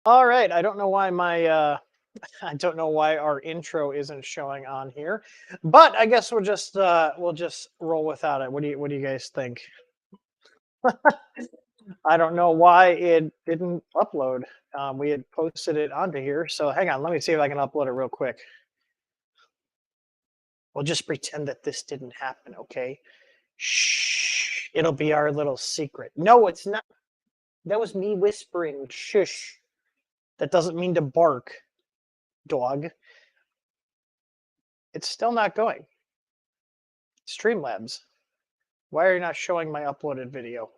All right. I don't know why I don't know why our intro isn't showing on here, but I guess we'll just roll without it. What do you guys think? I don't know why it didn't upload. We had posted it onto here, so hang on. Let me see if I can upload it real quick. We'll just pretend that this didn't happen, okay? Shh. It'll be our little secret. No, it's not. That was me whispering. Shush. That doesn't mean to bark, dog. It's still not going. Streamlabs. Why are you not showing my uploaded video?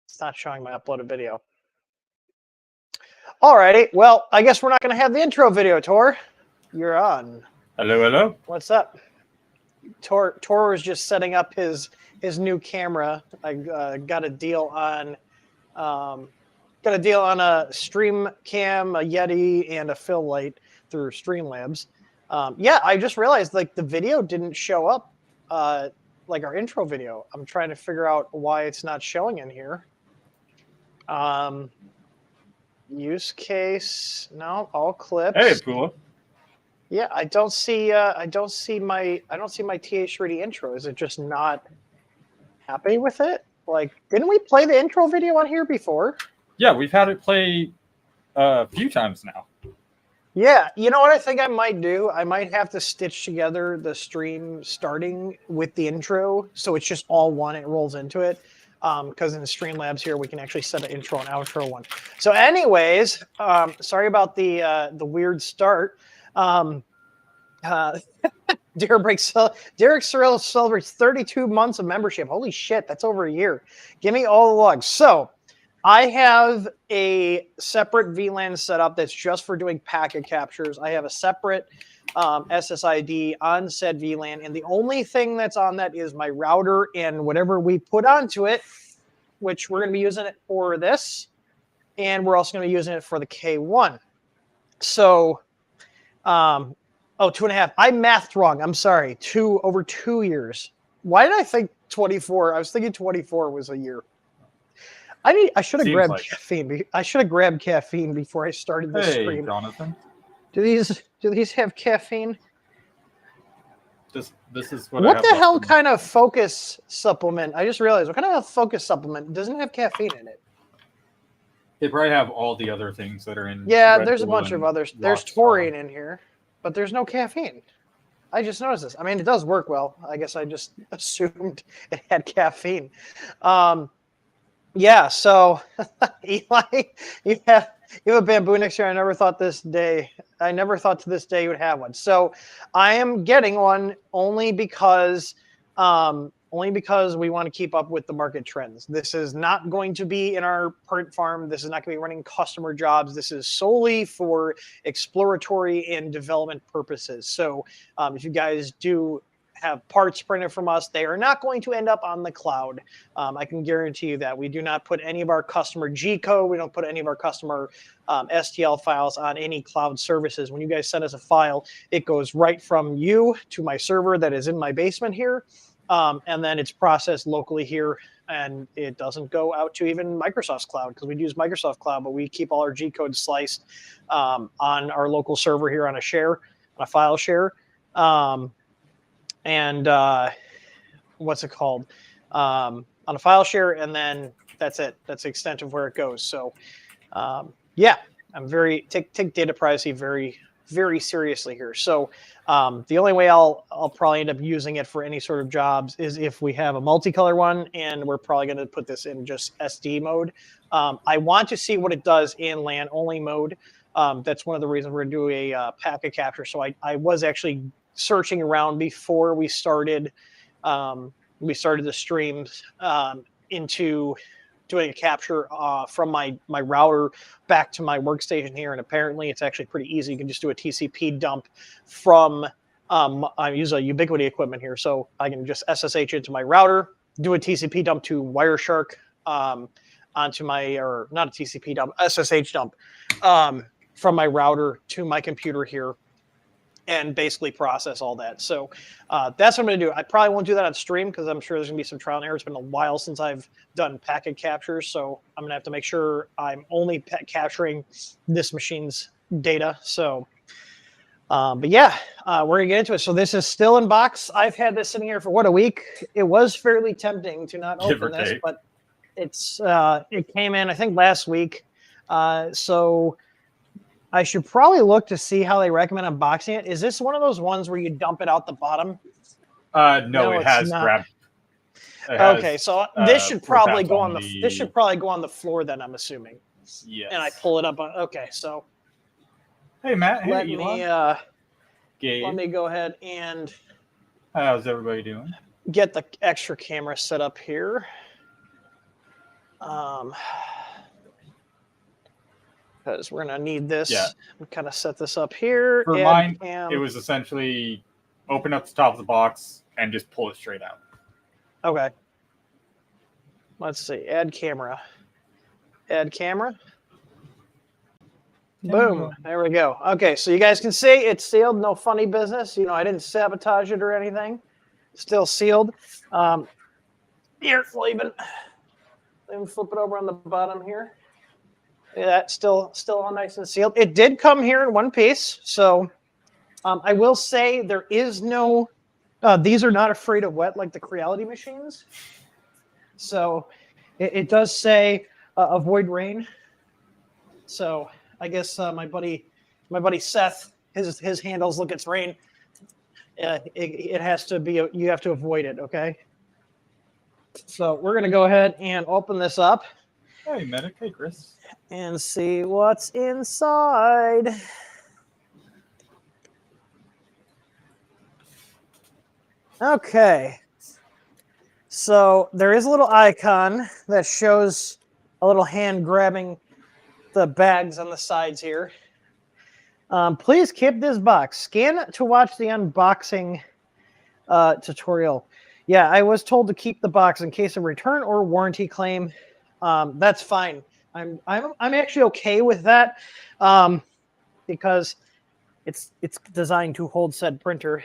It's not showing my uploaded video. Alrighty, well, I guess we're not going to have the intro video, Tor. You're on. Hello, hello. What's up? Tor was just setting up his new camera. I got a deal on a stream cam, a Yeti, and a fill light through Streamlabs. Yeah, I just realized like the video didn't show up like our intro video. I'm trying to figure out why it's not showing in here. Use case, no, all clips. Hey, Pula. Yeah, I don't see my TH3D intro. Is it just not happy with it? Like, didn't we play the intro video on here before? Yeah, we've had it play a few times now. Yeah, you know what I think I might do? I might have to stitch together the stream starting with the intro, so it's just all one. It rolls into it. Because in the Streamlabs here, we can actually set an intro and outro one. So anyways, sorry about the weird start. Derek Cyril celebrates 32 months of membership. Holy shit, that's over a year. Give me all the logs. So I have a separate VLAN setup that's just for doing packet captures. I have a separate SSID on said VLAN, and the only thing that's on that is my router and whatever we put onto it, which we're going to be using it for this, and we're also going to be using it for the K1. So, 2.5. I mathed wrong. I'm sorry. Over 2 years. Why did I think 24? I was thinking 24 was a year. I should have grabbed caffeine. I should have grabbed caffeine before I started this stream. Hey, Jonathan. Do these have caffeine? This is what the hell kind of focus supplement? I just realized what kind of focus supplement doesn't have caffeine in it? They probably have all the other things that are in. Yeah, there's a bunch of others. There's taurine in here, but there's no caffeine. I just noticed this. I mean, it does work well. I guess I just assumed it had caffeine. Yeah, so Eli, you have a bamboo next year. I never thought to this day you would have one. So I am getting one only because we want to keep up with the market trends. This is not going to be in our print farm. This is not going to be running customer jobs. This is solely for exploratory and development purposes. So if you guys do have parts printed from us, they are not going to end up on the cloud. I can guarantee you that. We do not put any of our customer G code. We don't put any of our customer STL files on any cloud services. When you guys send us a file, it goes right from you to my server that is in my basement here. And then it's processed locally here, and it doesn't go out to even Microsoft's cloud because we use Microsoft Cloud, but we keep all our G code sliced on our local server here on a file share. And what's it called? On a file share, and then that's it. That's the extent of where it goes. So, yeah, I'm take data privacy very, very seriously here. So, the only way I'll probably end up using it for any sort of jobs is if we have a multicolor one, and we're probably going to put this in just SD mode. I want to see what it does in LAN only mode. That's one of the reasons we're going to do a packet capture. So I was actually searching around before we started the streams into doing a capture from my router back to my workstation here, and apparently it's actually pretty easy. You can just do a TCP dump from I use a Ubiquity equipment here, so I can just SSH into my router, do a TCP dump to Wireshark onto my, or not a TCP dump, SSH dump from my router to my computer here. and basically process all that. So that's what I'm going to do. I probably won't do that on stream because I'm sure there's going to be some trial and error. It's been a while since I've done packet captures, so I'm going to have to make sure I'm only capturing this machine's data. So, but yeah, we're going to get into it. So this is still in box. I've had this sitting here for what, a week? It was fairly tempting to not open this, but it's it came in, I think, last week. So I should probably look to see how they recommend unboxing it. Is this one of those ones where you dump it out the bottom? No, it has grab. Okay, so this should probably go on the. This should probably go on the floor then, I'm assuming. Yes. And I pull it up on. Okay, so. Hey Matt. Let hey, me. Gabe. Let me go ahead and. How's everybody doing? Get the extra camera set up here. Because we're going to need this. Yeah. We kind of set this up here. For mine, it was essentially open up the top of the box and just pull it straight out. Okay. Let's see. Add camera. Add camera. Boom. There we go. Okay, so you guys can see it's sealed. No funny business. You know, I didn't sabotage it or anything. Still sealed. Here, leave it. Let me flip it over on the bottom here. Yeah, that's still all nice and sealed. It did come here in one piece. So I will say there is no, these are not afraid of wet like the Creality machines. So it does say avoid rain. So I guess my buddy Seth, his handles look, it's rain. It has to be, you have to avoid it, okay? So we're going to go ahead and open this up. Hey, Medic. Hey, Chris. And see what's inside. Okay. So there is a little icon that shows a little hand grabbing the bags on the sides here. Please keep this box. Scan to watch the unboxing tutorial. Yeah, I was told to keep the box in case of return or warranty claim. That's fine. I'm actually okay with that because it's designed to hold said printer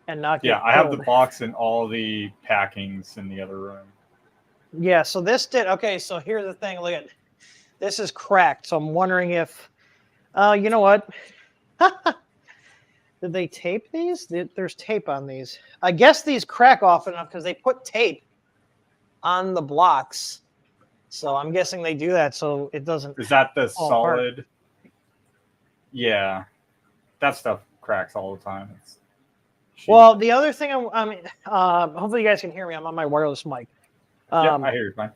and not get I have the box and all the packings in the other room. Yeah, so this did okay. So here's the thing. Look at this is cracked. So I'm wondering if you know what? Did they tape these? There's tape on these. I guess these crack often enough because they put tape on the blocks. So I'm guessing they do that so it doesn't. Is that the solid? Apart. Yeah, that stuff cracks all the time. Well, the other thing hopefully you guys can hear me. I'm on my wireless mic. Yeah, I hear you fine.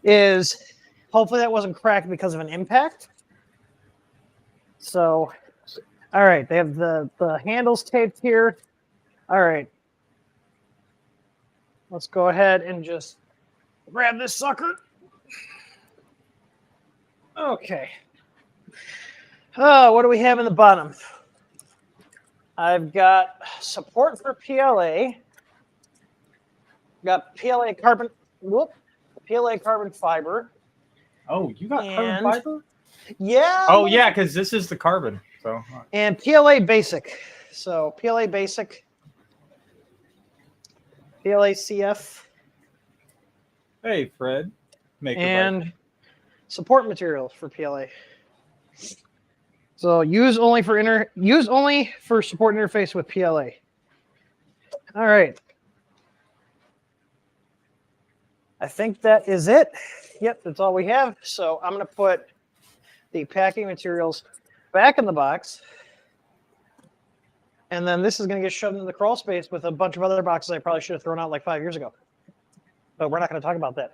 Is hopefully that wasn't cracked because of an impact. So, all right, they have the handles taped here. All right, let's go ahead and just grab this sucker. Okay. Oh, what do we have in the bottom? I've got support for PLA. Got PLA carbon. PLA carbon fiber. Oh, you got carbon fiber? Yeah. Oh, yeah, because this is the carbon. So. And PLA basic. So PLA basic. PLA CF. Hey, Fred. And support materials for PLA. So use only for support interface with PLA. All right. I think that is it. Yep, that's all we have. So I'm going to put the packing materials back in the box. And then this is going to get shoved into the crawl space with a bunch of other boxes I probably should have thrown out like 5 years ago. But we're not going to talk about that.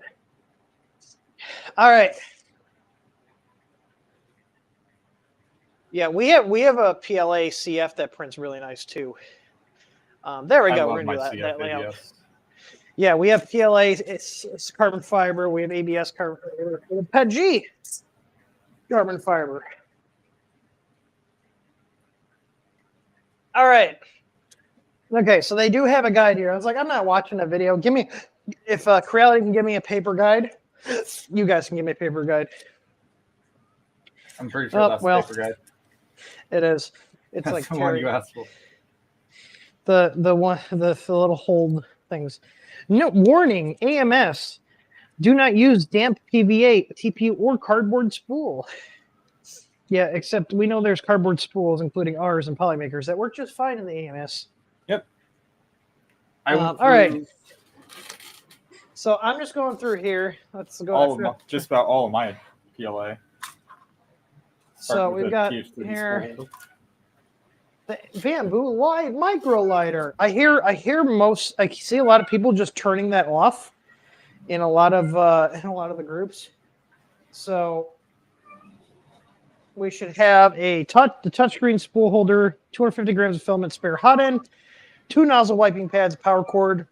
All right. Yeah, we have a PLA CF that prints really nice too. There we go. We're going to do that layout. Yeah, we have PLA, it's carbon fiber. We have ABS carbon fiber. We have PEG carbon fiber. All right. Okay, so they do have a guide here. I was like, I'm not watching a video. Give me, if Creality can give me a paper guide, you guys can give me a paper guide. I'm pretty sure that's a paper guide. It is. It's That's like the one you asked for. the little hold things. No warning, AMS. Do not use damp PVA, TPU, or cardboard spool. Yeah, except we know there's cardboard spools, including ours and polymakers, that work just fine in the AMS. Yep. All right. So I'm just going through here. Let's go. Just about all of my PLA. So we've got here the Bambu Light micro lighter. I see a lot of people just turning that off in a lot of the groups. So we should have the touchscreen spool holder, 250 grams of filament spare hot end, 2 nozzle wiping pads, power cord,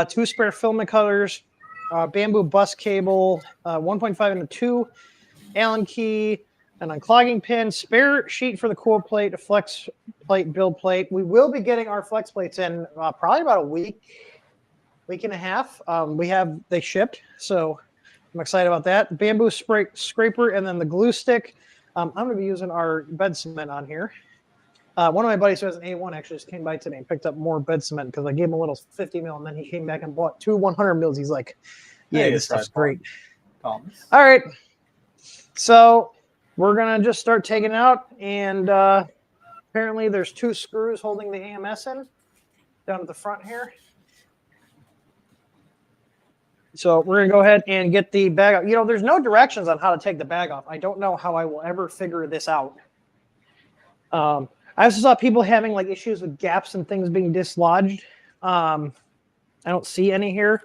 2 spare filament cutters, bamboo bus cable, 1.5 into 2, Allen key, an unclogging pin, spare sheet for the cool plate, a flex plate, build plate. We will be getting our flex plates in probably about a week and a half. They shipped, so I'm excited about that. Bamboo scraper, and then the glue stick. I'm going to be using our bed cement on here. One of my buddies who has an A1 actually just came by today and picked up more bed cement because I gave him a little 50 mil, and then he came back and bought 2 100 mils. He's like, yeah, this stuff's great. Thomas. All right. So we're going to just start taking it out, and apparently there's 2 screws holding the AMS in down at the front here. So we're going to go ahead and get the bag out. You know, there's no directions on how to take the bag off. I don't know how I will ever figure this out. I also saw people having like issues with gaps and things being dislodged. I don't see any here.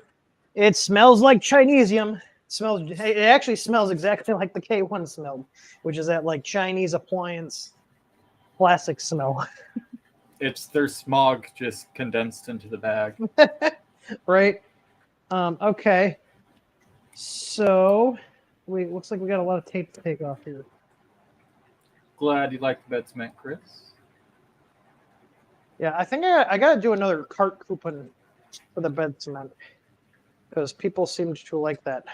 It smells like Chinesium. It actually smells exactly like the K1 smelled, which is that like Chinese appliance plastic smell. It's their smog just condensed into the bag. Right. Okay. So looks like we got a lot of tape to take off here. Glad you like the bed cement, Chris. Yeah, I think I got to do another cart coupon for the bed cement because people seem to like that.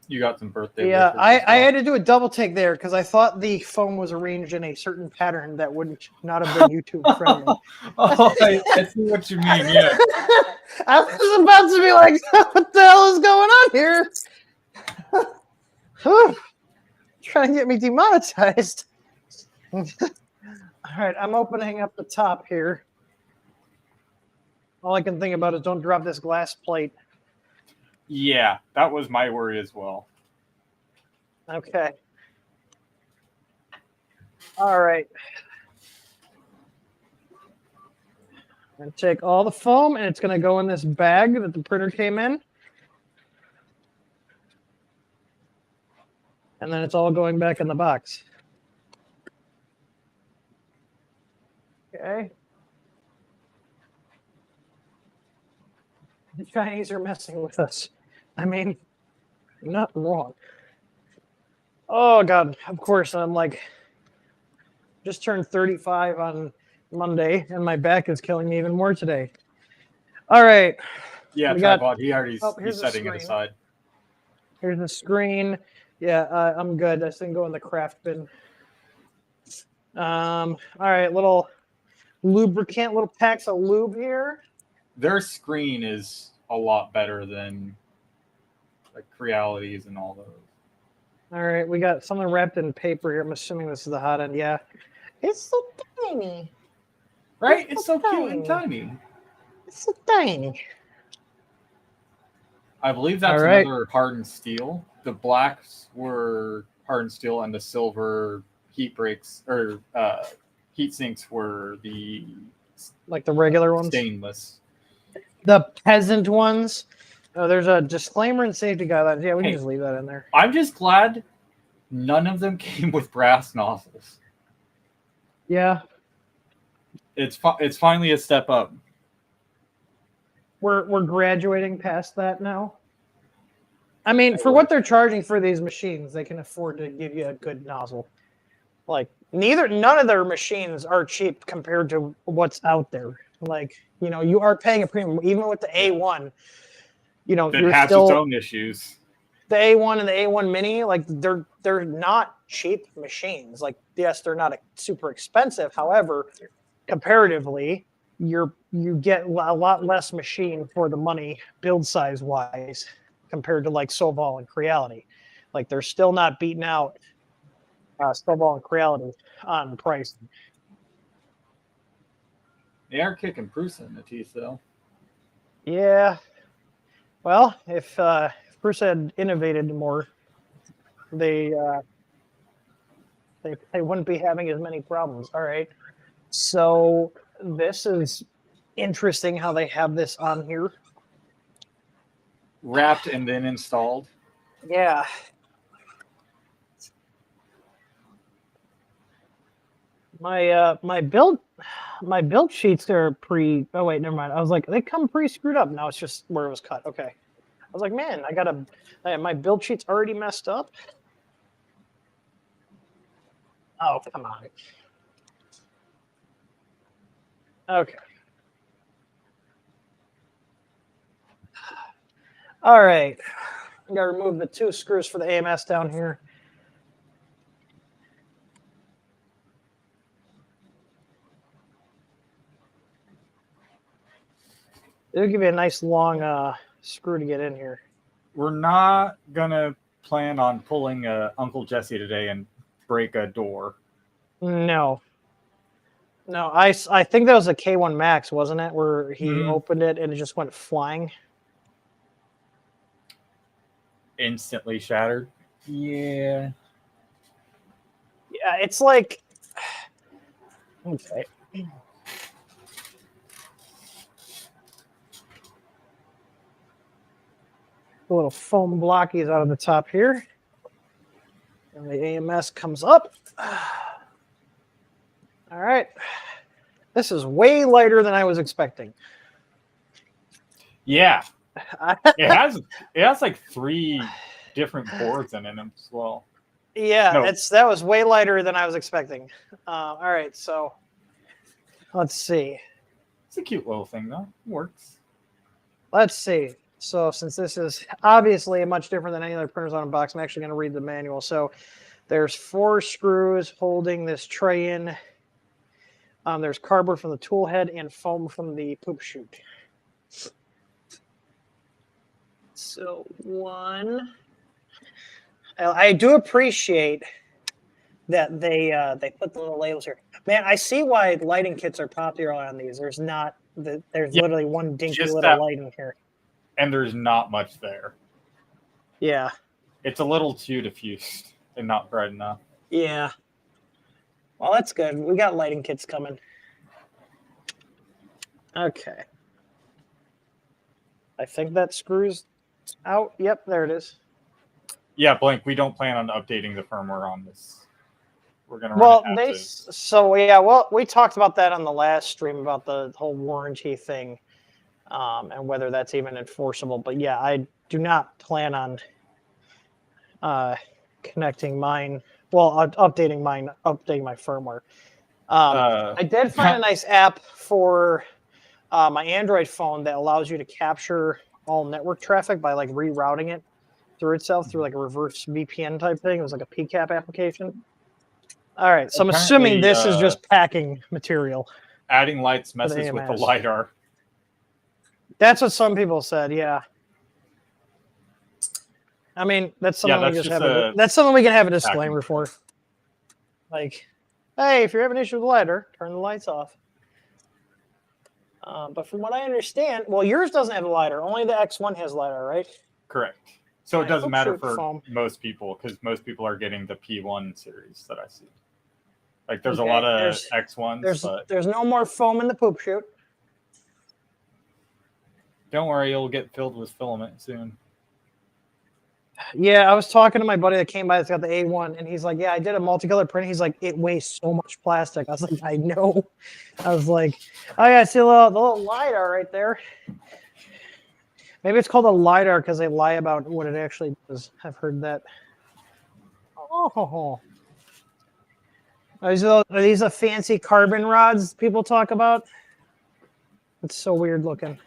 You got some birthday. Yeah, I had to do a double take there because I thought the foam was arranged in a certain pattern that would not have been YouTube friendly. I see what you mean. Yeah, I was about to be like, "What the hell is going on here?" Trying to get me demonetized. All right, I'm opening up the top here. All I can think about is don't drop this glass plate. Yeah, that was my worry as well. Okay. All right. I'm going to take all the foam, and it's going to go in this bag that the printer came in. And then it's all going back in the box. Okay. The Chinese are messing with us. I mean, not wrong. Oh, God. Of course, I'm like, just turned 35 on Monday, and my back is killing me even more today. All right. Yeah, tripod. He's setting it aside. Here's the screen. Yeah, I'm good. This thing go in the craft bin. All right, little lubricant, little packs of lube here. Their screen is a lot better than like Crealities and all those. All right, we got something wrapped in paper here. I'm assuming this is the hot end. Yeah, it's so tiny. Right? It's so cute and tiny. It's so tiny. I believe that's another hardened steel. The blacks were hardened steel, and the silver heat breaks or heat sinks were the regular ones, stainless. The peasant ones. Oh, there's a disclaimer and safety guidelines. Yeah, we can just leave that in there. I'm just glad none of them came with brass nozzles. Yeah, it's finally a step up. We're graduating past that now. I mean, for what they're charging for these machines, they can afford to give you a good nozzle. Like none of their machines are cheap compared to what's out there. Like, you know, you are paying a premium even with the A1. You know, it has its own issues. the A1 and the A1 Mini, like they're not cheap machines. Like, yes, they're not super expensive. However, comparatively, you get a lot less machine for the money, build size wise, compared to like Soval and Creality. Like, they're still not beating out Soval and Creality on pricing. They are kicking Prusa in the teeth, though. Yeah. Well, if Bruce had innovated more, they wouldn't be having as many problems. All right. So this is interesting how they have this on here. Wrapped and then installed. Yeah. My build sheets are pre. Oh wait, never mind. I was like, they come pre screwed up. Now it's just where it was cut. Okay. I was like, man, my build sheet's already messed up. Oh, come on. Okay. All right. I'm going to remove the 2 screws for the AMS down here. It'll give you a nice long screw to get in here. We're not going to plan on pulling Uncle Jesse today and break a door. No. I think that was a K1 Max, wasn't it? Where he opened it and it just went flying. Instantly shattered. Yeah. Yeah, it's like... Okay. The little foam blockies out of the top here. And the AMS comes up. All right. This is way lighter than I was expecting. Yeah. it has like 3 different boards in it as well. Yeah, that was way lighter than I was expecting. All right, so let's see. It's a cute little thing though. It works. Let's see. So since this is obviously much different than any other printers on a box, I'm actually going to read the manual. So there's 4 screws holding this tray in. There's cardboard from the tool head and foam from the poop chute. So 1. I do appreciate that they put the little labels here. Man, I see why lighting kits are popular on these. There's literally one dinky little light in here. And there's not much there. Yeah. It's a little too diffused and not bright enough. Yeah. Well, that's good. We got lighting kits coming. Okay. I think that screws out. Yep, there it is. Yeah, Blink, we don't plan on updating the firmware on this. We're going to we talked about that on the last stream about the whole warranty thing and whether that's even enforceable. But yeah, I do not plan on connecting mine. Well, updating my firmware. I did find a nice app for my Android phone that allows you to capture all network traffic by like rerouting it through itself through like a reverse VPN type thing. It was like a PCAP application. All right, so I'm assuming this is just packing material. Adding lights messes with the LiDAR. That's what some people said. Yeah. I mean, that's something that's something we can have a disclaimer for. Like, hey, if you're having an issue with the LiDAR, turn the lights off. But from what I understand, well, yours doesn't have a LiDAR. Only the X1 has LiDAR, right? Correct. So it doesn't matter for most people because most people are getting the P1 series that I see. Like, there's a lot of X1s. There's no more foam in the poop chute. Don't worry, it'll get filled with filament soon. Yeah, I was talking to my buddy that came by that's got the A1, and he's like, yeah, I did a multicolor print. He's like, it weighs so much plastic. I was like, I know. I was like, oh, yeah, I see the little LiDAR right there. Maybe it's called a LiDAR because they lie about what it actually does. I've heard that. Oh. Are these the fancy carbon rods people talk about? It's so weird looking.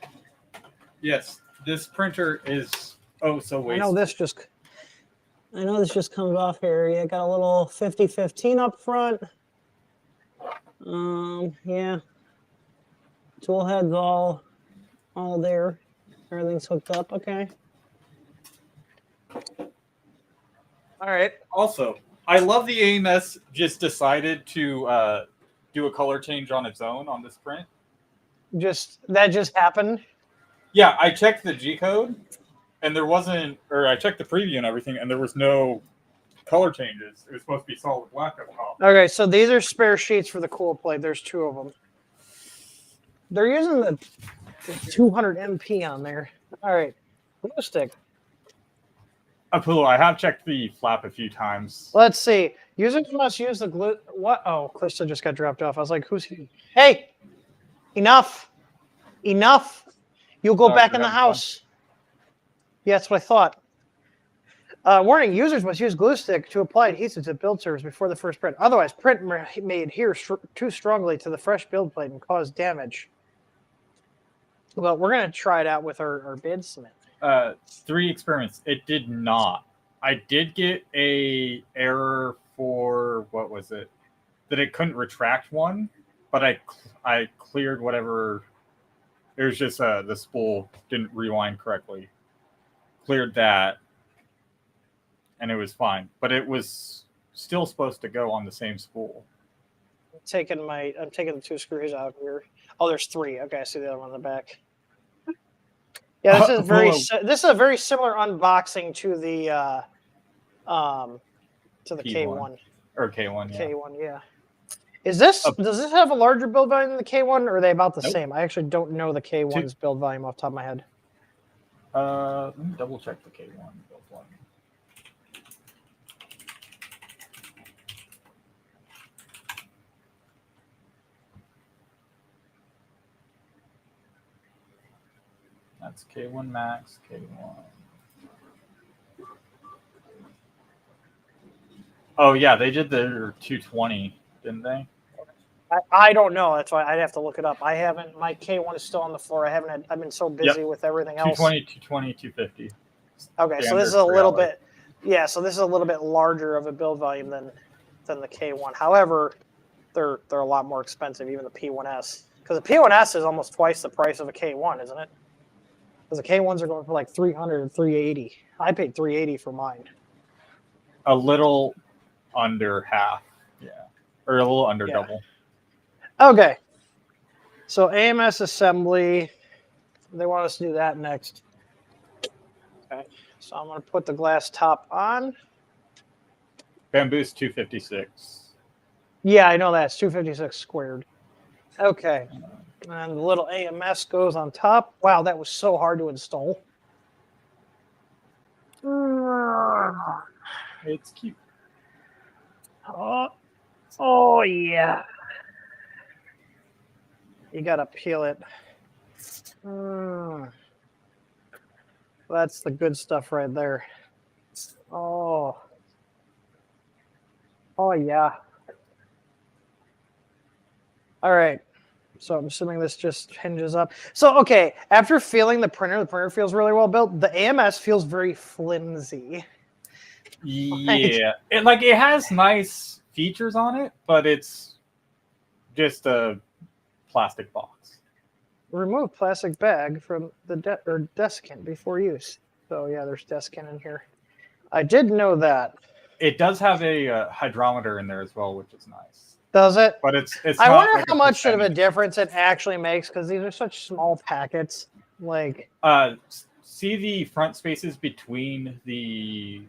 Yes, this printer is so wasteful. I know this just I know this just comes off here. Yeah, got a little 50-15 up front. Yeah. Tool heads all there. Everything's hooked up. Okay. All right. Also, I love the AMS just decided to do a color change on its own on this print. That just happened. Yeah, I checked the G code, and there wasn't, or I checked the preview and everything, and there was no color changes. It was supposed to be solid black up top. Okay, so these are spare sheets for the cool plate. There's 2 of them. They're using the 200 MP on there. All right, glue stick. Apollo, I have checked the flap a few times. Let's see. Users must use the glue. What? Oh, Calista just got dropped off. I was like, who's he? Hey, enough. You'll go back in the house. Yeah, that's what I thought. Warning, users must use glue stick to apply adhesive to build surface before the first print. Otherwise, print may adhere too strongly to the fresh build plate and cause damage. Well, we're going to try it out with our bid cement. 3 experiments. It did not. I did get a error for, what was it? That it couldn't retract one, but I cleared whatever. It was just the spool didn't rewind correctly. Cleared that, and it was fine. But it was still supposed to go on the same spool. I'm taking the 2 screws out here. Oh, there's 3. Okay, I see the other one in the back. Yeah, this is a very similar unboxing to the K1 or K1. Yeah. K1, yeah. Does this have a larger build volume than the K1, or are they about the Nope. same? I actually don't know the K1's build volume off the top of my head. Let me double check the K1 build volume. That's K1 Max, K1. Oh yeah, they did their 220, didn't they? I don't know. That's why I'd have to look it up. I haven't. My K1 is still on the floor. I've been so busy with everything else. 220, 250. Okay, so this is a little bit. Yeah, so this is a little bit larger of a build volume than the K1. However, they're a lot more expensive, even the P1S, because the P1S is almost twice the price of a K1, isn't it? Because the K1s are going for like 300 and 380. I paid 380 for mine. A little under half, yeah, or a little under double. Okay, so AMS Assembly, they want us to do that next. Okay, so I'm going to put the glass top on. Bamboo's 256. Yeah, I know that. It's 256 squared. Okay, and the little AMS goes on top. Wow, that was so hard to install. It's cute. Oh yeah. You gotta peel it. That's the good stuff right there. Oh yeah. All right. So I'm assuming this just hinges up. So, okay, after feeling the printer feels really well built. The AMS feels very flimsy. Yeah, it has nice features on it, but it's just a plastic box. Remove plastic bag from the desiccant before use. So yeah, there's desiccant in here. I did know that. It does have a hydrometer in there as well, which is nice. Does it? But it's. I wonder how much of a difference it actually makes, because these are such small packets. Like. See the front spaces between the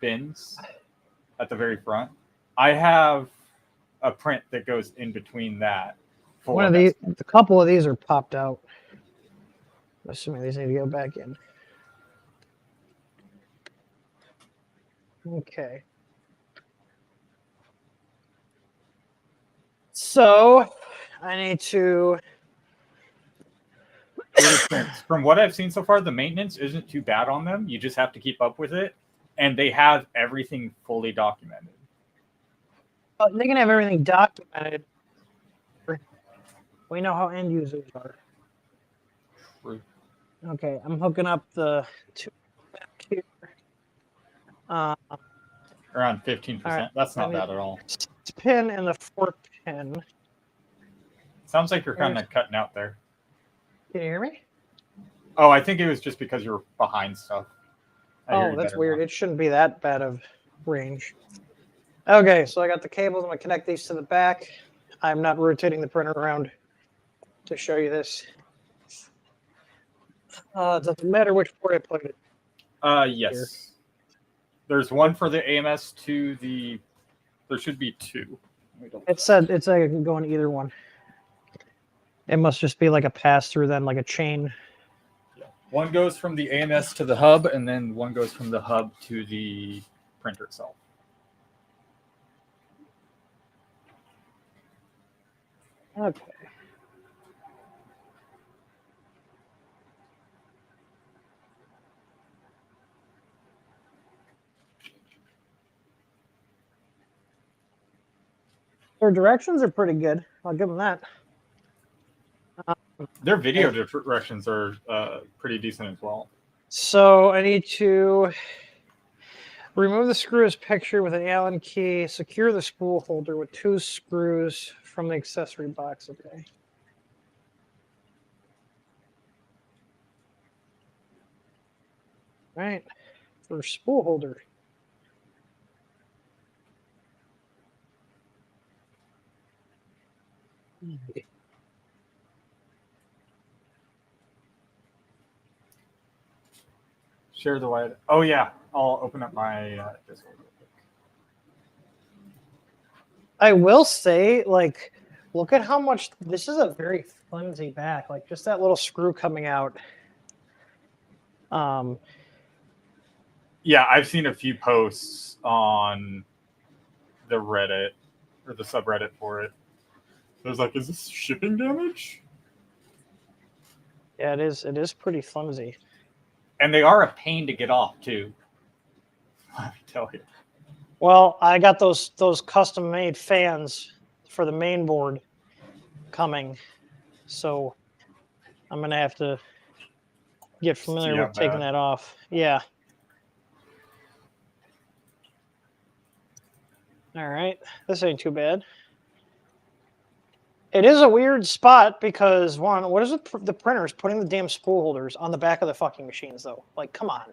bins at the very front. I have a print that goes in between that. One of these, a couple of these are popped out. I'm assuming these need to go back in. Okay. So I need to. From what I've seen so far, the maintenance isn't too bad on them. You just have to keep up with it, and they have everything fully documented. They can have everything documented. We know how end users are. True. Okay, I'm hooking up the two back here. Uh, Around 15%. right. That's not bad at all. 6-pin and the 4-pin. Sounds like you're kind of cutting out there. Can you hear me? Oh, I think it was just because you're behind stuff. Oh, that's weird. It shouldn't be that bad of range. Okay, so I got the cables. I'm going to connect these to the back. I'm not rotating the printer around to show you this. It doesn't matter which port I plug it. Yes. Here. There's one for the AMS to the. There should be two. It said I can go on either one. It must just be like a pass through, then like a chain. Yeah. One goes from the AMS to the hub, and then one goes from the hub to the printer itself. Okay. Their directions are pretty good. I'll give them that. Their video directions are pretty decent as well. So I need to remove the screws picture with an Allen key. Secure the spool holder with 2 screws from the accessory box. Okay. All right. For spool holder. Share the wide. Oh yeah, I'll open up my Discord real quick. I will say, like, look at how much this is a very flimsy back. Like, just that little screw coming out. Yeah, I've seen a few posts on the Reddit or the subreddit for it. There's like, is this shipping damage? Yeah, it is. It is pretty flimsy. And they are a pain to get off too. Let me tell you. Well, I got those custom made fans for the main board coming, so I'm gonna have to get familiar with taking that off. Yeah. All right, this ain't too bad. It is a weird spot because, one, what is it? The printers putting the damn spool holders on the back of the fucking machines, though. Like, come on.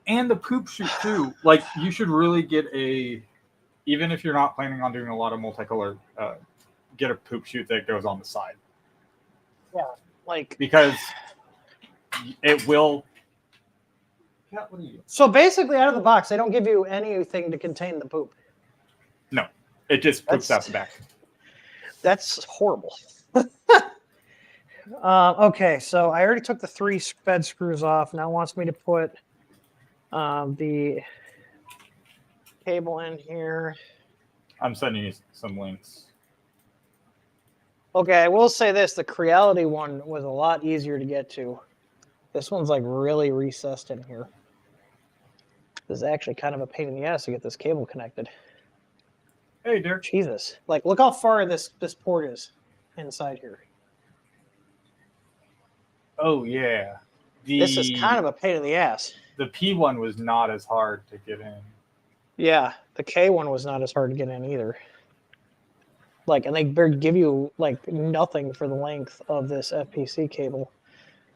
And the poop chute too. Like, you should really get even if you're not planning on doing a lot of multicolor, get a poop chute that goes on the side. Yeah, like, because it will. What are you? So basically, out of the box, they don't give you anything to contain the poop. No, it just poops out the back. That's horrible. Okay, so I already took the 3 bed screws off. Now it wants me to put the cable in here. I'm sending you some links. Okay, I will say this. The Creality one was a lot easier to get to. This one's like really recessed in here. This is actually kind of a pain in the ass to get this cable connected. Hey, Derek. Jesus. Like, look how far this port is inside here. Oh, yeah. This is kind of a pain in the ass. The P one was not as hard to get in. Yeah, the K one was not as hard to get in either. Like, and they give you, like, nothing for the length of this FPC cable.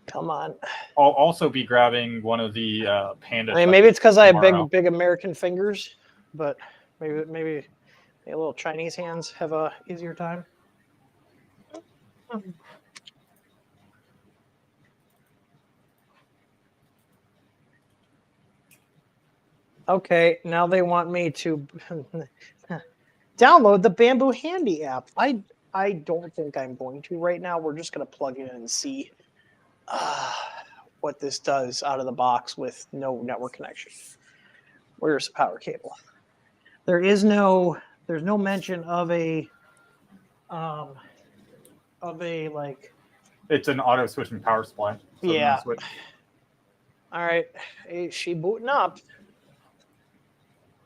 Come on. I'll also be grabbing one of the Panda. I mean, maybe it's because I have big American fingers, but maybe the little Chinese hands have a easier time. Okay, now they want me to download the Bamboo Handy app. I don't think I'm going to right now. We're just going to plug it in and see what this does out of the box with no network connection. Where's the power cable? There's no mention of a like. It's an auto switching power supply. So yeah. All right, is she booting up?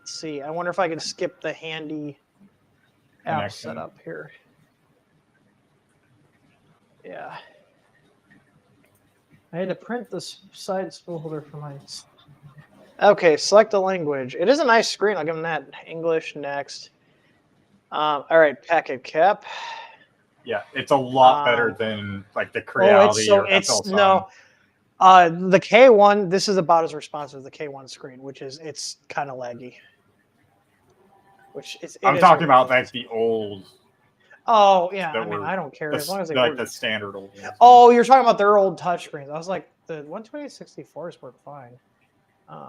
Let's see. I wonder if I can skip the Handy app setup here. Yeah. I had to print this side spool holder for my Okay, select a language. It is a nice screen. I'll give them that. English, next. All right, packet cap. Yeah, it's a lot better than like the Oh, Creality or FL Sun. no. The K1. This is about as responsive as the K1 screen, which is it's kind of laggy. I'm talking about like the old. Oh yeah, I mean I don't care as long as they like work. the standard old ones. Oh, you're talking about their old touchscreens. I was like, the 128/64s work fine.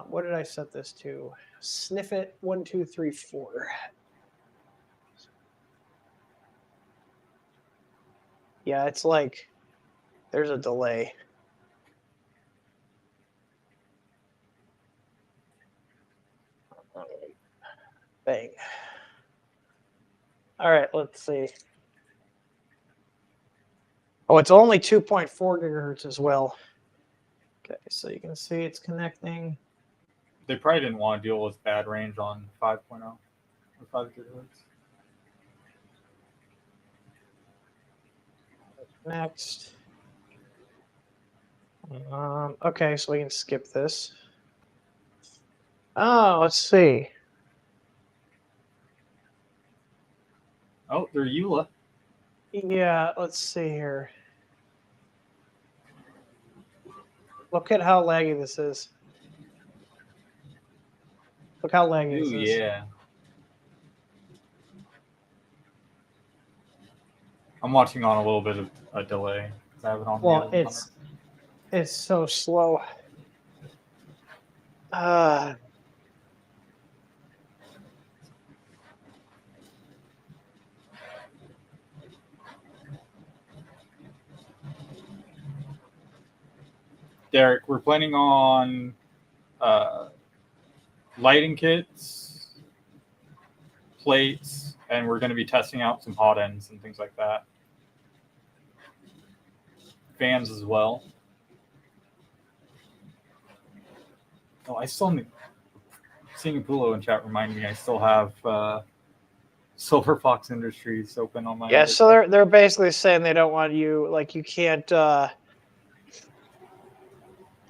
What did I set this to? Sniff it 1, 2, 3, 4. Yeah, it's like there's a delay. Bang. All right, let's see. Oh, it's only 2.4 gigahertz as well. Okay, so you can see it's connecting. They probably didn't want to deal with bad range on 5.0 or 5 gigahertz. Next. Okay, so we can skip this. Oh, let's see. Oh, they're EULA. Yeah, let's see here. Look at how laggy this is. Look how laggy this is. Yeah. I'm watching on a little bit of a delay. I have it on. Well, it's so slow. Derek, we're planning on lighting kits, plates, and we're going to be testing out some hot ends and things like that. Fans as well. Oh, I still need. Seeing Pulo in chat reminded me I still have Silver Fox Industries open on my. Yeah, so they're basically saying they don't want you, like, you can't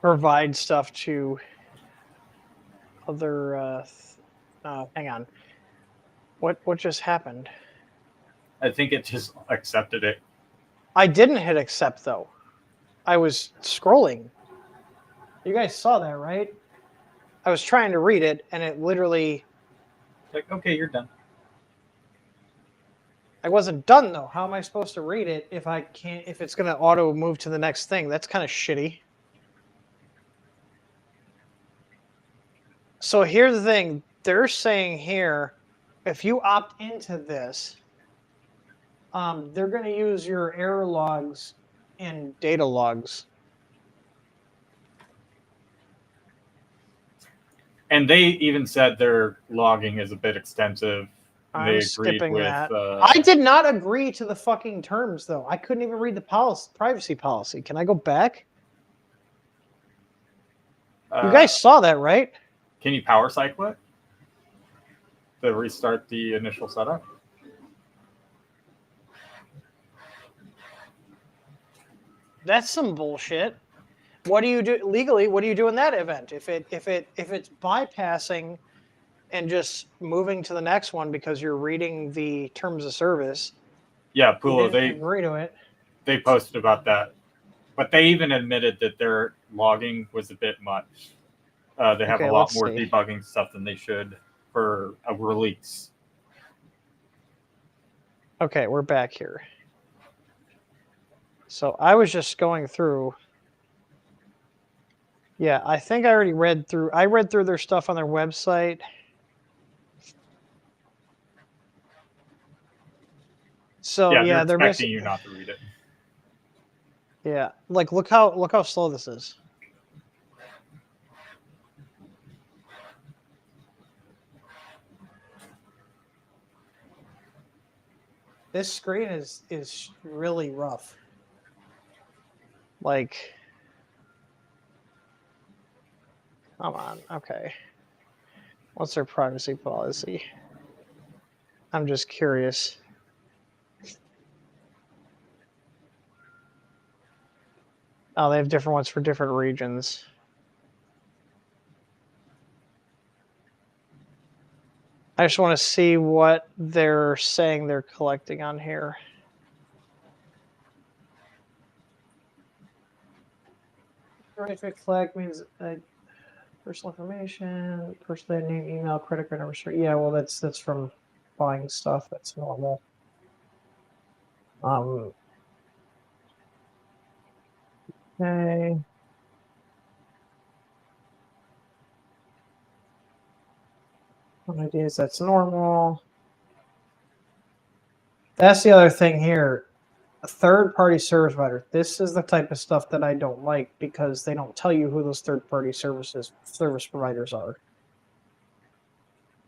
provide stuff to other. Hang on. What just happened? I think it just accepted it. I didn't hit accept though. I was scrolling. You guys saw that, right? I was trying to read it, and it literally. Like, okay, you're done. I wasn't done though. How am I supposed to read it if I can't? If it's gonna auto move to the next thing? That's kind of shitty. So here's the thing. They're saying here, if you opt into this, they're going to use your error logs and data logs. And they even said their logging is a bit extensive. I'm skipping that. I did not agree to the fucking terms, though. I couldn't even read the privacy policy. Can I go back? You guys saw that, right? Can you power cycle it to restart the initial setup? That's some bullshit. What do you do legally? What do you do in that event? If it's bypassing and just moving to the next one because you're reading the terms of service? Yeah, Pulo, they agree to it. They posted about that, but they even admitted that their logging was a bit much. They have a lot more debugging stuff than they should for a release. Okay, we're back here. So I was just going through. Yeah, I think I already read through. I read through their stuff on their website. So yeah, they're expecting you not to read it. Yeah, like look how slow this is. This screen is really rough. Like, come on, okay. What's their privacy policy? I'm just curious. Oh, they have different ones for different regions. I just want to see what they're saying they're collecting on here. Right, collect means personal information, personal name, email, credit card number. Yeah, well, that's from buying stuff. That's normal. Okay. Ideas, that's normal. That's the other thing here. A third-party service provider. This is the type of stuff that I don't like because they don't tell you who those third-party service providers are.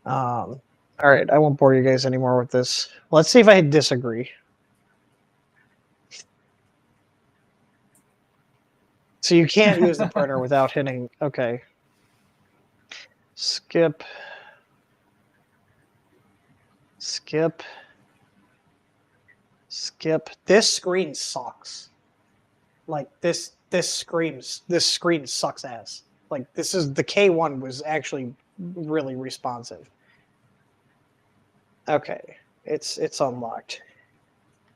All right, I won't bore you guys anymore with this. Let's see if I disagree. So you can't use the printer without hitting okay. Skip. Skip. Skip. This screen sucks. Like this screen sucks ass. Like this is the K1 was actually really responsive. Okay, it's unlocked.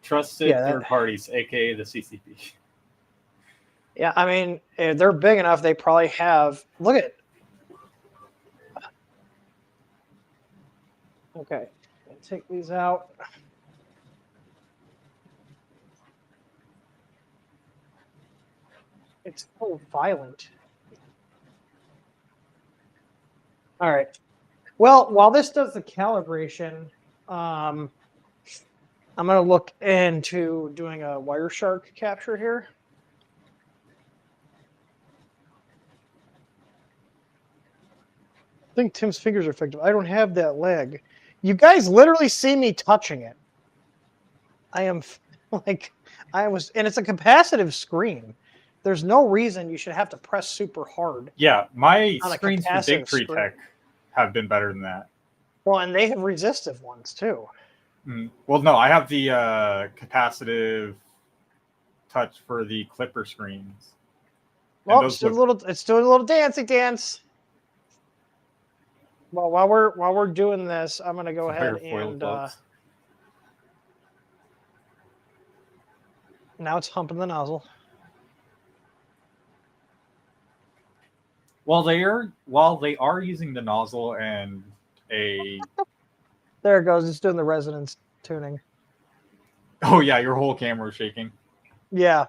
Trusted third parties, aka the CCP. Yeah, I mean, if they're big enough, they probably have. Look at it. Okay, take these out. It's so violent. All right. Well, while this does the calibration, I'm going to look into doing a Wireshark capture here. I think Tim's fingers are effective. I don't have that lag. You guys literally see me touching it. I am like, and it's a capacitive screen. There's no reason you should have to press super hard. Yeah, my screens for Big Tree Tech have been better than that. Well, and they have resistive ones too. Well, no, I have the capacitive touch for the Clipper screens. Well, it's doing a little dancey dance. Well, while we're doing this, I'm gonna go ahead and now it's humping the nozzle. While they are using the nozzle and a there it goes. It's doing the resonance tuning. Oh yeah, your whole camera is shaking. Yeah.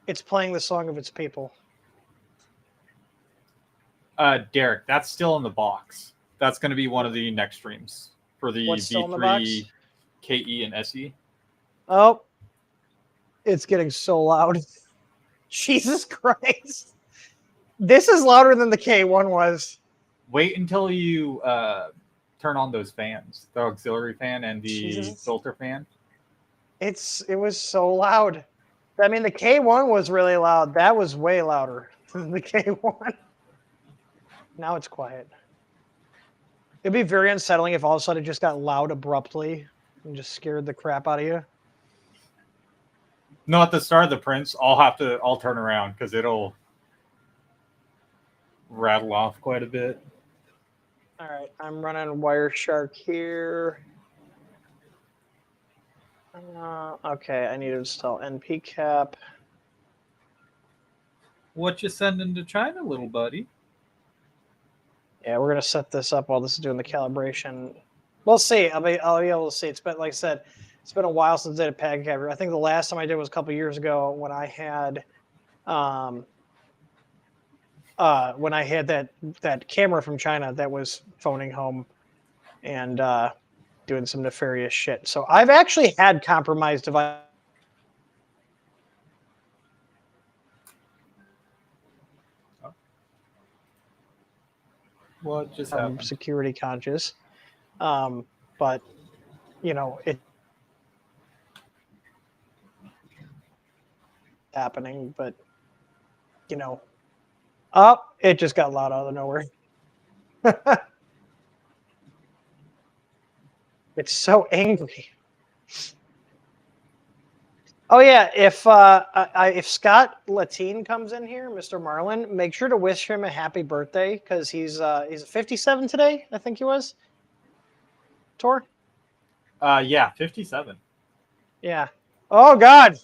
It's playing the song of its people. Derek, that's still in the box. That's going to be one of the next streams for the V3 KE and SE. Oh, it's getting so loud. Jesus Christ. This is louder than the K1 was. Wait until you turn on those fans, the auxiliary fan and the filter fan. It was so loud. I mean, the K1 was really loud. That was way louder than the K1. Now it's quiet. It'd be very unsettling if all of a sudden it just got loud abruptly and just scared the crap out of you. No, at the start of the prints, I'll turn around because it'll rattle off quite a bit. All right, I'm running Wireshark here. Okay, I need to install NP cap. What you sending to China, little buddy? Yeah, we're gonna set this up while this is doing the calibration. We'll see. I'll be able to see. It's been, like I said, it's been a while since I did a packet capture. I think the last time I did was a couple years ago when I had, that camera from China that was phoning home, and doing some nefarious shit. So I've actually had compromised devices. What just happened? Security conscious, but you know it happening. But you know, it just got loud out of nowhere. It's so angry. Oh yeah, if Scott Latine comes in here, Mr. Marlin, make sure to wish him a happy birthday because he's 57 today. I think he was. Tor. Yeah, 57. Yeah. Oh God.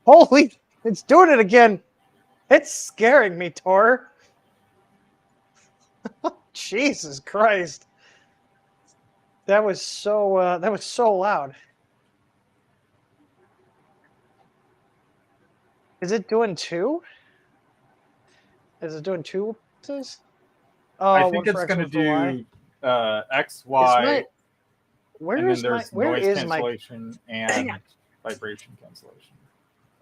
Holy, it's doing it again. It's scaring me, Tor. Jesus Christ. That was so loud. Is it doing two? Is it doing two pieces? Oh, I one think for it's X, going to one for Y. do X, Is Y, my and then there's where noise is my cancellation and vibration cancellation.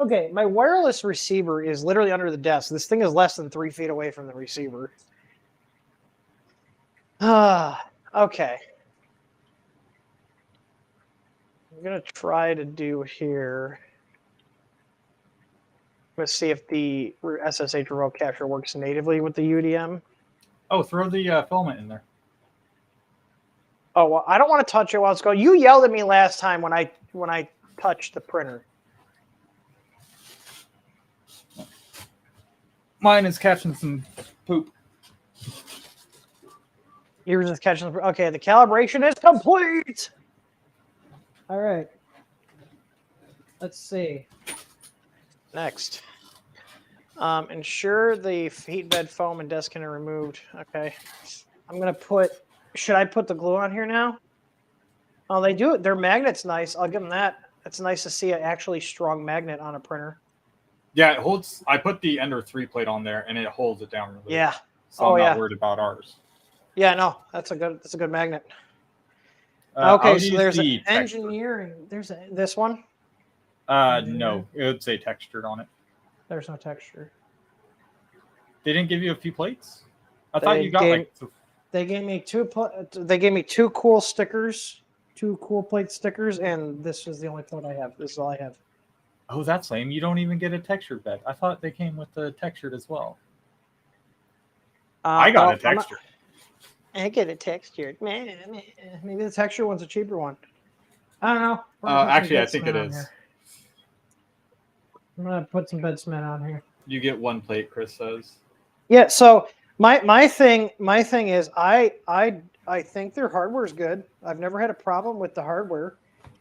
Okay, my wireless receiver is literally under the desk. This thing is less than 3 feet away from the receiver. Okay. I'm going to try to do here. Let's see if the SSH remote capture works natively with the UDM. Oh, throw the filament in there. Oh, well, I don't want to touch it while it's going. You yelled at me last time when I touched the printer. Mine is catching some poop. Yours is catching the. Okay, the calibration is complete. All right. Let's see. Next. Ensure the heat bed foam and desiccant are removed. Okay. I'm going to put. Should I put the glue on here now? Oh, they do it. Their magnet's nice. I'll give them that. It's nice to see an actually strong magnet on a printer. Yeah, it holds. I put the Ender 3 plate on there, and it holds it down really Yeah. well. So I'm not worried about ours. Yeah, no, that's a good magnet. I'll Okay, so use there's the an engineering. There's this one. No, it would say textured on it. There's no texture. They didn't give you a few plates? I thought you got They gave me two cool stickers, 2 cool plate stickers, and this is the only plate I have. This is all I have. Oh, that's lame. You don't even get a textured bed. I thought they came with the textured as well. I got a textured. I get it textured. Maybe the texture one's a cheaper one. I don't know. Actually, I think it is. I'm gonna put some bed cement on here. You get 1 plate, Chris says. Yeah. So my thing is I think their hardware is good. I've never had a problem with the hardware.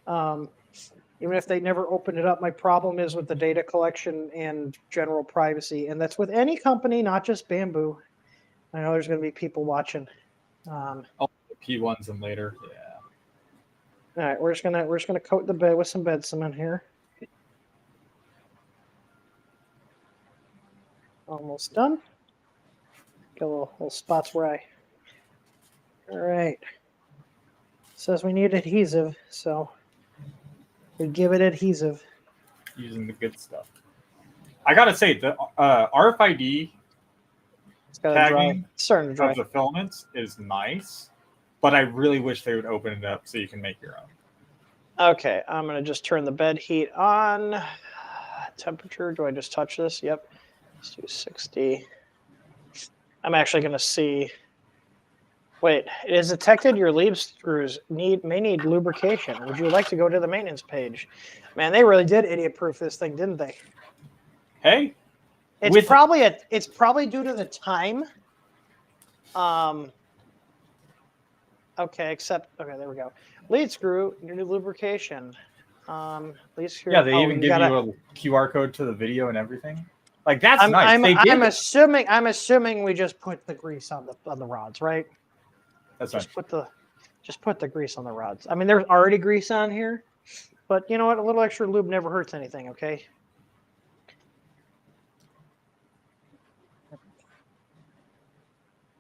Even if they never opened it up, my problem is with the data collection and general privacy, and that's with any company, not just Bambu. I know there's going to be people watching. The P1s and later, yeah. All right, we're just gonna coat the bed with some bed cement here. Almost done. Got little spots where I. All right. Says we need adhesive, so we give it adhesive. Using the good stuff. I gotta say the RFID tagging starting to dry. of the filaments is nice, but I really wish they would open it up so you can make your own. Okay, I'm gonna just turn the bed heat on. Temperature, do I just touch this? Yep. Let's do 60. I'm actually gonna see. Wait, it is detected your Lube screws may need lubrication. Would you like to go to the maintenance page? Man, they really did idiot-proof this thing, didn't they? Hey, it's probably due to the time. Okay, there we go. Lead screw, new lubrication. Lead screw. Yeah, they even give you a QR code to the video and everything. Like that's nice. I'm assuming we just put the grease on the rods, right? That's just put the grease on the rods. I mean, there's already grease on here, but you know what? A little extra lube never hurts anything. Okay.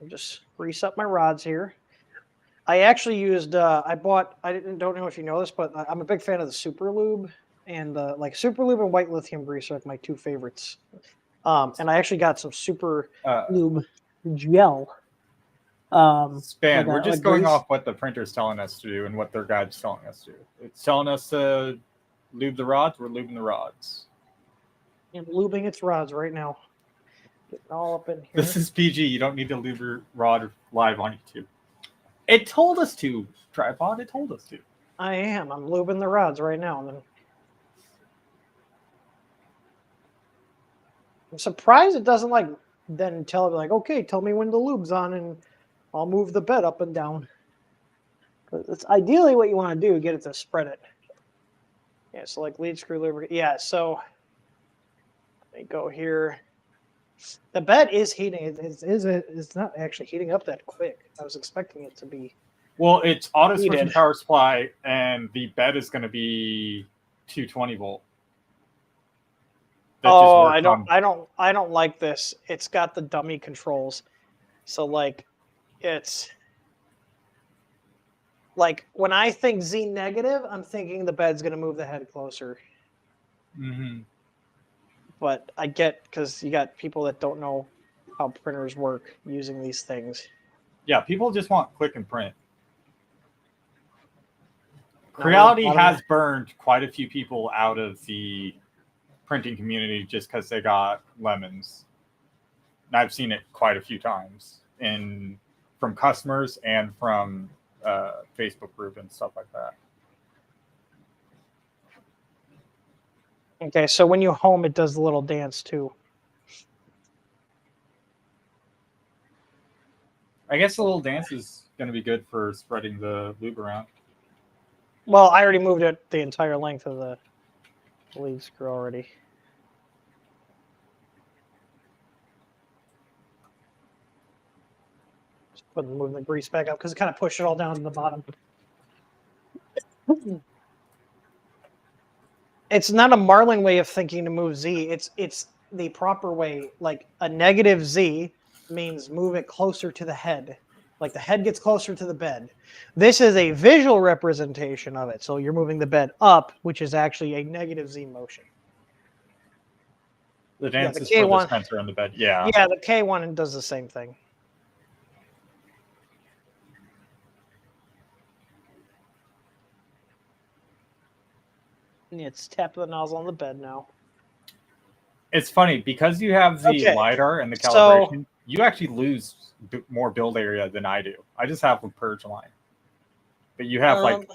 I'll just grease up my rods here. I actually used. I don't know if you know this, but I'm a big fan of the Super Lube, and like Super Lube and white lithium grease are like my 2 favorites. And I actually got some Super Lube gel. Span. We're just going off what the printer's telling us to do and what their guide's telling us to do. It's telling us to lube the rods. We're lubing the rods. I'm lubing its rods right now. Getting all up in here. This is PG. You don't need to lube your rod live on YouTube. It told us to. Tripod. It told us to. I'm lubing the rods right now. And then I'm surprised it doesn't like then tell it like, okay, tell me when the lube's on and I'll move the bed up and down. It's ideally what you want to do, get it to spread it. Yeah, so like lead screw lubricant. Yeah, so let me go here. The bed is heating. It's not actually heating up that quick. I was expecting it to be. Well, it's auto switching Heated. power supply, and the bed is going to be 220 volt. That just Oh, works on- I don't like this. It's got the dummy controls. So like it's like when I think Z negative, I'm thinking the bed's gonna move the head closer. Mhm. But I get because you got people that don't know how printers work using these things. Yeah, people just want click and print. No, Creality I don't has know. burned quite a few people out of the printing community just because they got lemons. And I've seen it quite a few times from customers and from Facebook group and stuff like that. Okay, so when you home, it does the little dance too. I guess the little dance is going to be good for spreading the lube around. Well, I already moved it the entire length of the lead screw already. Just moving the grease back up because it kind of pushed it all down to the bottom. It's not a Marlin way of thinking to move Z. It's the proper way. Like a negative Z means move it closer to the head. Like the head gets closer to the bed. This is a visual representation of it. So you're moving the bed up, which is actually a negative Z motion. The dance the is for the K1 sensor on the bed. Yeah. Yeah, the K1 does the same thing. It's tapping the nozzle on the bed now. It's funny because you have the Okay, LiDAR and the so- calibration, you actually lose more build area than I do. I just have a purge line. But you have like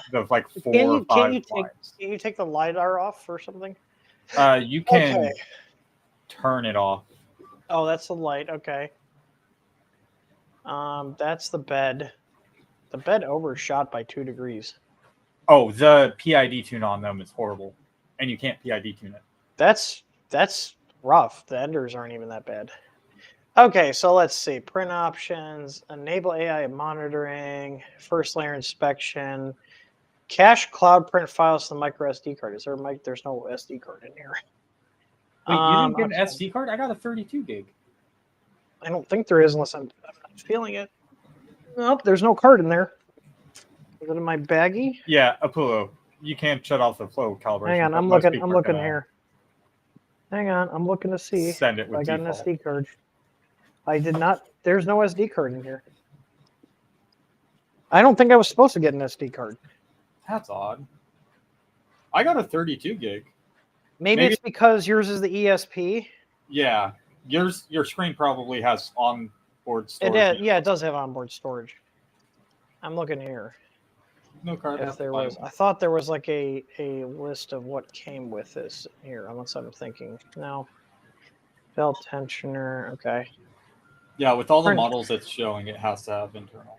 4 or 5 lines. Can you take the LiDAR off or something? You can Okay. turn it off. Oh, that's the light. Okay. That's the bed. The bed overshot by 2 degrees. Oh, the PID tune on them is horrible, and you can't PID tune it. That's rough. The enders aren't even that bad. Okay, so let's see. Print options, enable AI monitoring, first layer inspection, cache cloud print files to the micro SD card. Is there there's no SD card in here. Wait, you didn't get an Okay. SD card? I got a 32 gig. I don't think there is unless I'm not feeling it. Nope, there's no card in there. Is it in my baggie? Yeah, Apollo. You can't shut off the flow calibration. Hang on, but I'm most looking. people I'm are looking gonna here. Hang on, I'm looking to see. Send it if with I got default. an SD card. I did not. There's no SD card in here. I don't think I was supposed to get an SD card. That's odd. I got a 32 gig. Maybe it's because yours is the ESP. Yeah, your screen probably has onboard storage. It does have onboard storage. I'm looking here. No card. If there was, I thought there was like a list of what came with this here. Unless I'm thinking no. Belt tensioner. Okay. Yeah, with all the models it's showing, it has to have internal.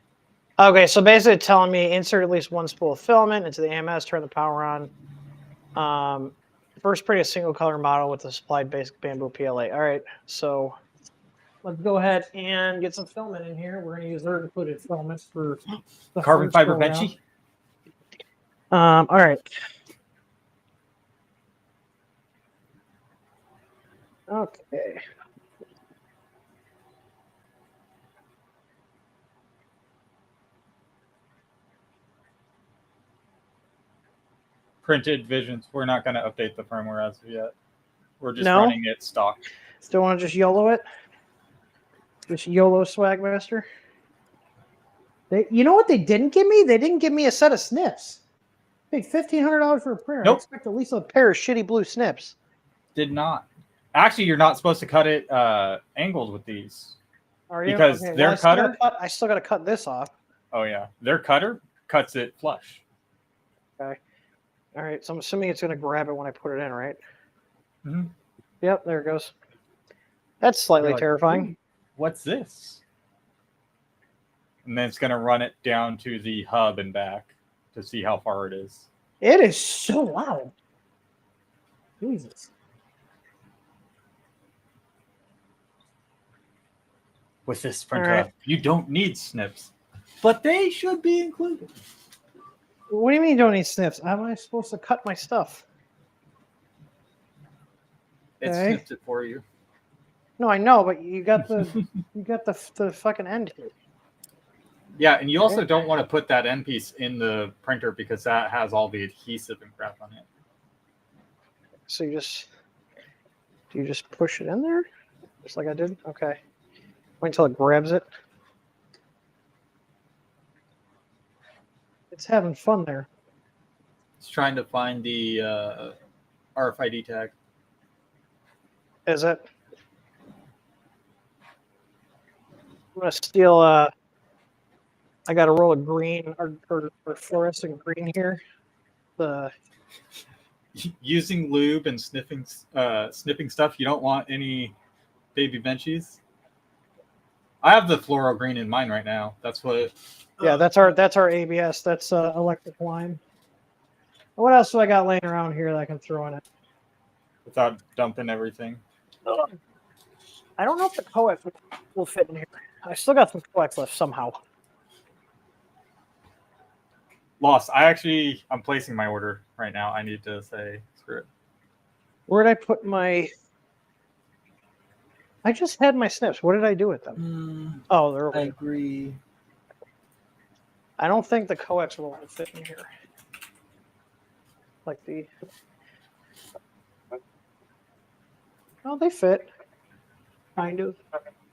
Okay, so basically it's telling me insert at least 1 spool of filament into the AMS, turn the power on. First print a single color model with the supplied basic bamboo PLA. All right, so let's go ahead and get some filament in here. We're going to use their included filament for the Carbon fiber benchy. All right. Okay. Printed visions. We're not going to update the firmware as of yet. We're just No? running it stock. Still want to just YOLO it? Just YOLO swag master? You know what they didn't give me? They didn't give me a set of snips. Paid $1,500 for a printer. Nope. I expect at least a pair of shitty blue snips. Did not. Actually, you're not supposed to cut it angled with these. Are you? Because okay, their cutter. I still got to cut this off. Oh yeah, their cutter cuts it flush. Okay. All right. So I'm assuming it's going to grab it when I put it in, right? Mm-hmm. Yep. There it goes. That's slightly like, terrifying. "Ooh, what's this?" And then it's going to run it down to the hub and back to see how far it is. It is so loud. Jesus. With this printer, All right. you don't need snips, but they should be included. What do you mean you don't need snips? How am I supposed to cut my stuff? It Okay. snips it for you. No, I know, but you got the the fucking end here. Yeah, and you also don't want to put that end piece in the printer because that has all the adhesive and crap on it. So do you just push it in there? Just like I did? Okay. Wait until it grabs it. It's having fun there. It's trying to find the RFID tag. Is it? I'm gonna steal I got a roll of green or fluorescent green here. The Using lube and snipping stuff, you don't want any baby benchies. I have the fluoro green in mine right now. That's what. yeah, that's our ABS. That's electric line. What else do I got laying around here that I can throw in it? Without dumping everything. I don't know if the coax will fit in here. I still got some coax left somehow. Lost. I'm placing my order right now. I need to say screw it. Where'd I put my? I just had my snips. What did I do with them? Oh, they're over I here. agree. I don't think the coax will fit in here. Like the. Oh, they fit. Kind of.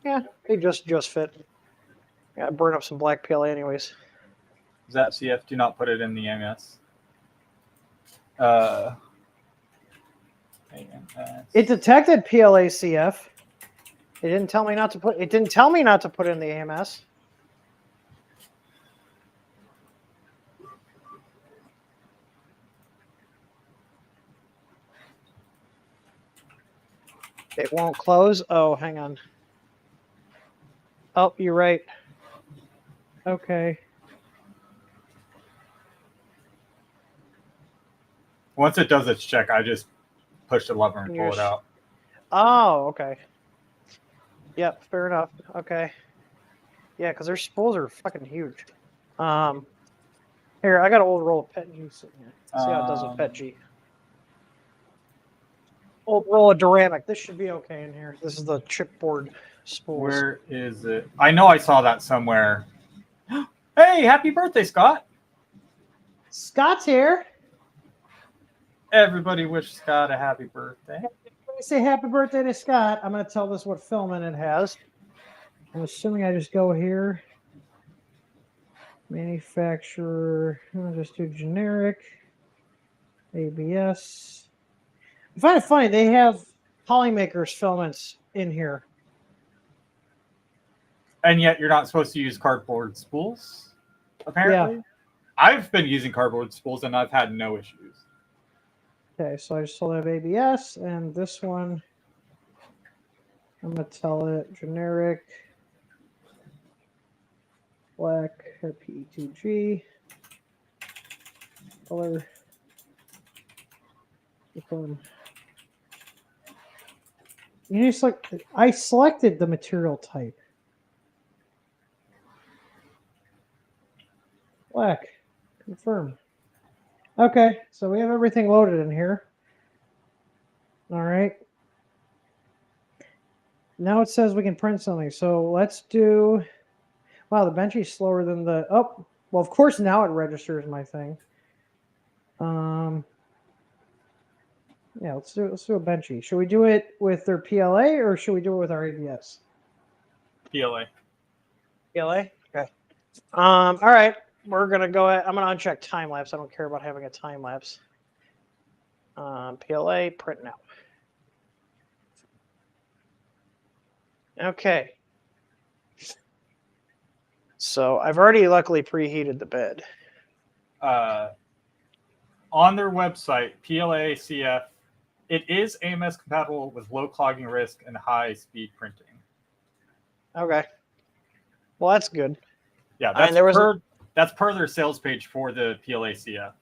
Yeah, they just fit. Yeah, I burn up some black PLA anyways. ZapCF, do not put it in the AMS. AMS. It detected PLACF. It didn't tell me not to put. It didn't tell me not to put it in the AMS. It won't close. Oh, hang on. Oh, you're right. Okay. Once it does its check, I just push the lever and pull it out. Oh, okay. Yep, fair enough. Okay. Yeah, because their spools are fucking huge. Here, I got an old roll of PET G sitting here. Let's see how it does with PET G. Old roll of Duramic. This should be okay in here. This is the chipboard spools. Where is it? I know I saw that somewhere. Hey, happy birthday, Scott. Scott's here. Everybody wish Scott a happy birthday. When I say happy birthday to Scott, I'm going to tell this what filament it has. I'm assuming I just go here. Manufacturer. I'll just do generic. ABS. I find it funny. They have Polymakers filaments in here. And yet you're not supposed to use cardboard spools, apparently. Yeah. I've been using cardboard spools and I've had no issues. Okay, so I still have ABS, and this one, I'm going to tell it generic, black, PE2G, color, you just like, I selected the material type. Black, confirm. Okay, so we have everything loaded in here. All right. Now it says we can print something. So let's do, wow, the Benchy's slower than the, oh, well, of course now it registers my thing. Yeah, let's do a Benchy. Should we do it with their PLA or should we do it with our ABS? PLA. PLA? Okay. All right. We're gonna go ahead. I'm gonna uncheck time lapse. I don't care about having a time lapse. PLA print now. Okay. So I've already luckily preheated the bed. On their website, PLACF It is AMS compatible with low clogging risk and high speed printing. Okay. Well, that's good. Yeah, I mean, there was that's per their sales page for the PLACF.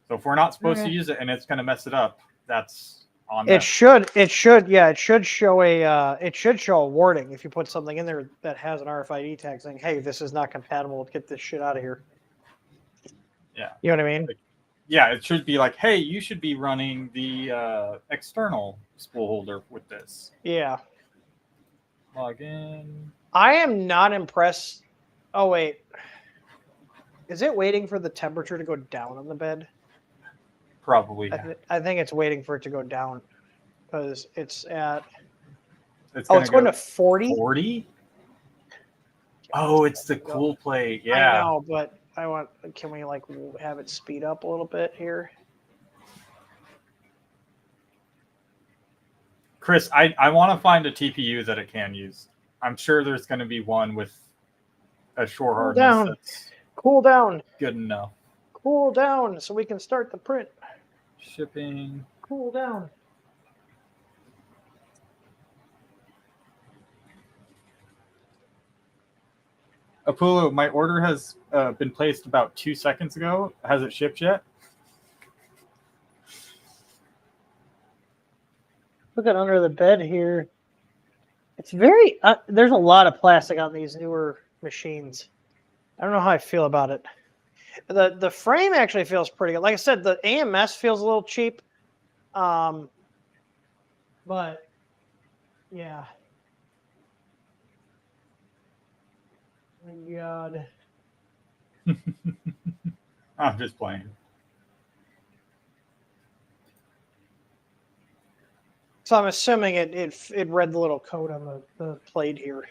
So if we're not supposed to use it and it's going to mess it up, that's on them. It should show a warning if you put something in there that has an RFID tag saying, "Hey, this is not compatible. Get this shit out of here." Yeah. You know what I mean? Yeah, it should be like, hey, you should be running the external spool holder with this. Yeah. Log in. I am not impressed. Oh, wait. Is it waiting for the temperature to go down on the bed? Probably. I think it's waiting for it to go down because it's at. It's going to 40. 40? Oh, it's the cool plate. Yeah. I know, but can we like have it speed up a little bit here? Chris, I want to find a TPU that it can use. I'm sure there's going to be one with a shore hardness that's cool down. Good enough. Cool down so we can start the print. Shipping. Cool down. Apollo, my order has been placed about 2 seconds ago. Has it shipped yet? Looking under the bed here. It's very, there's a lot of plastic on these newer machines. I don't know how I feel about it. The frame actually feels pretty good. Like I said, the AMS feels a little cheap. But yeah. Oh my God. I'm just playing. So I'm assuming it read the little code on the plate here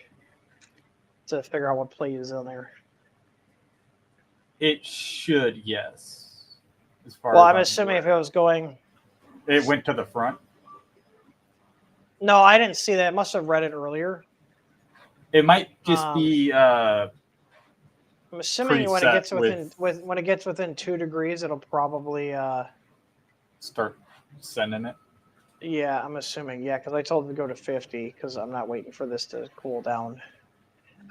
to figure out what plate is on there. It should, yes. As far as I'm assuming if it was going... It went to the front? No, I didn't see that. It must have read it earlier. It might just be... I'm assuming when it gets within 2 degrees, it'll probably... start sending it. Yeah, I'm assuming. Yeah, because I told it to go to 50 because I'm not waiting for this to cool down.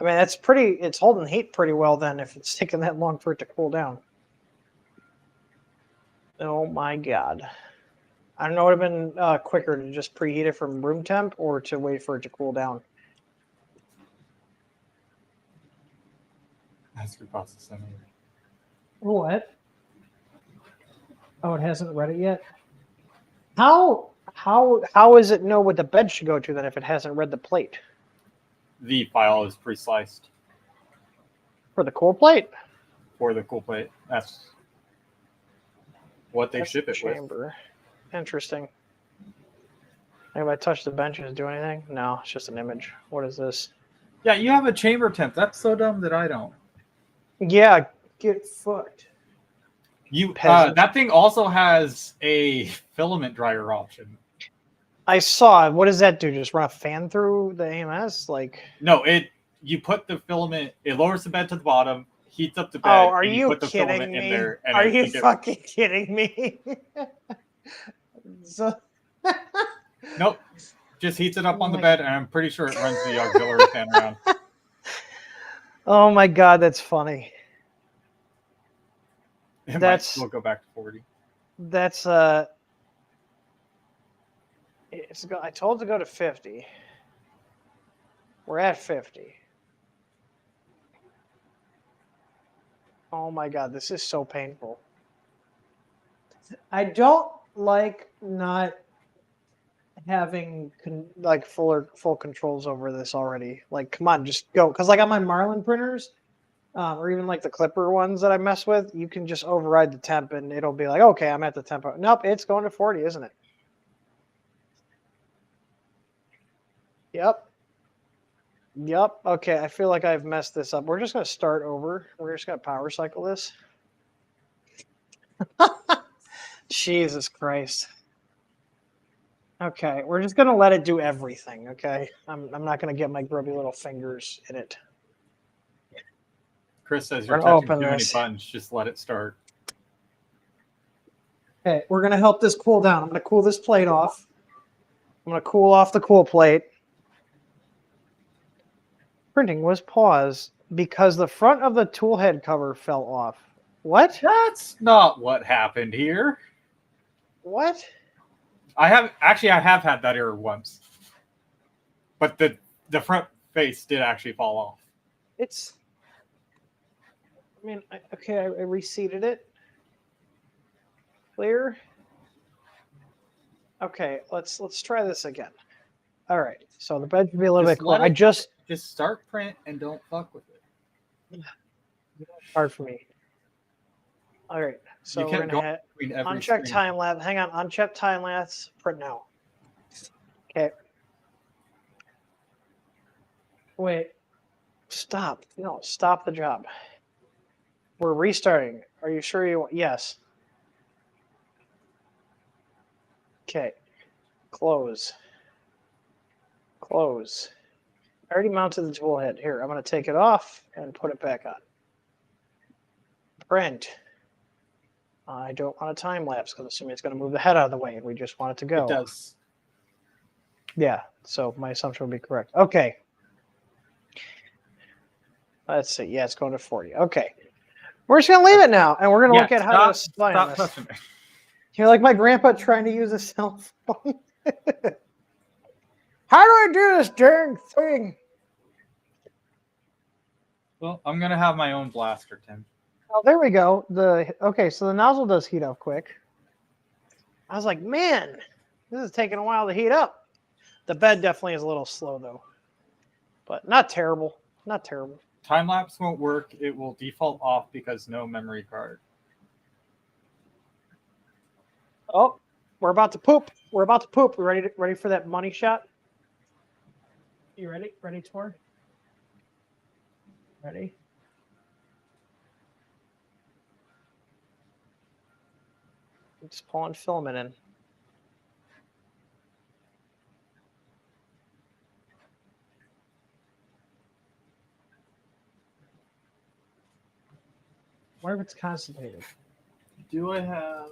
I mean, it's holding heat pretty well then if it's taking that long for it to cool down. Oh my God. I don't know, it would have been quicker to just preheat it from room temp or to wait for it to cool down. Ask your boss to send me. What? Oh, it hasn't read it yet? How is it know what the bed should go to then if it hasn't read the plate? The file is pre-sliced. For the cool plate? For the cool plate. That's what they ship it with. Interesting. If I touch the benches, do anything? No, it's just an image. What is this? Yeah, you have a chamber temp. That's so dumb that I don't. Yeah, get fucked. That thing also has a filament dryer option. I saw. What does that do? Just run a fan through the AMS? No, you put the filament, it lowers the bed to the bottom, heats up the bed. Oh, are and you put the kidding filament me? in there, and are you fucking kidding me? Nope. Just heats it up on the bed, and I'm pretty sure it runs the auxiliary fan around. Oh my God, that's funny. We'll go back to 40. That's I told it to go to 50. We're at 50. Oh my God, this is so painful. I don't like not having full controls over this already. Like, come on, just go. Because like on my Marlin printers, or even like the Clipper ones that I mess with, you can just override the temp and it'll be like, okay, I'm at the temp. Nope, it's going to 40, isn't it? Yep. Okay, I feel like I've messed this up. We're just going to start over. We're just going to power cycle this. Jesus Christ. Okay, we're just going to let it do everything, okay? I'm not going to get my grubby little fingers in it. Chris says you're touching too many buttons. Just let it start. Okay, we're going to help this cool down. I'm going to cool this plate off. I'm going to cool off the cool plate. Printing was paused because the front of the tool head cover fell off. What? That's not what happened here. What? I have had that error once, but the front face did actually fall off. It's. I mean, okay, I reseated it. Clear. Okay, let's try this again. All right, so the bed should be a little bit cooler. I just start print and don't fuck with it. It's hard for me. All right, so you we're can't gonna go between every uncheck screen. time lapse. Hang on, uncheck time lapse. Print now. Okay. Wait. Stop. No, stop the job. We're restarting. Are you sure you want? Yes. Okay. Close. Close. I already mounted the tool head. Here, I'm going to take it off and put it back on. Print. I don't want a time lapse because assuming it's going to move the head out of the way and we just want it to go. It does. Yeah, so my assumption would be correct. Okay. Let's see. Yeah, it's going to 40. Okay. We're just going to leave it now, and we're going to look at how to spline on this. You're like my grandpa trying to use a cell phone. How do I do this dang thing? Well, I'm going to have my own blaster, Tim. Oh, there we go. Okay, so the nozzle does heat up quick. I was like, man, this is taking a while to heat up. The bed definitely is a little slow, though. But not terrible. Not terrible. Time lapse won't work. It will default off because no memory card. Oh, we're about to poop. We're about to poop. We ready for that money shot? You ready? Ready, Tor? Ready? I'm just pulling filament in. What if it's constipated? Do I have...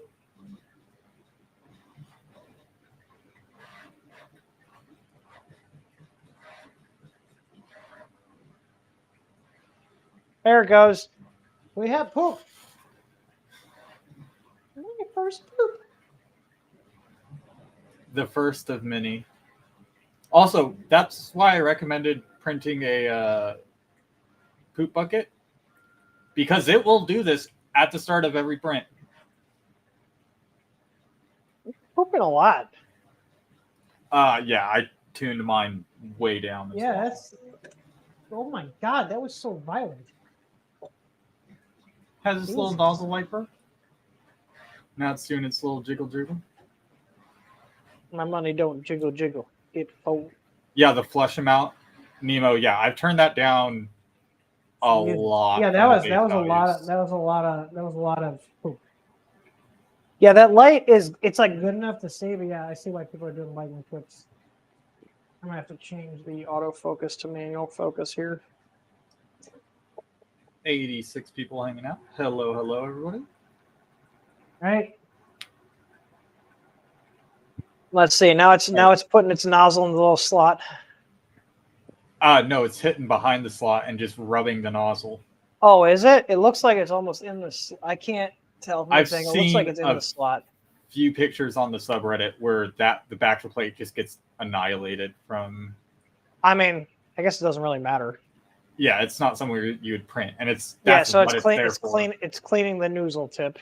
There it goes. We have poop. My first poop. The first of many. Also, that's why I recommended printing a poop bucket. Because it will do this at the start of every print. Pooping a lot. Yeah, I tuned mine way down. Yeah, well. That's... Oh my God, that was so violent. Has this little nozzle wiper. Now it's doing its little jiggle jiggle. My money don't jiggle jiggle. It fold. Yeah, the flush amount, Nemo. Yeah, I've turned that down a lot. Yeah, that was a lot of poop. Yeah, that light it's like good enough to save it. Yeah, I see why people are doing lighting clips. I'm gonna have to change the autofocus to manual focus here. 86 people hanging out. Hello, everybody. All right. Let's see. Now it's putting its nozzle in the little slot. No, it's hitting behind the slot and just rubbing the nozzle. Oh, is it? It looks like it's almost in the. I can't tell. I've seen seen it looks like it's in the slot. Few pictures on the subreddit where the back of the plate just gets annihilated from. I mean, I guess it doesn't really matter. Yeah, it's not somewhere you would print, and it's so it's clean. It's clean. It's cleaning the nozzle tip.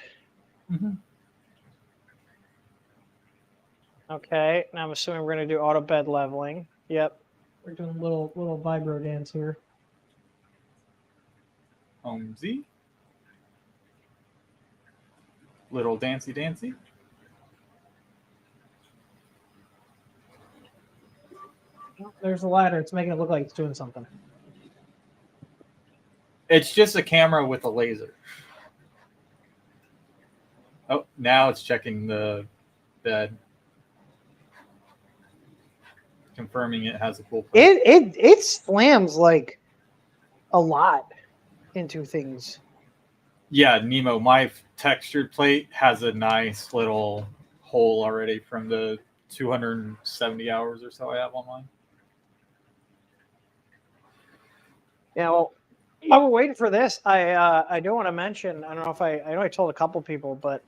Mm-hmm. Okay, now I'm assuming we're going to do auto bed leveling. Yep, we're doing a little vibro dance here. Holmesy. Little dancy. Oh, there's a ladder. It's making it look like it's doing something. It's just a camera with a laser. Oh, now it's checking the bed. Confirming it has a cool print. It slams like a lot into things. Yeah, Nemo, my textured plate has a nice little hole already from the 270 hours or so I have on mine. Yeah, well, while we're waiting for this, I do want to mention, I don't know if I know I told a couple people, but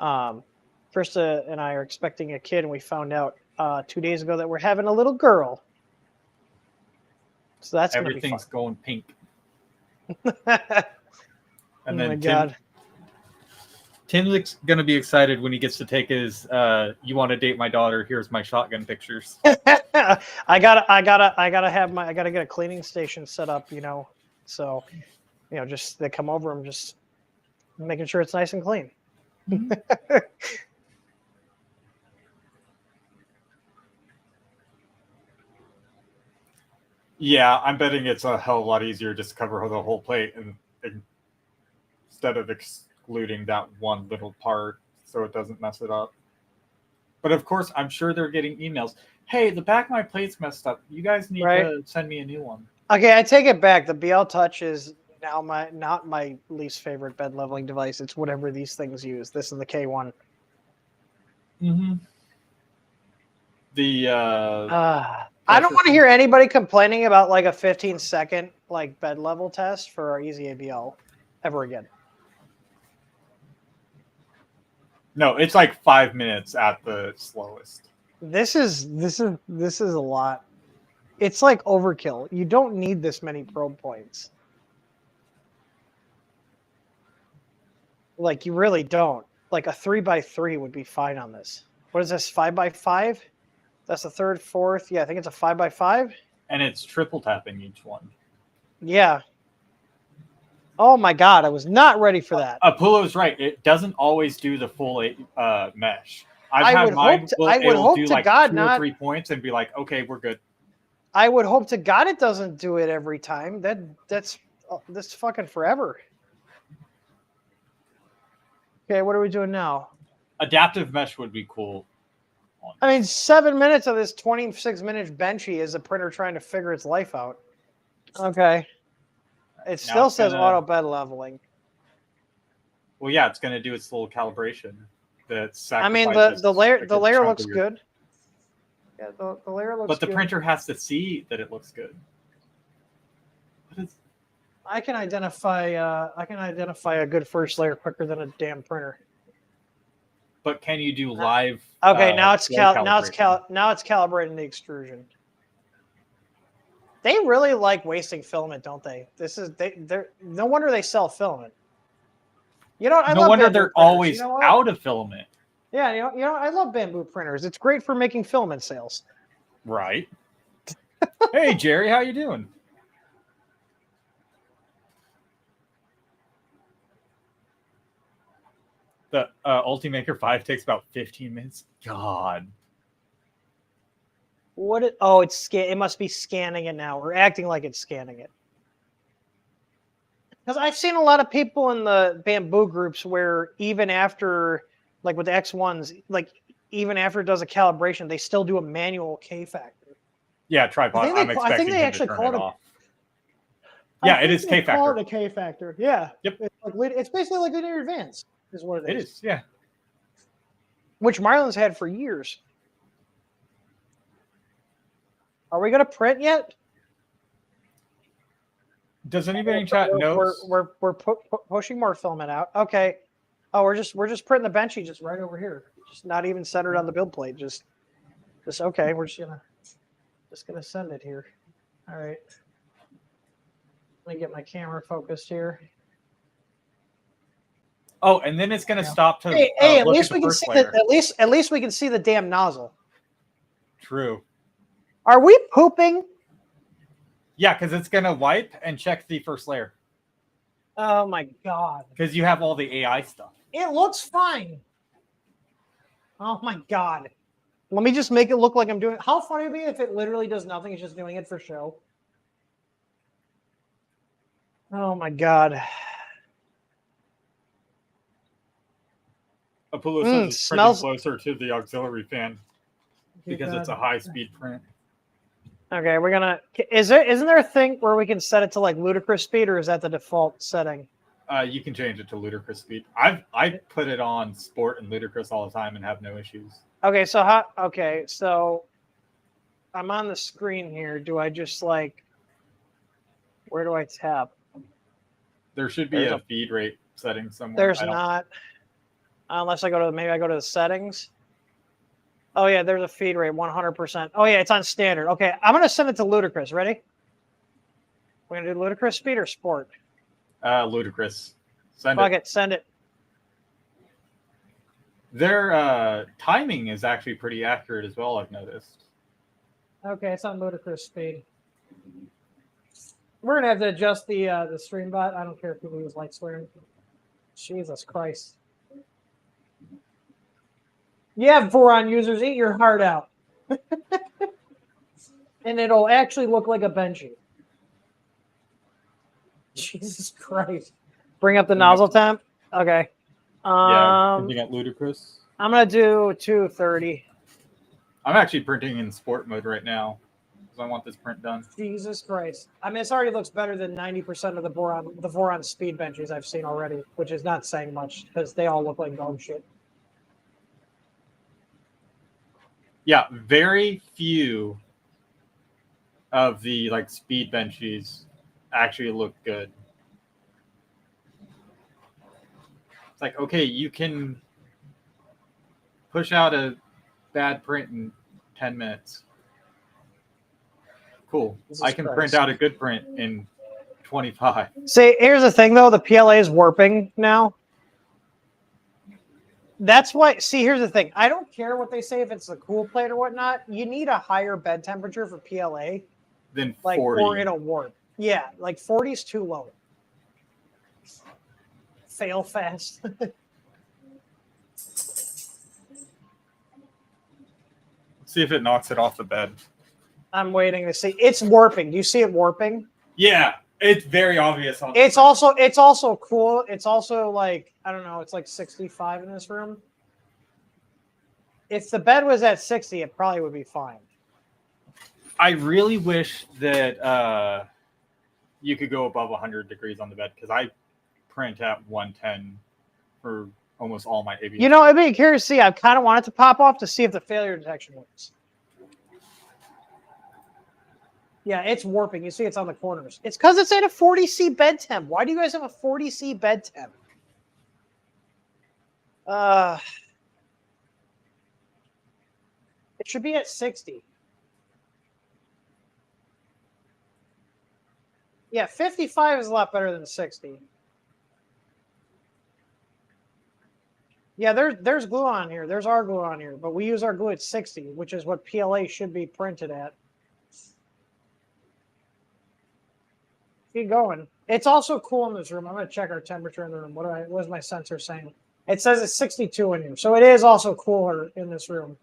Krista and I are expecting a kid, and we found out 2 days ago that we're having a little girl. So that's going to be fun. Everything's going pink. And oh then my God. Tim's going to be excited when he gets to take his you want to date my daughter, here's my shotgun pictures. I gotta get a cleaning station set up, so just they come over, I'm just making sure it's nice and clean. Yeah, I'm betting it's a hell of a lot easier just to cover the whole plate and instead of excluding that one little part so it doesn't mess it up. But of course, I'm sure they're getting emails. Hey, the back of my plate's messed up. You guys need to send me a new one. Okay, I take it back. The BL Touch is now not my least favorite bed leveling device. It's whatever these things use. This is the K1. Mm-hmm. I don't want to hear anybody complaining about like a 15-second like bed level test for our Easy ABL ever again. No, it's like 5 minutes at the slowest. This is a lot. It's like overkill. You don't need this many probe points. Like you really don't. Like a 3x3 would be fine on this. What is this? 5x5? That's the third, fourth. Yeah, I think it's a 5x5. And it's triple tapping each one. Yeah. Oh my God, I was not ready for that. Apollo's right. It doesn't always do the full mesh. I would hope to God 2 or 3 points and be like, okay, we're good. I would hope to God it doesn't do it every time. That's fucking forever. Okay, what are we doing now? Adaptive mesh would be cool. I mean, 7 minutes of this 26-minute benchy is a printer trying to figure its life out. Okay. It still says auto bed leveling. Well, yeah, it's going to do its little calibration. I mean, the layer looks good. Yeah, the layer looks good. But the printer has to see that it looks good. I can identify a good first layer quicker than a damn printer. But can you do live? Okay, now it's calibrating the extrusion. They really like wasting filament, don't they? They're no wonder they sell filament. No wonder they're always out of filament. Yeah, I love bamboo printers. It's great for making filament sales. Right. Hey Jerry, how you doing? The Ultimaker 5 takes about 15 minutes. God. It must be scanning it now, or acting like it's scanning it. Because I've seen a lot of people in the bamboo groups where even after, like with the X1s, like even after it does a calibration, they still do a manual K factor. Yeah, tripod. I think they actually call it off. Yeah, it is K factor. Call it a K factor. Yeah. Yep. It's basically like linear advance, is what it is. It is, yeah. Which Marlon's had for years. Are we going to print yet? Does anybody in chat know? We're pushing more filament out. Okay. Oh, we're just printing the benchy just right over here. Just not even centered on the build plate. Just okay. We're just gonna send it here. All right. Let me get my camera focused here. Oh, and then it's gonna stop to. Hey, at least we can see at least we can see the damn nozzle. True. Are we pooping? Yeah, because it's gonna wipe and check the first layer. Oh my God. Because you have all the AI stuff. It looks fine. Oh my God. Let me just make it look like I'm doing. How funny would it be if it literally does nothing? It's just doing it for show. Oh my God. Apollo says it's printing closer to the auxiliary fan because it's a high-speed print. Okay, we're gonna. Isn't there a thing where we can set it to like ludicrous speed, or is that the default setting? You can change it to ludicrous speed. I put it on sport and ludicrous all the time and have no issues. Okay, so I'm on the screen here. Do I just like, where do I tap? There should be a feed rate setting somewhere. There's not, unless I go to, maybe I go to the settings. Oh yeah, there's a feed rate, 100%. Oh yeah, it's on standard. Okay, I'm gonna send it to ludicrous. Ready? We're gonna do ludicrous speed or sport? Ludicrous. Fuck it, send it. Their timing is actually pretty accurate as well, I've noticed. Okay, it's on ludicrous speed. We're gonna have to adjust the stream bot. I don't care if people use light swearing. Jesus Christ. Yeah, Voron users, eat your heart out. And it'll actually look like a Benji. Jesus Christ. Bring up the nozzle temp? Okay. Printing at ludicrous. I'm going to do 230. I'm actually printing in sport mode right now because I want this print done. Jesus Christ. I mean, it already looks better than 90% of the Voron speed benches I've seen already, which is not saying much because they all look like dog shit. Yeah, very few of the like speed benches actually look good. It's like, okay, you can push out a bad print in 10 minutes. Cool. I can print out a good print in 25. See, here's the thing though, the PLA is warping now. That's why, see, here's the thing. I don't care what they say if it's a cool plate or whatnot. You need a higher bed temperature for PLA. Than 40. Like, or it'll warp. Yeah, like 40 is too low. Fail fast. See if it knocks it off the bed. I'm waiting to see. It's warping. Do you see it warping? Yeah, it's very obvious. It's also cool. It's also like, I don't know, it's like 65 in this room. If the bed was at 60, it probably would be fine. I really wish that you could go above 100 degrees on the bed because I print at 110 for almost all my ABS. You know, I'd be curious to see. I kind of want it to pop off to see if the failure detection works. Yeah, it's warping. You see it's on the corners. It's because it's at a 40C bed temp. Why do you guys have a 40C bed temp? It should be at 60. Yeah, 55 is a lot better than 60. Yeah, there's glue on here. There's our glue on here, but we use our glue at 60, which is what PLA should be printed at. Keep going. It's also cool in this room. I'm going to check our temperature in the room. What is my sensor saying? It says it's 62 in here, so it is also cooler in this room.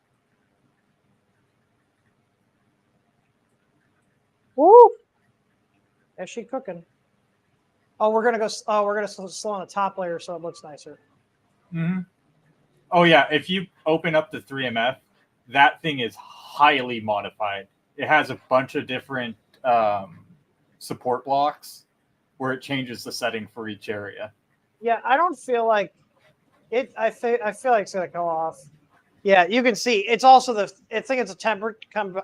Woo! Is she cooking? Oh, we're gonna go. Oh, we're gonna slow on the top layer so it looks nicer. Mm-hmm. Oh yeah, if you open up the 3MF, that thing is highly modified. It has a bunch of different support blocks where it changes the setting for each area. Yeah, I don't feel like it. I feel like it's gonna go off. Yeah, you can see it's also I think it's a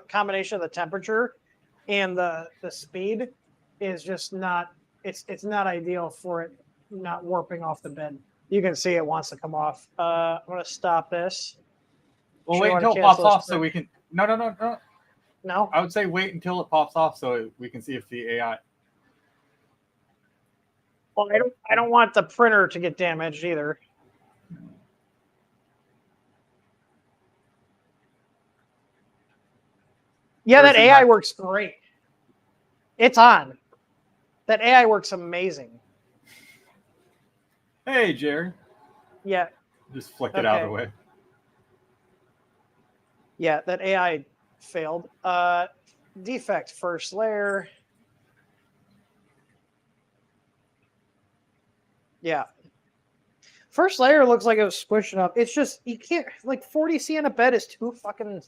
combination of the temperature and the speed is just not. It's not ideal for it not warping off the bed. You can see it wants to come off. I'm gonna stop this. Well, wait until it pops off so we can. No. No. I would say wait until it pops off so we can see if the AI. Well, I don't want the printer to get damaged either. Yeah, that AI works great. It's on. That AI works amazing. Hey, Jerry. Yeah. Just flick it out of the way. Yeah, that AI failed. Defect first layer. Yeah. First layer looks like it was squishing up. It's just, you can't, like 40C in a bed is too fucking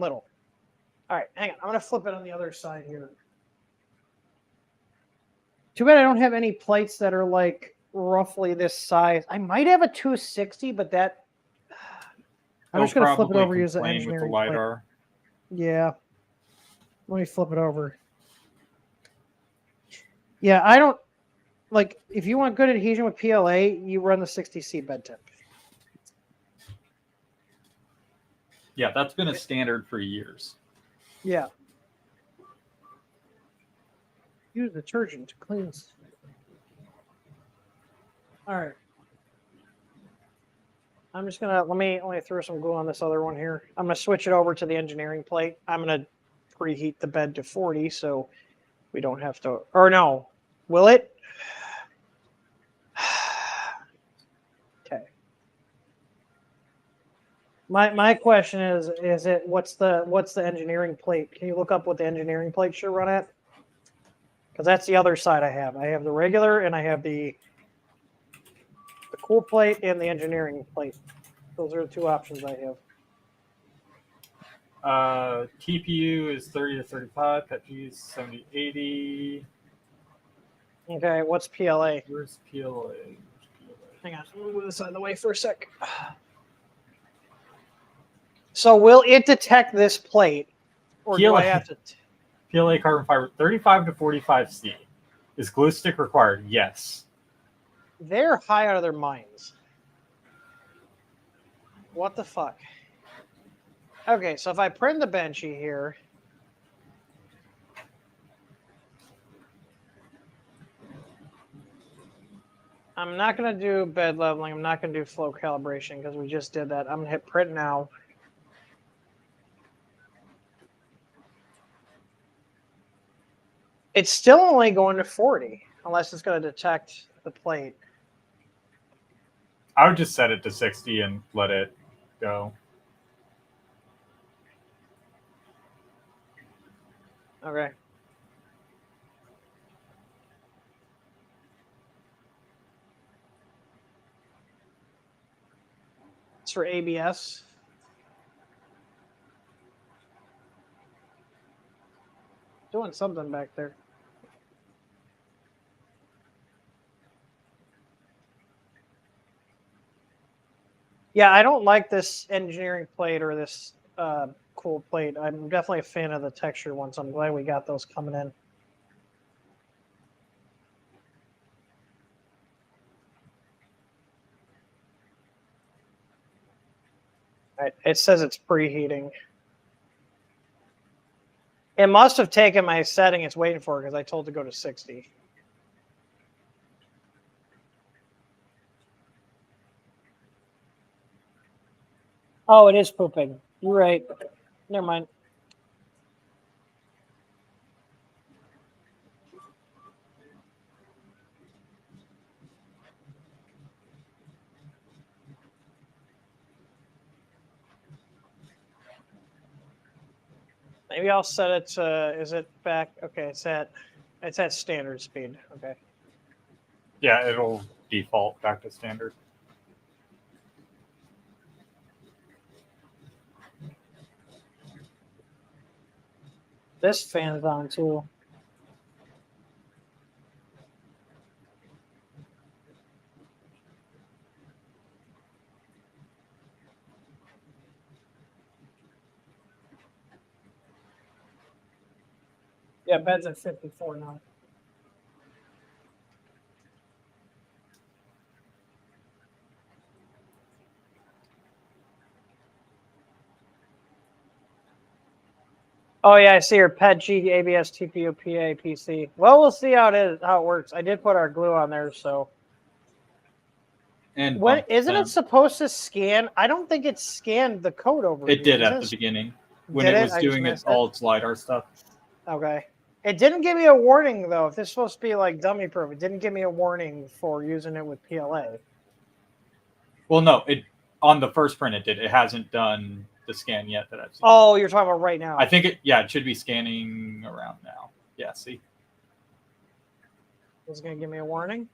little. All right, hang on. I'm going to flip it on the other side here. Too bad I don't have any plates that are like roughly this size. I might have a 260, but that I'm It'll just gonna flip it probably over. Use the complain with the engineering plate. LiDAR. Yeah. Let me flip it over. Yeah, I don't like if you want good adhesion with PLA, you run the 60C bed tip. Yeah, that's been a standard for years. Yeah. Use detergent to clean. All right. I'm just gonna let me throw some glue on this other one here. I'm gonna switch it over to the engineering plate. I'm gonna preheat the bed to 40 so we don't have to. Or no, will it? Okay. My question is it what's the engineering plate? Can you look up what the engineering plate should run at? Because that's the other side I have. I have the regular and I have the cool plate and the engineering plate. Those are the two options I have. TPU is 30 to 35, PETG is 70 to 80. Okay, what's PLA? Where's PLA? Hang on, let me move this out of the way for a sec. So will it detect this plate, or do I have to? PLA carbon fiber 35 to 45C. Is glue stick required? Yes. They're high out of their minds. What the fuck? Okay, so if I print the benchy here. I'm not going to do bed leveling. I'm not going to do flow calibration because we just did that. I'm going to hit print now. It's still only going to 40 unless it's going to detect the plate. I would just set it to 60 and let it go. Okay. It's for ABS. Doing something back there. Yeah, I don't like this engineering plate or this cool plate. I'm definitely a fan of the texture ones. I'm glad we got those coming in. All right, it says it's preheating. It must have taken my setting it's waiting for because I told it to go to 60. Oh, it is pooping. You're right. Never mind. Maybe I'll set it to, is it back? Okay, it's at standard speed. Okay. Yeah, it'll default back to standard. This fan's on too. Yeah, bed's at 54 now. Oh yeah, I see her PET-G, ABS, TPU, PA, PC. Well, we'll see how it works. I did put our glue on there, so. And When isn't it supposed to scan? I don't think it scanned the code over. It did at the beginning when Did it was I doing all its LiDAR stuff. Okay. It didn't give me a warning though. If this is supposed to be like dummy proof, it didn't give me a warning for using it with PLA. Well, no, it on the first print it did. It hasn't done the scan yet that I've seen. Oh, you're talking about right now. I think it should be scanning around now. Yeah, see. Is it gonna give me a warning?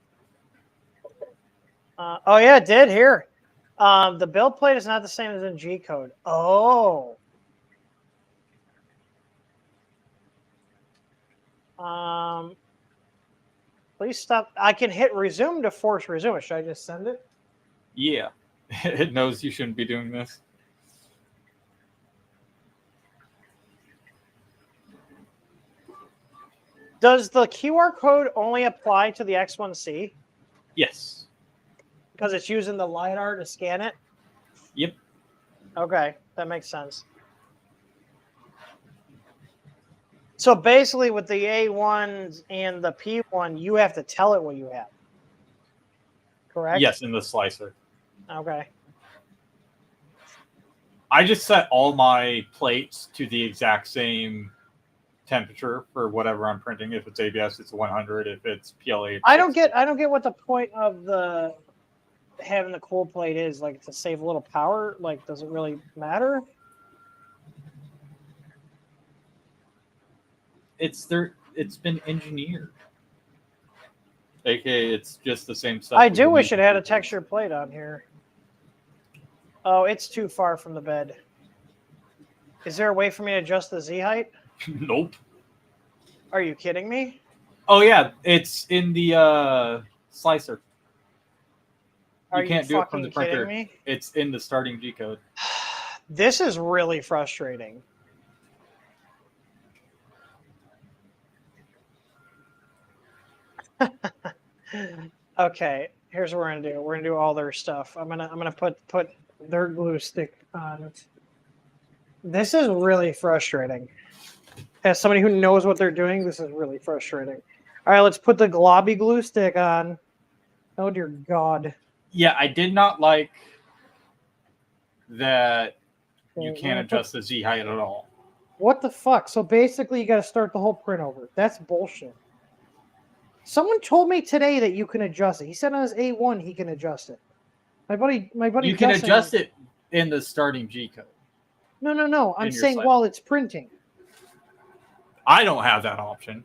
Oh yeah, it did here. The build plate is not the same as in G code. Oh. Please stop. I can hit resume to force resume. Should I just send it? Yeah. It knows you shouldn't be doing this. Does the QR code only apply to the X1C? Yes. Because it's using the LiDAR to scan it? Yep. Okay, that makes sense. So basically with the A1s and the P1, you have to tell it what you have. Correct? Yes, in the slicer. Okay. I just set all my plates to the exact same temperature for whatever I'm printing. If it's ABS, it's 100. If it's PLA, it's I don't get what the point of the having the cold plate is. Like, to save a little power. Like, does it really matter? It's been engineered. AKA, it's just the same stuff. I do wish it had a texture plate on here. Oh, it's too far from the bed. Is there a way for me to adjust the Z height? Nope. Are you kidding me? Oh yeah, it's in the slicer. Are You can't do it from the printer. Me? It's in the starting G code. This is really frustrating. Okay, here's what we're gonna do. We're gonna do all their stuff. I'm gonna put their glue stick on it. This is really frustrating. As somebody who knows what they're doing, this is really frustrating. All right, let's put the globby glue stick on. Oh dear God. Yeah, I did not like that you can't adjust the Z height at all. What the fuck? So basically you gotta start the whole print over. That's bullshit. Someone told me today that you can adjust it. He said on his A1 he can adjust it. My buddy. You can adjust it in the starting G code. No. I'm saying while it's printing. I don't have that option.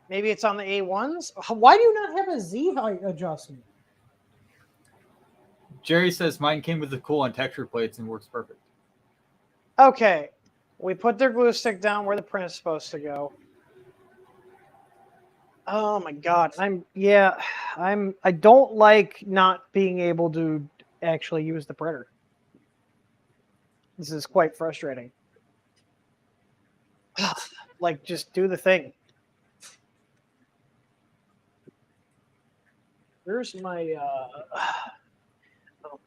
Maybe it's on the A1s. Why do you not have a Z height adjustment? Jerry says mine came with the cool on texture plates and works perfect. Okay, we put their glue stick down where the print is supposed to go. Oh my God, I don't like not being able to actually use the printer. This is quite frustrating. Like, just do the thing. There's my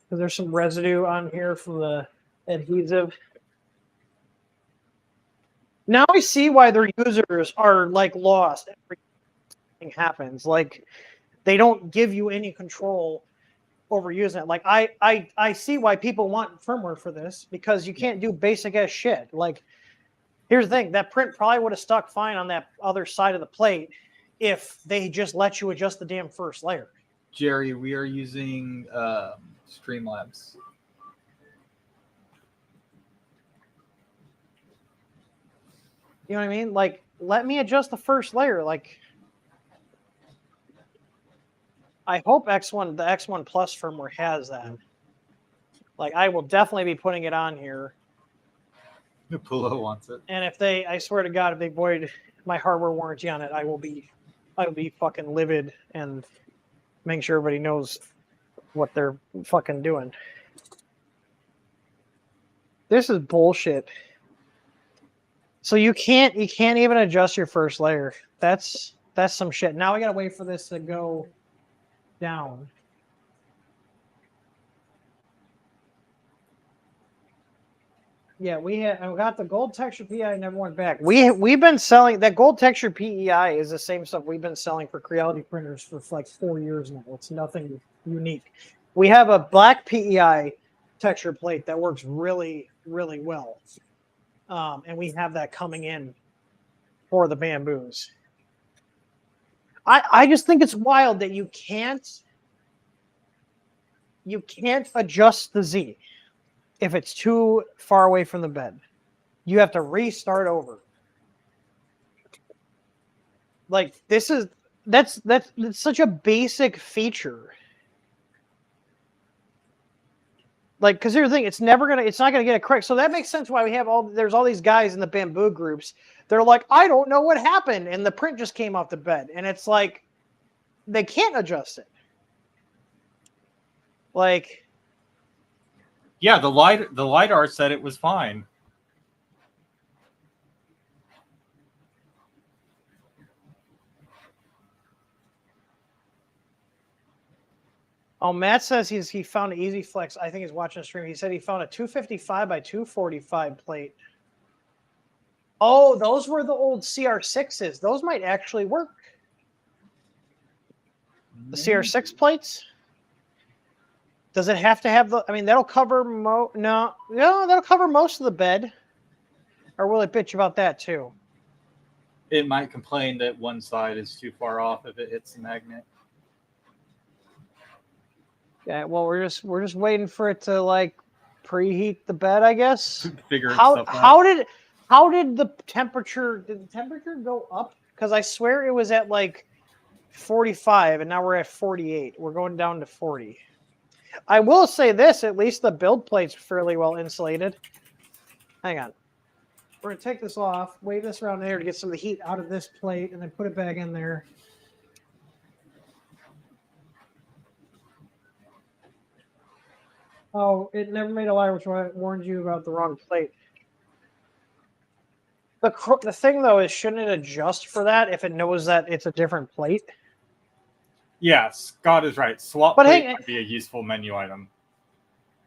there's some residue on here from the adhesive. Now I see why their users are like lost. Everything happens. Like, they don't give you any control over using it. Like, I see why people want firmware for this, because you can't do basic ass shit. Like, here's the thing, that print probably would have stuck fine on that other side of the plate if they just let you adjust the damn first layer. Jerry, we are using Streamlabs. You know what I mean? Like, let me adjust the first layer. Like, I hope the X1 Plus firmware has that. Like, I will definitely be putting it on here. Pullo wants it. And if I swear to God, if they void my hardware warranty on it, I will be fucking livid and making sure everybody knows what they're fucking doing. This is bullshit. So you can't even adjust your first layer. That's some shit. Now I gotta wait for this to go down. Yeah, I got the gold texture PEI, never went back. We've been selling that gold texture PEI is the same stuff we've been selling for Creality printers for like 4 years now. It's nothing unique. We have a black PEI texture plate that works really, really well. And we have that coming in for the bamboos. I just think it's wild that you can't adjust the Z if it's too far away from the bed. You have to restart over. Like, that's such a basic feature. Like, because here's the thing, it's not gonna get it correct. So that makes sense why there's all these guys in the bamboo groups. They're like, I don't know what happened, and the print just came off the bed. And it's like, they can't adjust it. Like, yeah, the lidar said it was fine. oh, Matt says he found an easy flex. I think he's watching a stream. He said he found a 255 by 245 plate. Oh, those were the old CR6s. Those might actually work. The CR6 plates. Does it have to have the? I mean, that'll cover no, that'll cover most of the bed. Or will it bitch about that too? It might complain that one side is too far off if it hits the magnet. Yeah, well, we're just waiting for it to like preheat the bed, I guess. Figure how stuff out. how did the temperature go up? Because I swear it was at like 45 and now we're at 48. We're going down to 40. I will say this, at least the build plate's fairly well insulated. Hang on. We're going to take this off, wave this around there to get some of the heat out of this plate, and then put it back in there. Oh, it never made a lie, which I warned you about the wrong plate. The thing, though, is shouldn't it adjust for that if it knows that it's a different plate? Yes, Scott is right. Swap But plate hey, might be a useful menu item.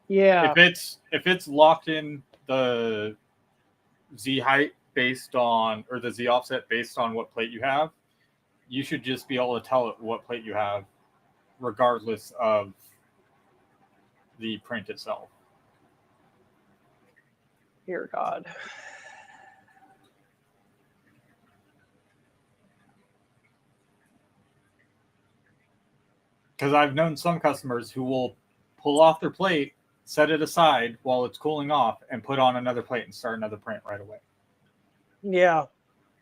Yeah. If it's locked in the Z height based on, or the Z offset based on what plate you have, you should just be able to tell it what plate you have, regardless of the print itself. Dear God. Because I've known some customers who will pull off their plate, set it aside while it's cooling off, and put on another plate and start another print right away. Yeah.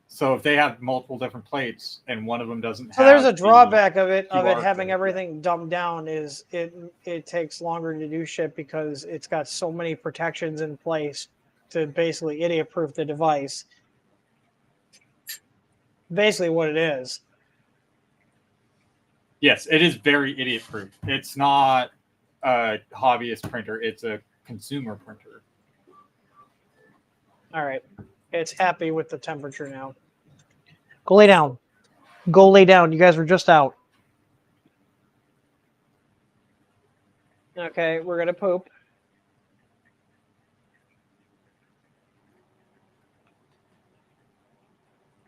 So if they have multiple different plates and one of them doesn't So have there's a drawback of it QR having code, everything dumbed down is it takes longer to do shit because it's got so many protections in place to basically idiot-proof the device. Basically what it is. Yes, it is very idiot-proof. It's not a hobbyist printer. It's a consumer printer. All right. It's happy with the temperature now. Go lay down. Go lay down. You guys were just out. Okay, we're going to poop.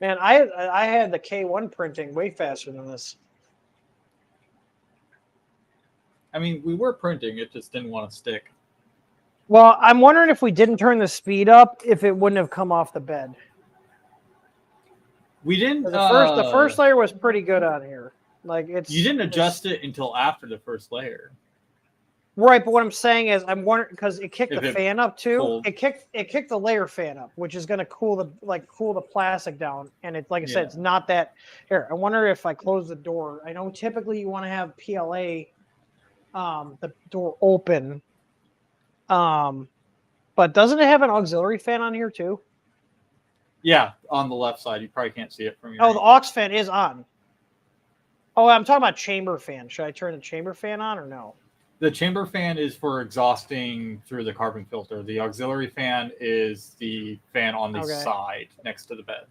Man, I had the K1 printing way faster than this. I mean, we were printing. It just didn't want to stick. Well, I'm wondering if we didn't turn the speed up, if it wouldn't have come off the bed. We didn't. The first layer was pretty good on here. Like you didn't adjust it until after the first layer. Right, but what I'm saying is, I'm wondering because it kicked If the it fan up too. cold. It kicked the layer fan up, which is going to cool the plastic down. And it's like I said, it's not that. Here, I wonder if I close the door. I know typically you want to have PLA, the door open. But doesn't it have an auxiliary fan on here too? Yeah, on the left side. You probably can't see it from your. Oh, the aux fan is on. Oh, I'm talking about chamber fan. Should I turn the chamber fan on or no? The chamber fan is for exhausting through the carbon filter. The auxiliary fan is the fan on the side next to the bed.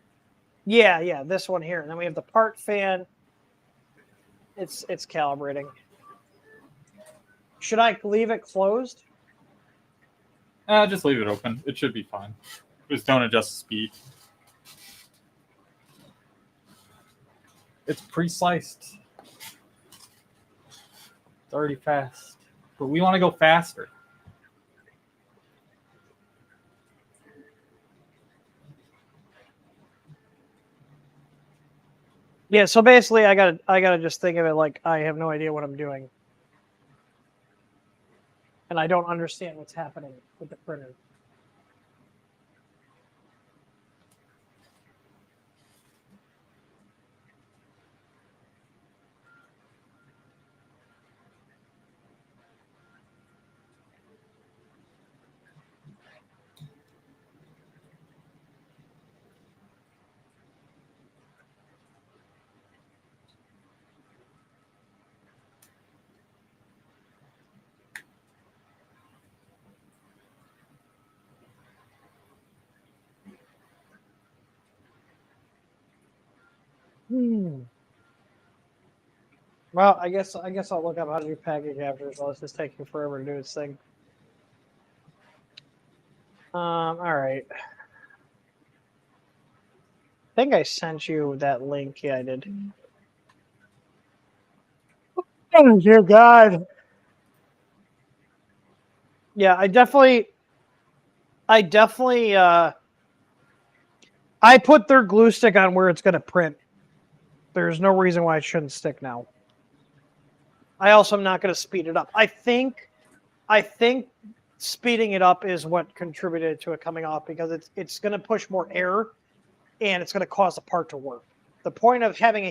Yeah, this one here. And then we have the part fan. It's calibrating. Should I leave it closed? Just leave it open. It should be fine. Just don't adjust the speed. It's pre-sliced. It's already fast. But we want to go faster. Yeah, so basically I gotta just think of it like I have no idea what I'm doing. And I don't understand what's happening with the printer. Well, I guess I'll look up how to do packet capture. So it's just taking forever to do its thing. All right. I think I sent you that link. Yeah, I did. Oh dear God. Yeah, I definitely I put their glue stick on where it's going to print. There's no reason why it shouldn't stick now. I also am not going to speed it up. I think speeding it up is what contributed to it coming off, because it's going to push more air and it's going to cause the part to work. The point of having the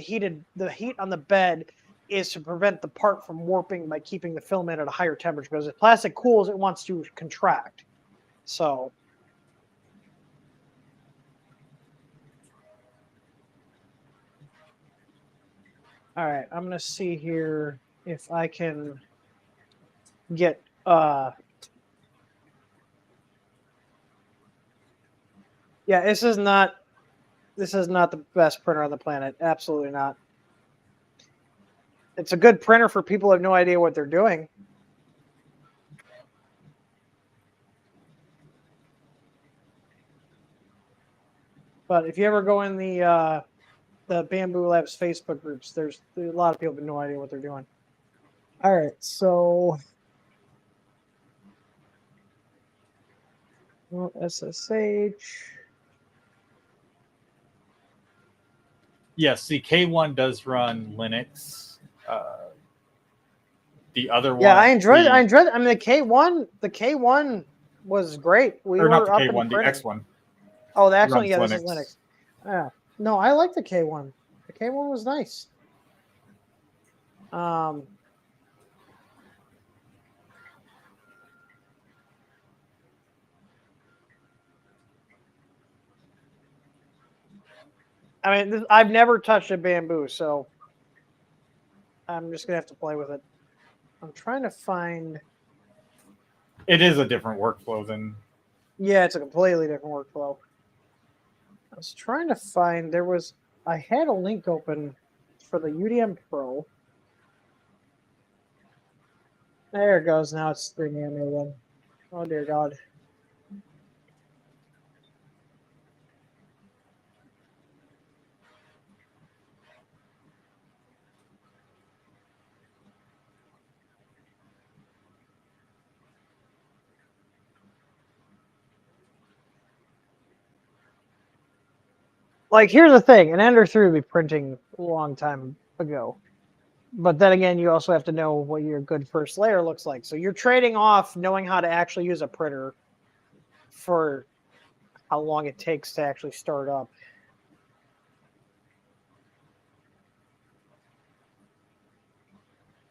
heat on the bed is to prevent the part from warping by keeping the filament at a higher temperature, because if plastic cools, it wants to contract. So all right, I'm going to see here if I can get yeah, this is not the best printer on the planet. Absolutely not. It's a good printer for people who have no idea what they're doing. But if you ever go in the BambuLab's Facebook groups, there's a lot of people with no idea what they're doing. All right, so SSH. Yes, the K1 does run Linux. The other one, Yeah, I enjoyed. I mean, the K1 was great. We or were not the up K1, and the printing. X1. Oh, the X1. Runs Yeah, this Linux. is Linux. Yeah. No, I like the K1. The K1 was nice. I mean, I've never touched a bamboo, so I'm just gonna have to play with it. I'm trying to find. It is a different workflow than. Yeah, it's a completely different workflow. I was trying to find. I had a link open for the UDM Pro. There it goes. Now it's bringing me again. Oh dear God. Like, here's the thing: an Ender 3 would be printing a long time ago. But then again, you also have to know what your good first layer looks like. So you're trading off knowing how to actually use a printer for how long it takes to actually start up.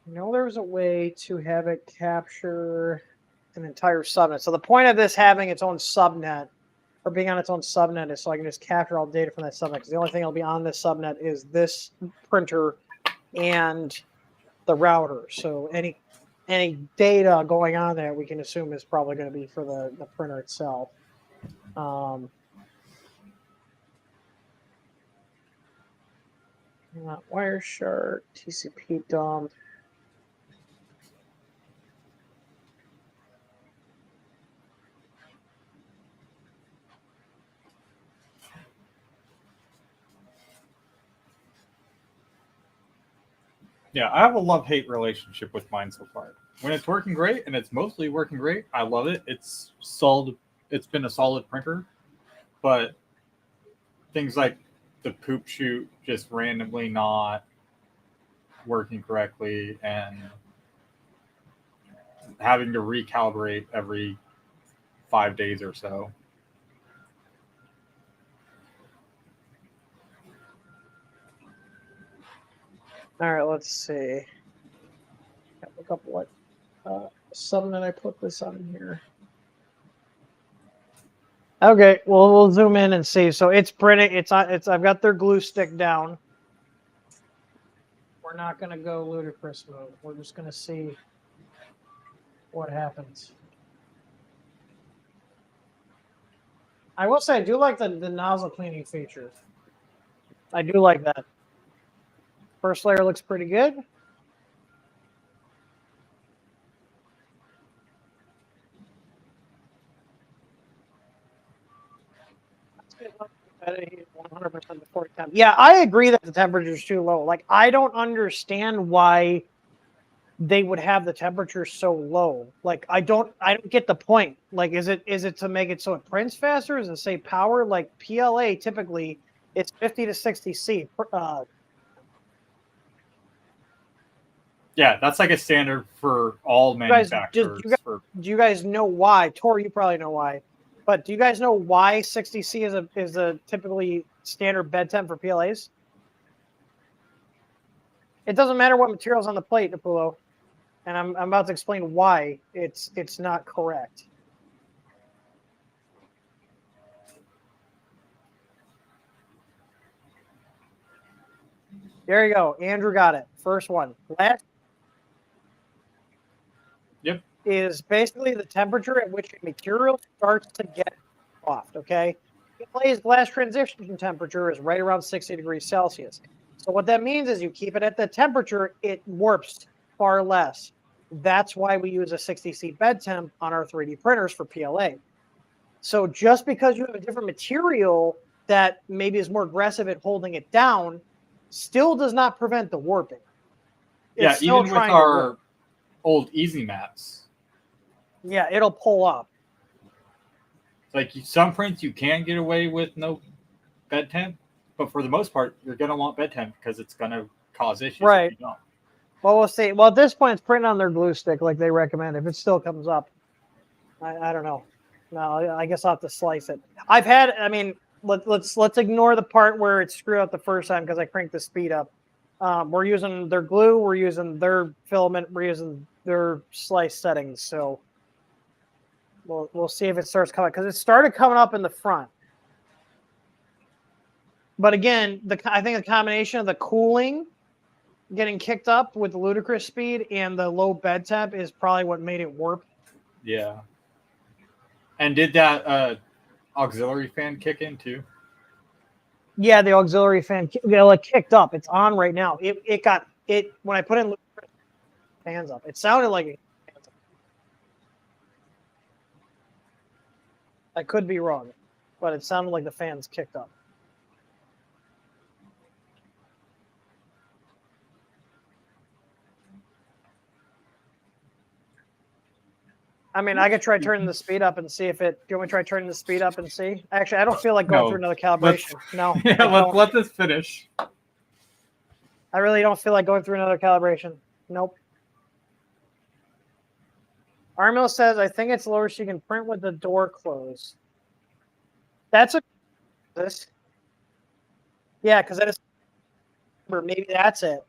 You know, there's a way to have it capture an entire subnet. So the point of this having its own subnet, or being on its own subnet, is so I can just capture all data from that subnet. Because the only thing that'll be on this subnet is this printer and the router. So any data going on there, we can assume is probably going to be for the printer itself. Not Wireshark, TCP dump. Yeah, I have a love-hate relationship with mine so far. When it's working great, and it's mostly working great, I love it. It's solid. It's been a solid printer, but things like the poop chute just randomly not working correctly and having to recalibrate every 5 days or so. All right, let's see. Look up what subnet I put this on here. Okay, well, we'll zoom in and see. So it's printing. I've got their glue stick down. We're not going to go ludicrous mode. We're just going to see what happens. I will say I do like the nozzle cleaning feature. I do like that. First layer looks pretty good. At 100% before temp. Yeah, I agree that the temperature is too low. Like, I don't understand why they would have the temperature so low. Like, I don't get the point. Like, is it to make it so it prints faster? Is it say power? Like PLA typically it's 50 to 60 C. Yeah, that's like a standard for all manufacturers. Do you guys know why? Tor, you probably know why. But do you guys know why 60 C is a typically standard bed temp for PLAs? It doesn't matter what material's on the plate, Napulo. And I'm about to explain why it's not correct. There you go. Andrew got it. First one. Last Yep. is basically the temperature at which a material starts to get soft, okay? PLA's glass transition temperature is right around 60 degrees Celsius. So what that means is you keep it at the temperature, it warps far less. That's why we use a 60 C bed temp on our 3D printers for PLA. So just because you have a different material that maybe is more aggressive at holding it down, still does not prevent the warping. Yeah, even with our old easy mats. Yeah, it'll pull up. Like some prints you can get away with no bed temp, but for the most part, you're going to want bed temp because it's going to cause issues. Right. If you don't. Well, we'll see. Well, at this point, it's printing on their glue stick like they recommend. If it still comes up, I don't know. No, I guess I'll have to slice it. Let's ignore the part where it screwed up the first time because I cranked the speed up. We're using their glue. We're using their filament. We're using their slice settings. So we'll see if it starts coming because it started coming up in the front. But again, I think the combination of the cooling getting kicked up with the ludicrous speed and the low bed temp is probably what made it warp. Yeah. And did that auxiliary fan kick in too? Yeah, the auxiliary fan kicked up. It's on right now. It got when I put in ludicrous fans up. It sounded like it. I could be wrong, but it sounded like the fans kicked up. I mean, I could try turning the speed up and see if it. Do you want me to try turning the speed up and see? Actually, I don't feel like going through another calibration. No. Yeah, let this finish. I really don't feel like going through another calibration. Nope. Armil says, I think it's lower so you can print with the door closed. That's this. Yeah, because that is. Maybe that's it.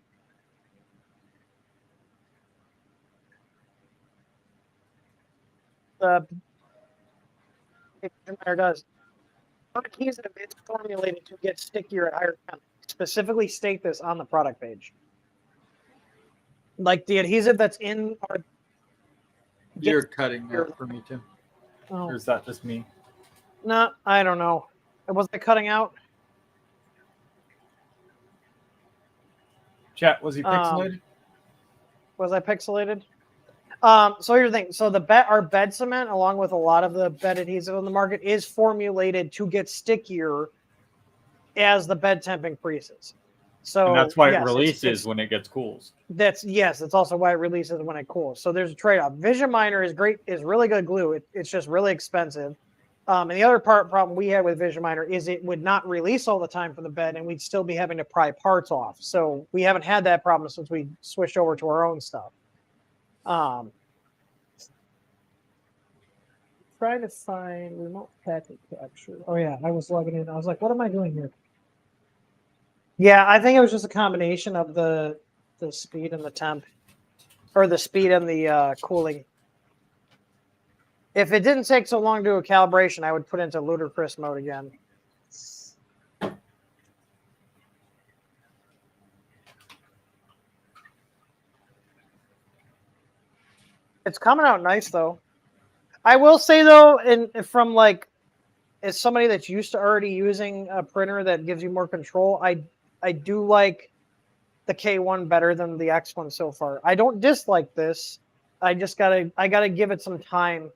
It does. Adhesive is formulated to get stickier at higher temp. Specifically state this on the product page. Like the adhesive that's in our. You're cutting out for me too. Oh. Or is that just me? No, I don't know. Was I cutting out? Chat, was he pixelated? Was I pixelated? So here's the thing. So our bed cement, along with a lot of the bed adhesive on the market, is formulated to get stickier as the bed temp increases. So and that's why it releases when it gets cools. That's also why it releases when it cools. So there's a trade-off. Vision Miner is great, is really good glue. It's just really expensive. And the other problem we had with Vision Miner is it would not release all the time from the bed, and we'd still be having to pry parts off. So we haven't had that problem since we switched over to our own stuff. Trying to find remote packet capture. Oh yeah, I was logging in. I was like, what am I doing here? Yeah, I think it was just a combination of the speed and the temp, or the speed and the cooling. If it didn't take so long to do a calibration, I would put into ludicrous mode again. It's coming out nice though. I will say though, from like, as somebody that's used to already using a printer that gives you more control, I do like the K1 better than the X1 so far. I don't dislike this. I gotta give it some time.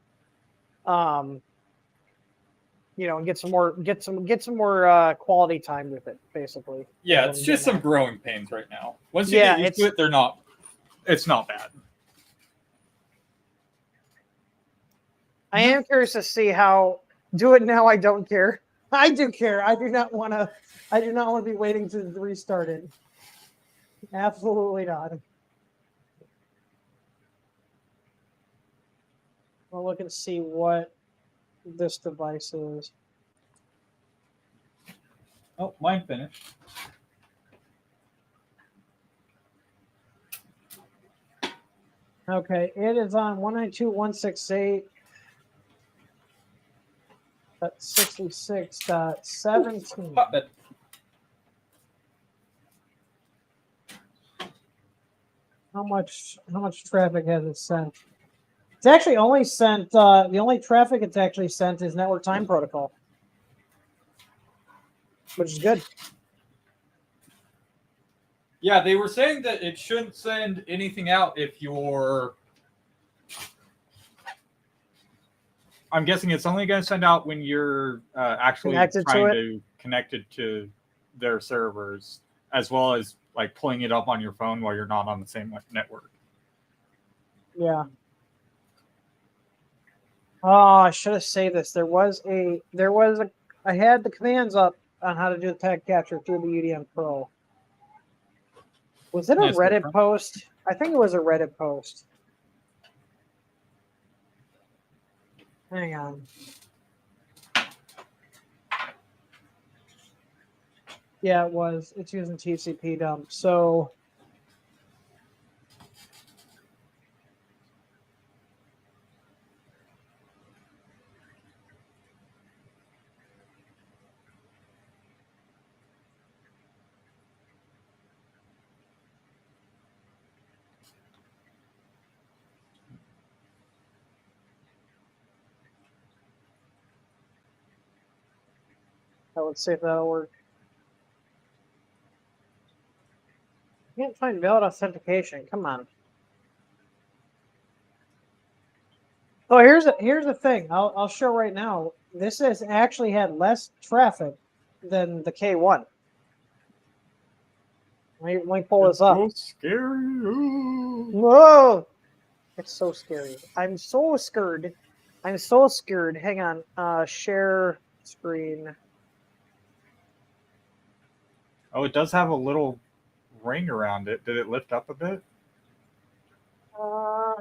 And get some more quality time with it, basically. Yeah, it's just some growing pains right now. Once you Yeah, get used to it, it's not bad. I am curious to see how do it now. I don't care. I do care. I do not want to be waiting to restart it. Absolutely not. I'll look and see what this device is. Oh, mine finished. Okay, it is on 192.168.66.17. How much traffic has it sent? It's actually only sent the only traffic it's actually sent is network time protocol, which is good. Yeah, they were saying that it shouldn't send anything out if you're... I'm guessing it's only going to send out when you're actually trying to connect it to their servers, as well as like pulling it up on your phone while you're not on the same network. Yeah. Oh, I should have saved this. I had the commands up on how to do the packet capture through the UDM Pro. Was it a Reddit post? I think it was a Reddit post. Hang on. Yeah, it was. It's using TCP dump. So let's see if that'll work. I can't find valid authentication. Come on. Oh, here's the thing. I'll show right now. This has actually had less traffic than the K1. Let me pull this up. So scary. Whoa! It's so scary. I'm so scared. I'm so scared. Hang on. Share screen. Oh, it does have a little ring around it. Did it lift up a bit? I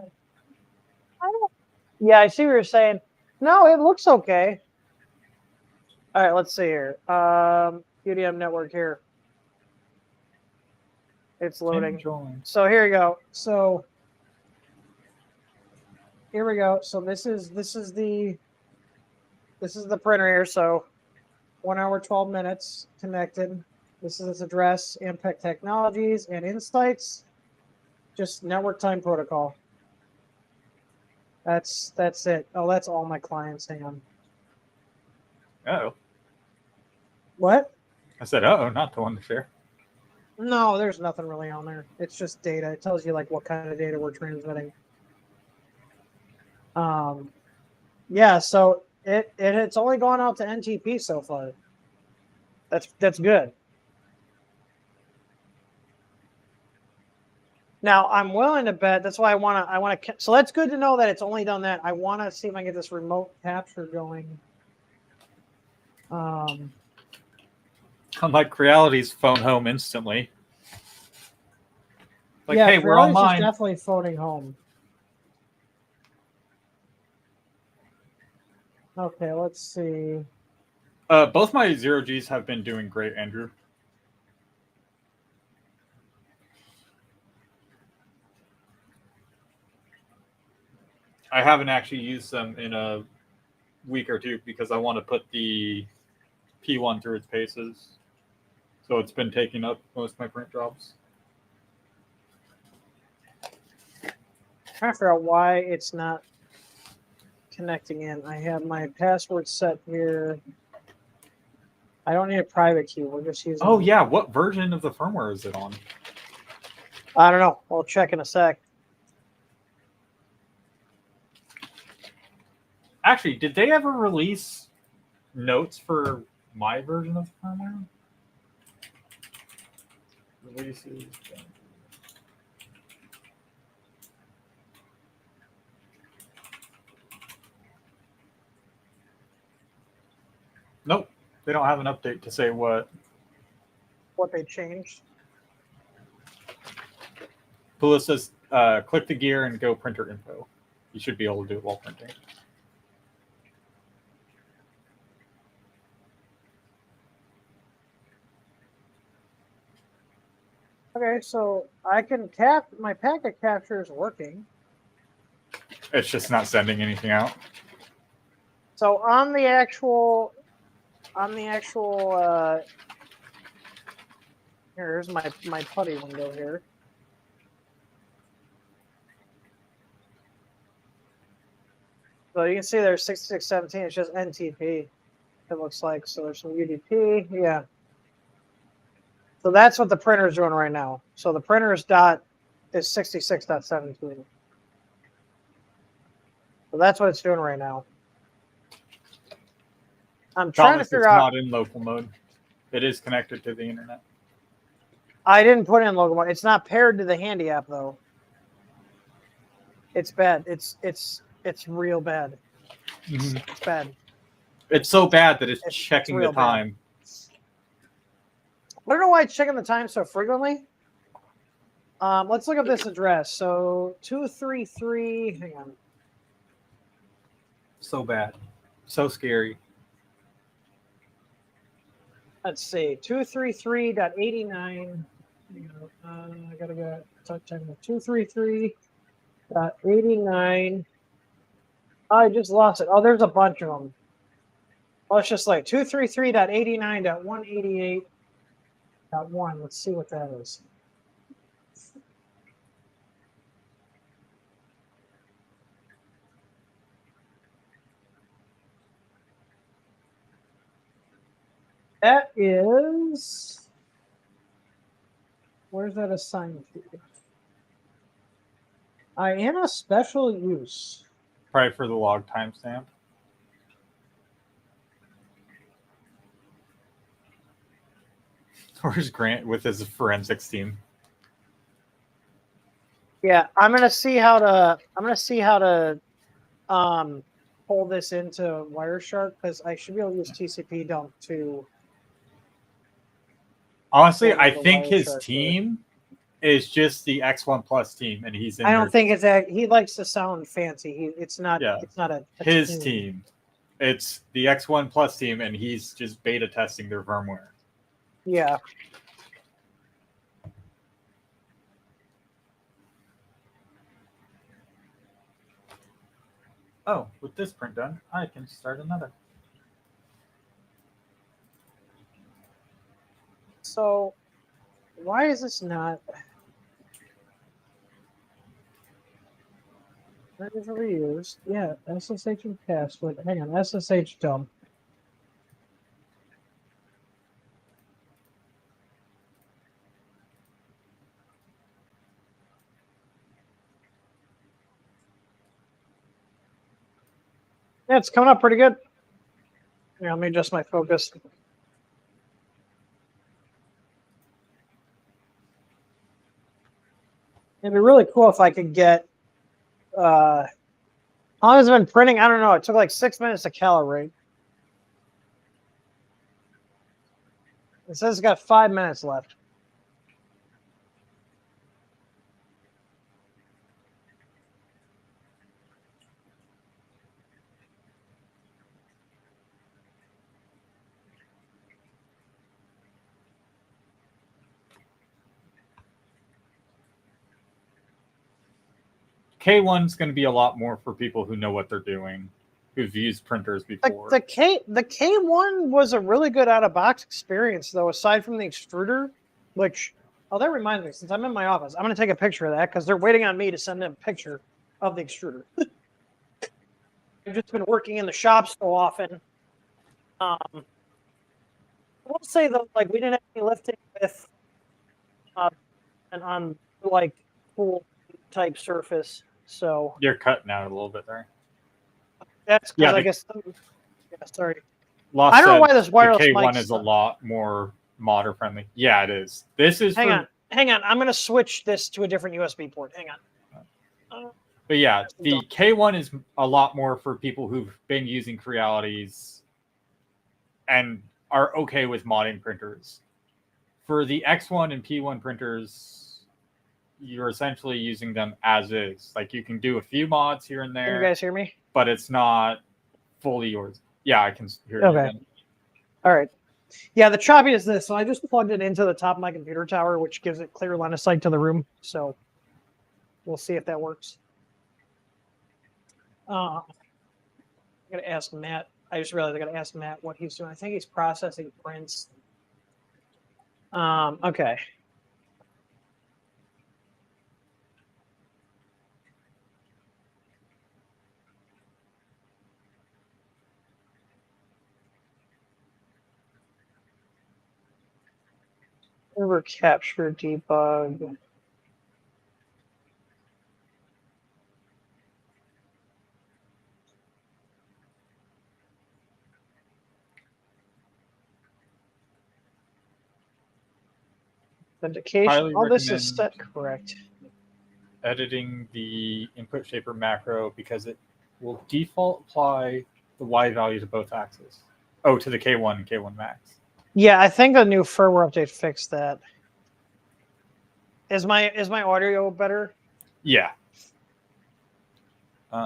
don't. Yeah, I see what you're saying. No, it looks okay. All right, let's see here. UDM network here. It's loading. So here we go. So here we go. So this is the printer here. So 1 hour 12 minutes connected. This is its address, Ampec Technologies and Insights. Just network time protocol. That's it. Oh, that's all my clients. Hang on. Uh-oh. What? I said, uh-oh, not the one to share. No, there's nothing really on there. It's just data. It tells you like what kind of data we're transmitting. Yeah, so it's only gone out to NTP so far. That's good. Now I'm willing to bet. That's why I want to. So that's good to know that it's only done that. I want to see if I can get this remote capture going. Unlike Reality's phone home instantly. Like, yeah, hey, we're online. Is definitely phoning home. Okay, let's see. Both my 0Gs have been doing great, Andrew. I haven't actually used them in a week or two because I want to put the P1 through its paces. So it's been taking up most of my print jobs. I'm trying to figure out why it's not connecting in. I have my password set here. I don't need a private key. We're just using. Oh yeah, what version of the firmware is it on? I don't know. We'll check in a sec. Actually, did they ever release notes for my version of the firmware? Releases. Nope, they don't have an update to say what They changed. Pula says. Click the gear and go printer info. You should be able to do it while printing. Okay, so I can my packet capture is working. It's just not sending anything out. So on the actual here's my putty window here. So you can see there's 6617. It's just NTP. It looks like so. There's some UDP. Yeah. So that's what the printer is doing right now. So the printer's dot is 66.17. So that's what it's doing right now. I'm trying to figure out. It's not in local mode. It is connected to the internet. I didn't put in local mode. It's not paired to the Handy app though. It's bad. It's real bad. Mm-hmm. It's bad. It's so bad that it's checking the time. Bad. I don't know why it's checking the time so frequently. Let's look up this address. So 233. Hang on. So bad. So scary. Let's see. 233.89. I gotta go check 233.89. I just lost it. Oh, there's a bunch of them. Oh, it's just like 233.89.188.1. Let's see what that is. That is. Where's that assigned to? I am a special use. Probably for the log timestamp. Where's Grant with his forensics team? Yeah, I'm gonna see how to pull this into Wireshark because I should be able to use TCP dump to. Honestly, I think his team is just the X1 Plus team, and he's in. I don't think it's that he likes to sound fancy. It's not. Yeah. It's not a his team. It's the X1 Plus team, and he's just beta testing their firmware. Yeah. Oh, with this print done, I can start another. So, why is this not? That is reused. Yeah, SSH and password. Hang on, SSH dump. Yeah, it's coming up pretty good. Yeah, let me adjust my focus. It'd be really cool if I could get. How long has it been printing? I don't know. It took like 6 minutes to calibrate. It says it's got 5 minutes left. K1's going to be a lot more for people who know what they're doing, who've used printers before. The K1 was a really good out-of-box experience, though, aside from the extruder, which, oh, that reminds me, since I'm in my office, I'm going to take a picture of that because they're waiting on me to send them a picture of the extruder. I've just been working in the shop so often. I will say, though, like, we didn't have any lifting with and on like full type surface. So You're cutting out a little bit there. that's because Yeah, I guess. Yeah, sorry. Lost I don't know said why this wireless the K1 mic is a lot more modder friendly. Yeah, it is. This is Hang on. I'm gonna switch this to a different USB port. Hang on. But yeah, the K1 is a lot more for people who've been using Crealities and are okay with modding printers. For the X1 and P1 printers, you're essentially using them as is. Like you can do a few mods here and there. Can you guys hear me? But it's not fully yours. Yeah, I can hear you. Okay. All right. Yeah, the choppy is this. So I just plugged it into the top of my computer tower, which gives it clear line of sight to the room. So we'll see if that works. I'm gonna ask Matt. I just realized I gotta ask Matt what he's doing. I think he's processing prints. Okay. Server capture debug. Authentication. All this is set correct. Editing the input shaper macro because it will default apply the Y value to both axes. Oh, to the K1 and K1 max. Yeah, I think a new firmware update fixed that. Is my audio better? Yeah. They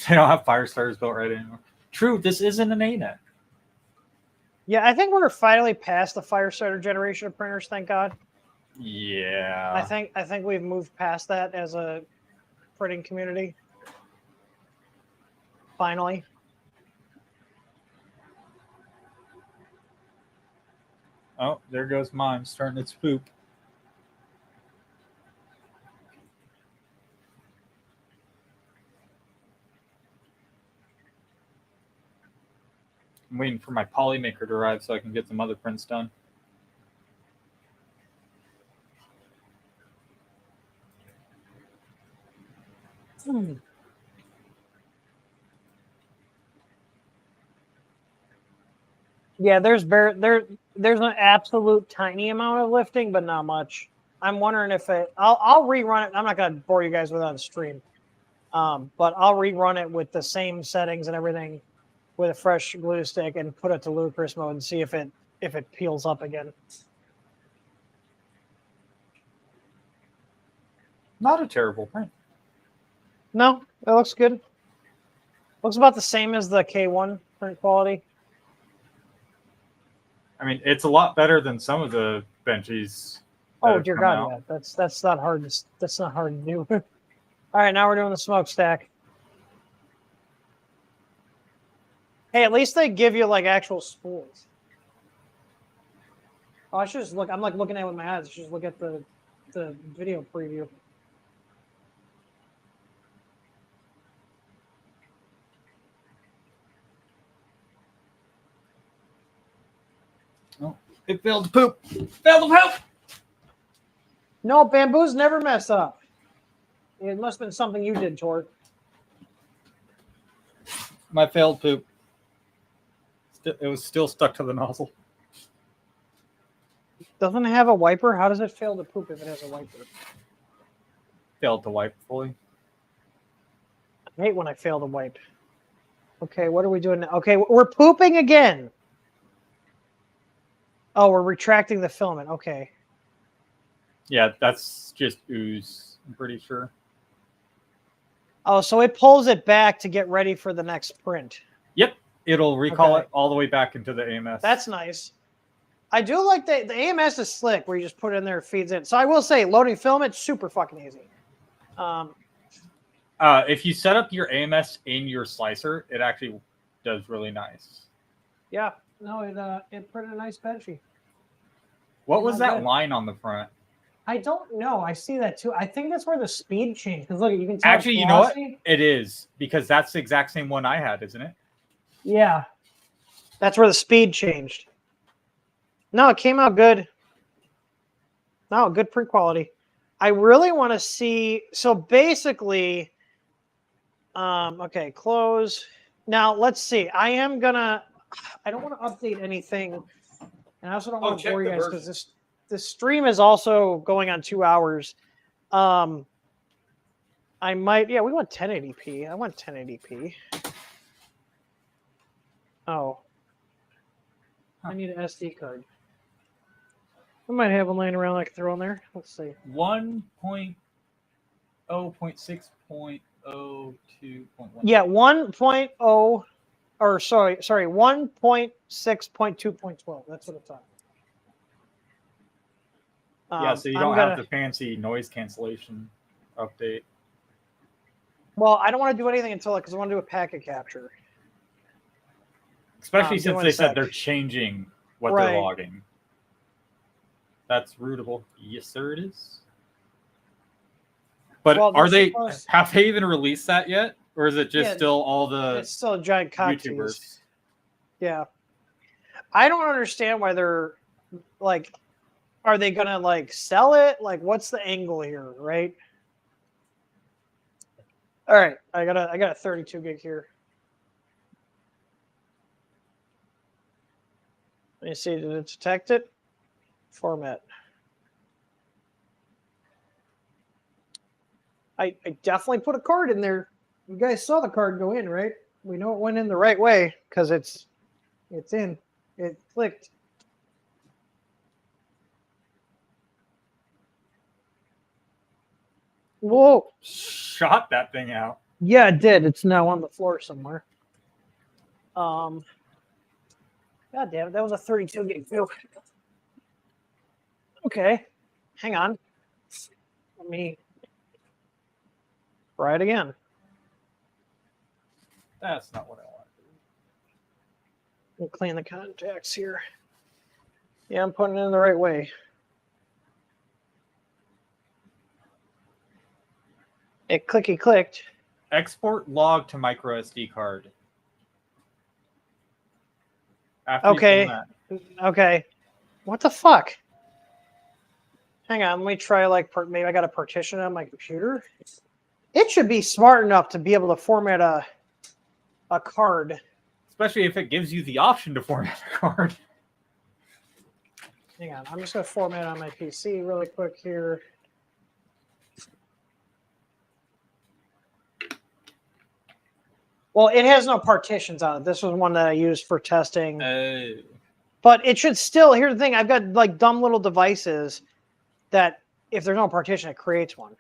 don't have fire starters built right anymore. True, this isn't an ANET. Yeah, I think we're finally past the fire starter generation of printers, thank God. Yeah. I think we've moved past that as a printing community. Finally. Oh, there goes mine starting its poop. I'm waiting for my Polymaker to arrive so I can get some other prints done. Yeah, there's an absolute tiny amount of lifting, but not much. I'm wondering if I'll rerun it. I'm not gonna bore you guys with it on the stream, but I'll rerun it with the same settings and everything, with a fresh glue stick and put it to ludicrous mode and see if it peels up again. Not a terrible print. No, it looks good. Looks about the same as the K1 print quality. I mean, it's a lot better than some of the benchies. Oh dear God, yeah. That's not hard to do. All right, now we're doing the smokestack. Hey, at least they give you like actual spools. Oh, I should just look. I'm like looking at it with my eyes. I should just look at the video preview. Oh, it failed to poop. Failed to poop. No, Bambu's never mess up. It must have been something you did, Tor. My failed poop. It was still stuck to the nozzle. Doesn't it have a wiper? How does it fail to poop if it has a wiper? Failed to wipe fully. I hate when I fail to wipe. Okay, what are we doing now? Okay, we're pooping again. Oh, we're retracting the filament. Okay. Yeah, that's just ooze, I'm pretty sure. Oh, so it pulls it back to get ready for the next print. Yep, it'll recall it all the way back into the AMS. That's nice. I do like the AMS is slick where you just put it in there, it feeds in. So I will say, loading filament, super fucking easy. If you set up your AMS in your slicer, it actually does really nice. Yeah, no, it printed a nice benchy. What was that line on the front? I don't know. I see that too. I think that's where the speed changed. Because look, you can tell. Actually, you know what? It is, because that's the exact same one I had, isn't it? Yeah. That's where the speed changed. No, it came out good. No, good print quality. I really want to see. So basically, okay, close. Now let's see. I don't want to update anything, and I also don't want to check bore you the guys version. because this stream is also going on 2 hours. I might. Yeah, we want 1080p. I want 1080p. Oh, I need an SD card. I might have one laying around I can throw in there. Let's see. 1.0.6.02.1. Yeah, 1.0 or sorry, 1.6.2.12. That's what it's on. Yeah, so you don't have the fancy noise cancellation update. Well, I don't want to do anything until because I want to do a packet capture. Especially since they said they're changing what they're logging. That's rootable. Yes, sir, it is. But have they even released that yet? Or is it just still all the it's still a giant YouTubers? Yeah. I don't understand why they're like, are they gonna like sell it? Like, what's the angle here, right? All right, I got a 32 gig here. Let me see, did it detect it? Format. I definitely put a card in there. You guys saw the card go in, right? We know it went in the right way because it's in. It clicked. Whoa! Shot that thing out. Yeah, it did. It's now on the floor somewhere. God damn it, that was a 32 gig too. Okay, hang on. Let me try it again. That's not what I want to do. We'll clean the contacts here. Yeah, I'm putting it in the right way. It clicked. Export log to micro SD card. After okay. What the fuck? Hang on, let me try maybe I got a partition on my computer. It should be smart enough to be able to format a card. Especially if it gives you the option to format a card. Hang on, I'm just going to format on my PC really quick here. Well, it has no partitions on it. This was one that I used for testing. But it should still, here's the thing, I've got like dumb little devices that if there's no partition, it creates one.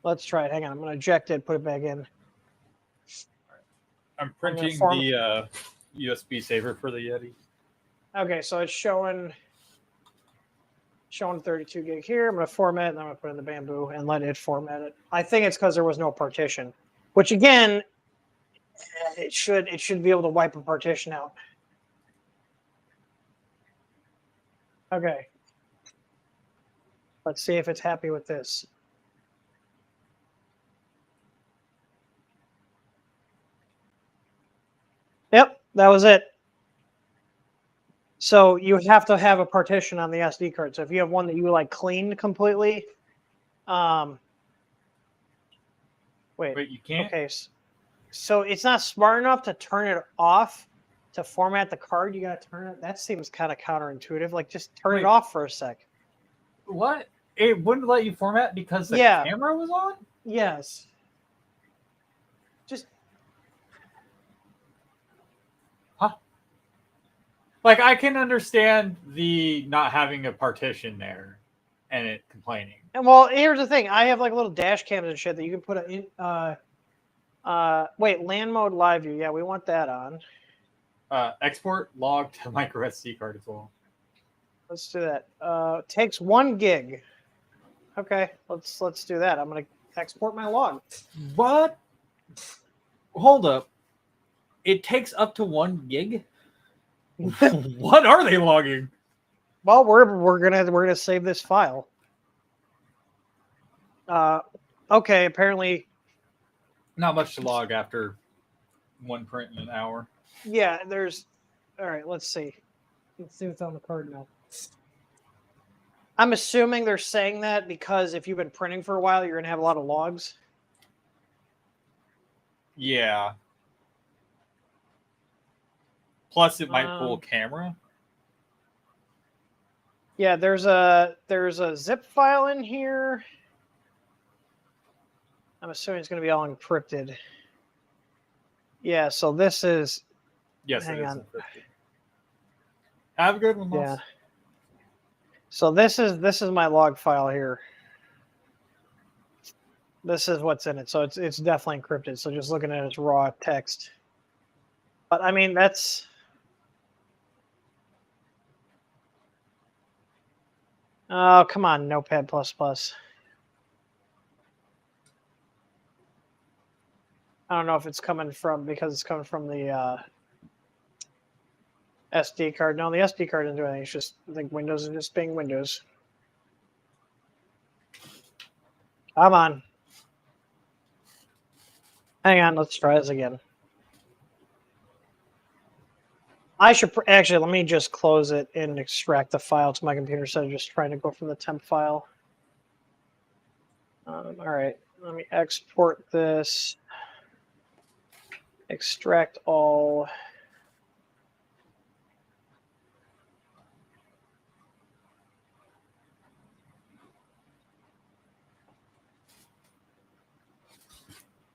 Let's try it. Hang on, I'm going to eject it, put it back in. I'm printing the USB saver for the Yeti. Okay, so it's showing 32 gig here. I'm going to format it, and I'm going to put it in the Bamboo and let it format it. I think it's because there was no partition, which again, it should be able to wipe a partition out. Okay. Let's see if it's happy with this. Yep, that was it. So you have to have a partition on the SD card. So if you have one that you like cleaned completely, wait, you can't? Okay, so it's not smart enough to turn it off to format the card. You got to turn it. That seems kind of counterintuitive. Like just turn it off for a sec. What? It wouldn't let you format because the camera was on? Yes. Just. Like, I can understand the not having a partition there and it complaining. And well, here's the thing. I have like little dash cams and shit that you can put in. Wait, LAN mode live view. Yeah, we want that on. Export log to micro SD card as well. Let's do that. Takes 1 gig. Okay, let's do that. I'm gonna export my log. What? Hold up. It takes up to 1 gig? What are they logging? Well, we're gonna save this file. Okay, apparently not much to log after one print in an hour. Yeah, there's All right, let's see. Let's see what's on the card now. I'm assuming they're saying that because if you've been printing for a while, you're gonna have a lot of logs. Yeah. Plus, it might pull camera. Yeah, there's a zip file in here. I'm assuming it's gonna be all encrypted. Yeah, so this is. Yes, hang it is on. encrypted. Have a good one, Moss. Yeah. So this is my log file here. This is what's in it. So it's definitely encrypted. So just looking at it as raw text. But I mean that's. Oh, come on, Notepad++. I don't know if it's coming from because it's coming from the SD card. No, the SD card doesn't do anything. It's just I think Windows is just being Windows. Come on. Hang on, let's try this again. I should actually let me just close it and extract the file to my computer instead of just trying to go from the temp file. All right, let me export this. Extract all.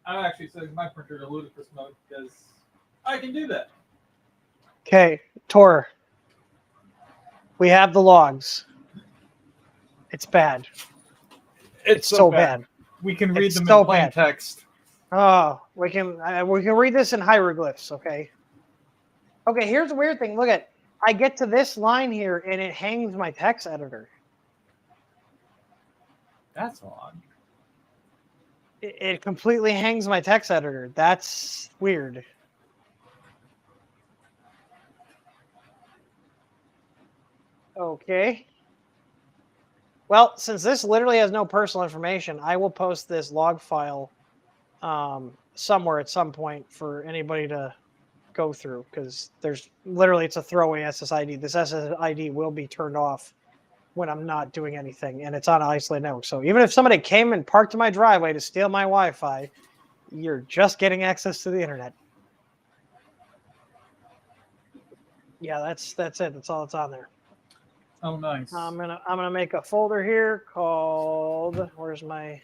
I'm actually setting my printer to ludicrous mode because I can do that. Okay, Tor. We have the logs. It's bad. It's so bad. We can read It's them so in plain bad. text. Oh, we can read this in hieroglyphs, okay? Okay, here's the weird thing. Look at, I get to this line here and it hangs my text editor. That's odd. It completely hangs my text editor. That's weird. Okay. Well, since this literally has no personal information, I will post this log file somewhere at some point for anybody to go through because there's literally it's a throwaway SSID. This SSID will be turned off when I'm not doing anything, and it's on an isolated network. So even if somebody came and parked in my driveway to steal my Wi-Fi, you're just getting access to the internet. Yeah, that's it. That's all that's on there. Oh, nice. I'm gonna make a folder here called where's my.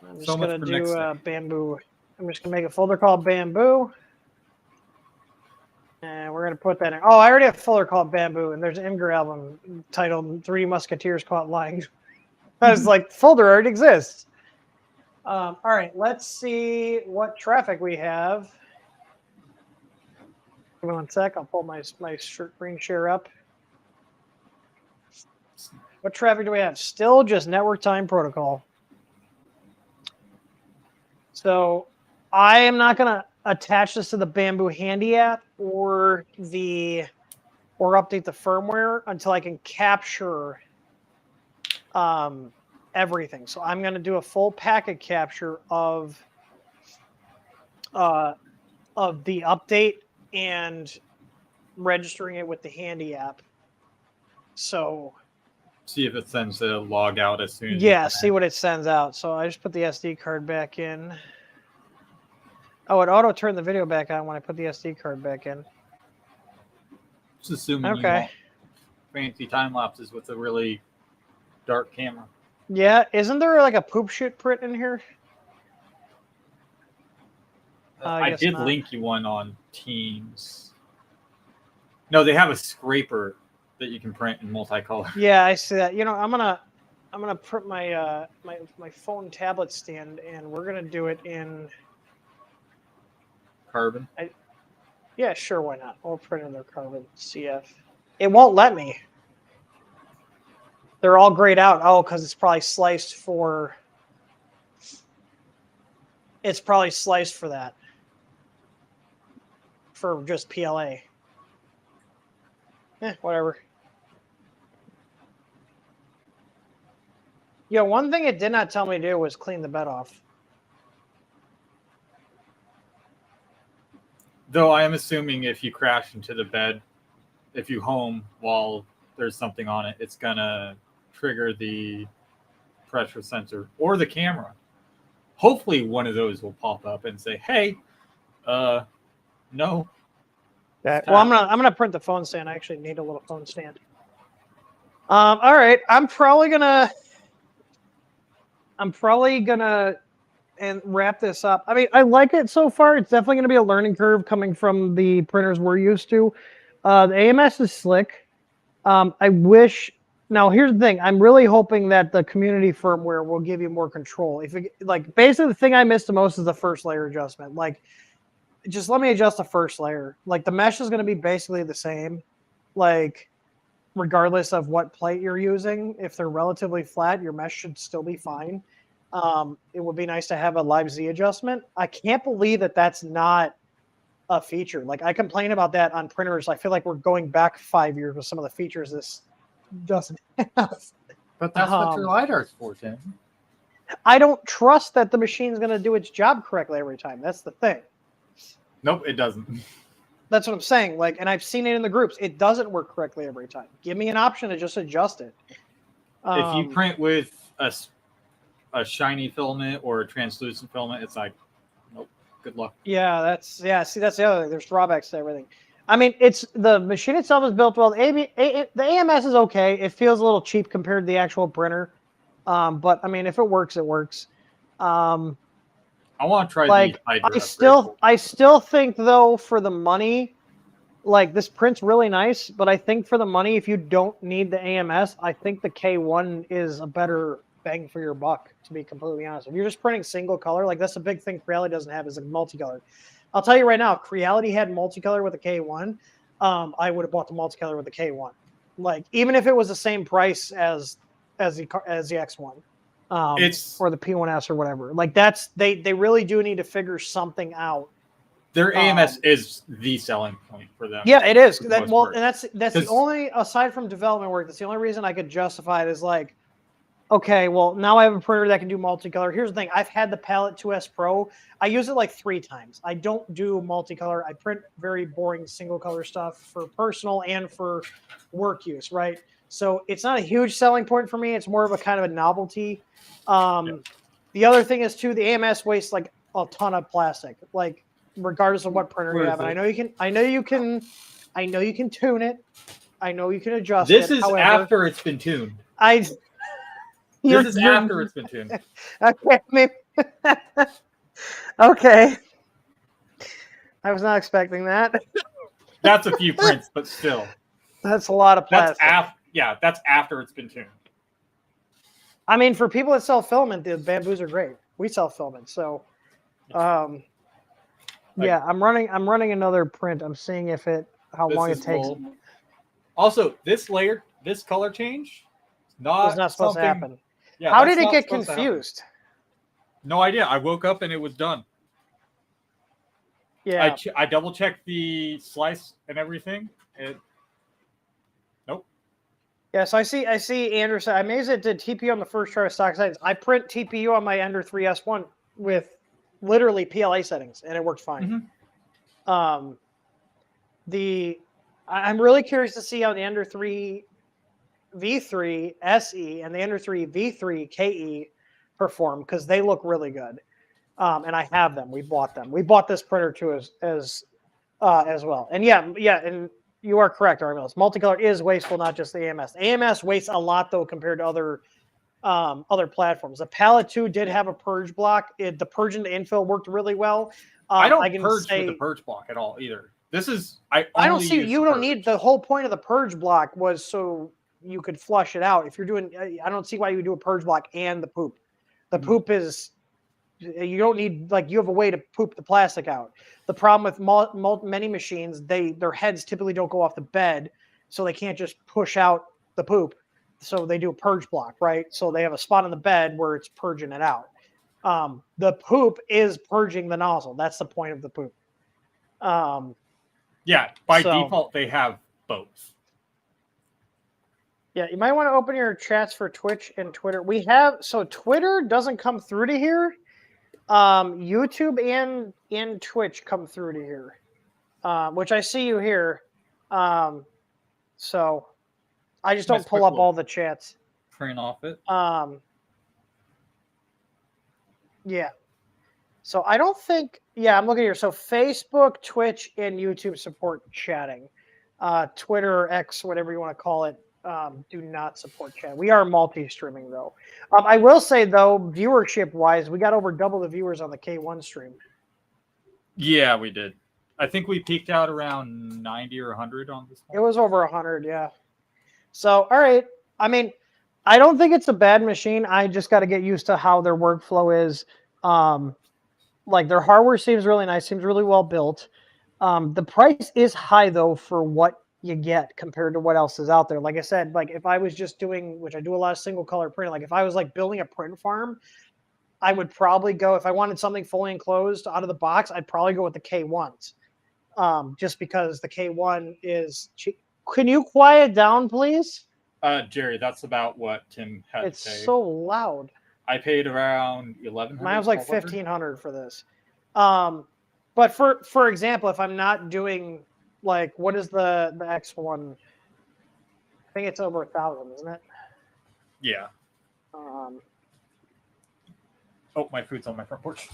I'm just gonna do bamboo. I'm just gonna make a folder called bamboo. And we're going to put that in. Oh, I already have a folder called Bamboo, and there's an Imgur album titled Three Musketeers Caught Lying. I was like, the folder already exists. All right, let's see what traffic we have. Give me 1 sec. I'll pull my screen share up. What traffic do we have? Still just network time protocol. So I am not going to attach this to the Bamboo Handy app or update the firmware until I can capture everything. So I'm going to do a full packet capture of the update and registering it with the Handy app. So see if it sends a log out as soon as yeah, see what it sends out. So I just put the SD card back in. Oh, it auto turned the video back on when I put the SD card back in. Just assuming you want fancy time lapses with a really dark camera. Yeah, isn't there like a poop shoot print in here? I did link you one on Teams. No, they have a scraper that you can print in multicolor. Yeah, I see that. You know, I'm gonna print my my phone tablet stand, and we're gonna do it in carbon. Yeah, sure, why not? We'll print in their carbon CF. It won't let me. They're all grayed out. Oh, because it's probably sliced for. It's probably sliced for that. For just PLA. Whatever. Yo, one thing it did not tell me to do was clean the bed off. Though I am assuming if you crash into the bed, if you home while there's something on it, it's gonna trigger the pressure sensor or the camera. Hopefully one of those will pop up and say, hey, no. Well, I'm gonna print the phone stand. I actually need a little phone stand. All right, I'm probably gonna and wrap this up. I mean, I like it so far. It's definitely gonna be a learning curve coming from the printers we're used to. The AMS is slick. I wish. Now, here's the thing. I'm really hoping that the community firmware will give you more control. If it, like, basically the thing I miss the most is the first layer adjustment. Like, just let me adjust the first layer. Like, the mesh is going to be basically the same, like, regardless of what plate you're using. If they're relatively flat, your mesh should still be fine. It would be nice to have a live Z adjustment. I can't believe that that's not a feature. Like, I complain about that on printers. I feel like we're going back 5 years with some of the features this doesn't have. But that's what your LiDAR's for, Tim. I don't trust that the machine's going to do its job correctly every time. That's the thing. Nope, it doesn't. That's what I'm saying. Like, and I've seen it in the groups. It doesn't work correctly every time. Give me an option to just adjust it. If you print with a shiny filament or a translucent filament, it's like, nope, good luck. Yeah, see, that's the other thing. There's drawbacks to everything. I mean, it's the machine itself is built well. The AMS is okay. It feels a little cheap compared to the actual printer. But I mean, if it works, it works. I want to try like, the Hydra. I still think though, for the money, like, this print's really nice, but I think for the money, if you don't need the AMS, I think the K1 is a better bang for your buck, to be completely honest. If you're just printing single color, like, that's a big thing Creality doesn't have, is a multicolor. I'll tell you right now, if Creality had multicolor with a K1, I would have bought the multicolor with the K1. Like, even if it was the same price as the X1. Or the P1S or whatever. Like, that's they really do need to figure something out. Their AMS is the selling point for them. Yeah, it is. And that's the only, aside from development work, that's the only reason I could justify it, is like, okay, well, now I have a printer that can do multicolor. Here's the thing. I've had the Palette 2S Pro. I use it like 3 times. I don't do multicolor. I print very boring single color stuff for personal and for work use, right? So it's not a huge selling point for me. It's more of a kind of a novelty. The other thing is, too, the AMS wastes like a ton of plastic, like, regardless of what printer you have. And I know you can tune it. I know you can adjust it. This is after it's been tuned. This is after it's been tuned. Okay, maybe. Okay. I was not expecting that. That's a few prints, but still. That's a lot of plastic. That's after it's been tuned. I mean, for people that sell filament, the bamboos are great. We sell filament, so yeah, I'm running another print. I'm seeing how long it takes. Also, this color change, was not supposed to happen. Yeah, how did it get confused? No idea. I woke up and it was done. Yeah, I double checked the slice and everything. Nope. Yes, I see. Andrew said, I'm amazed it did TPU on the first chart of stock settings. I print TPU on my Ender 3S1 with literally PLA settings, and it worked fine. I'm really curious to see how the Ender 3 V3 SE and the Ender 3 V3 KE perform, because they look really good. And I have them. We bought them. We bought this printer too as well. And yeah, and you are correct, Armills. Multicolor is wasteful, not just the AMS. AMS wastes a lot though compared to other platforms. The Palette 2 did have a purge block. The purge and the infill worked really well. I don't purge with the purge block at all either. I don't see. You don't need, the whole point of the purge block was so you could flush it out. If you're doing, I don't see why you would do a purge block and the poop. The poop is, you don't need, like, you have a way to poop the plastic out. The problem with many machines, their heads typically don't go off the bed, so they can't just push out the poop. So they do a purge block, right? So they have a spot on the bed where it's purging it out. The poop is purging the nozzle. That's the point of the poop. Yeah, by default, they have both. Yeah, you might want to open your chats for Twitch and Twitter. So Twitter doesn't come through to here. YouTube and Twitch come through to here. which I see you here. So I just don't Nice pull quick up little all the chats. Print off it. Yeah. So I don't think, yeah, I'm looking here. So Facebook, Twitch, and YouTube support chatting. Twitter or X, whatever you want to call it, do not support chat. We are multi-streaming though. I will say though, viewership-wise, we got over double the viewers on the K1 stream. Yeah, we did. I think we peaked out around 90 or 100 on this one. It was over 100, yeah. So, all right. I mean, I don't think it's a bad machine. I just got to get used to how their workflow is. Like their hardware seems really nice, seems really well built. The price is high though for what you get compared to what else is out there. Like I said, like if I was just doing, which I do a lot of single color printing, like if I was like building a print farm, I would probably go, if I wanted something fully enclosed out of the box, I'd probably go with the K1s. Just because the K1 is cheap. Can you quiet down, please? Jerry, that's about what Tim had It's to pay. so loud. I paid around 1,100. Mine was like 1,500 for this. But for example, if I'm not doing like what is the X1? I think it's over 1,000, isn't it? Yeah. Oh, my food's on my front porch.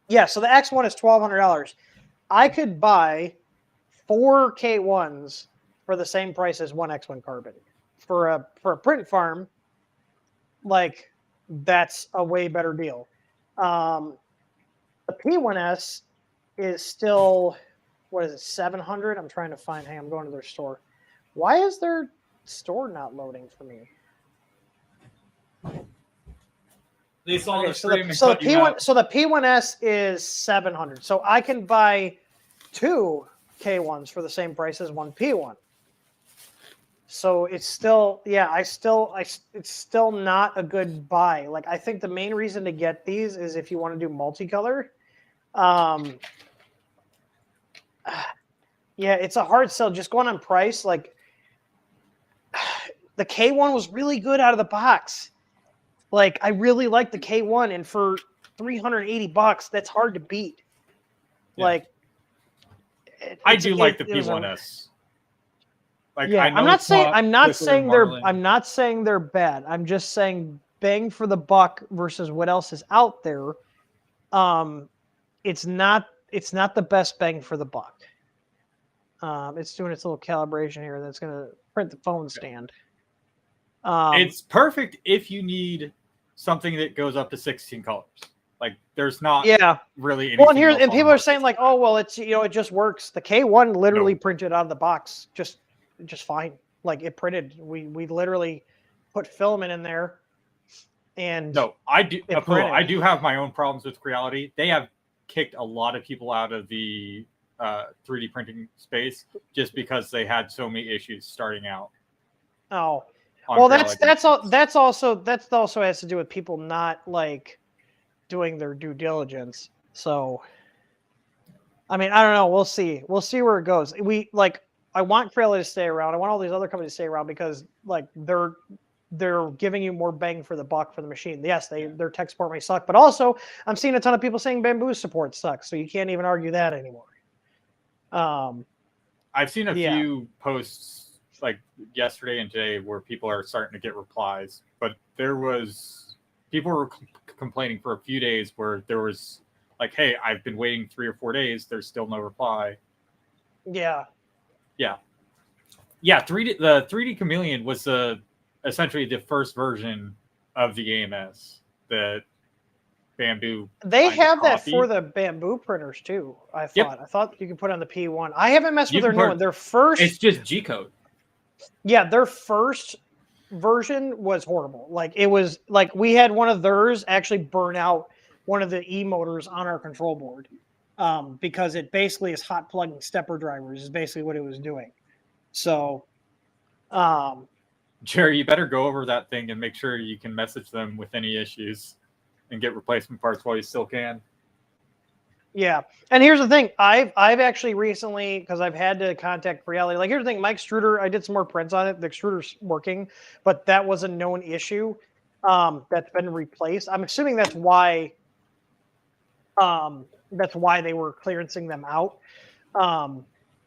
Yeah, so the X1 is $1,200. I could buy 4 K1s for the same price as one X1 carbon. For a print farm, like that's a way better deal. The P1S is still, what is it, 700? I'm trying to find, hey, I'm going to their store. Why is their store not loading for me? They saw Okay, the so stream the P1, out. so the P1S is 700. So I can buy 2 K1s for the same price as one P1. So it's still, yeah, it's still not a good buy. Like I think the main reason to get these is if you want to do multicolor. Yeah, it's a hard sell. Just going on price, like the K1 was really good out of the box. Like I really like the K1, and for $380, that's hard to beat. Yeah. Like I do like the P1S. Like, yeah, I know I'm not saying Marlin. I'm not saying they're bad. I'm just saying bang for the buck versus what else is out there. It's not the best bang for the buck. It's doing its little calibration here. That's gonna print the phone stand. It's perfect if you need something that goes up to 16 colors. Like there's not really anything. Well, and people are saying like, oh well, it's it just works. The K1 literally printed out of the box just fine. Like it printed. We literally put filament in there, and no, I do. I do have my own problems with Creality. They have kicked a lot of people out of the 3D printing space just because they had so many issues starting out. Oh, well, that also has to do with people not like doing their due diligence. So, I mean, I don't know. We'll see. We'll see where it goes. I want Creality to stay around. I want all these other companies to stay around because like they're giving you more bang for the buck for the machine. Yes, their tech support may suck, but also I'm seeing a ton of people saying Bambu's support sucks, so you can't even argue that anymore. I've seen a few posts like yesterday and today where people are starting to get replies, but people were complaining for a few days where there was like, hey, I've been waiting 3 or 4 days. There's still no reply. Yeah. The 3D Chameleon was essentially the first version of the AMS that Bambu. They have that for the Bambu printers too. I thought you could put on the P1. I haven't messed with their new one. Their first. It's just G code. Yeah, their first version was horrible. Like it was like we had one of theirs actually burn out one of the E motors on our control board because it basically is hot plugging stepper drivers is basically what it was doing. So, Jerry, you better go over that thing and make sure you can message them with any issues and get replacement parts while you still can. Yeah, and here's the thing: I've actually recently, because I've had to contact Creality. Like, here's the thing: Mike extruder, I did some more prints on it. The extruder's working, but that was a known issue that's been replaced. I'm assuming that's why That's why they were clearancing them out,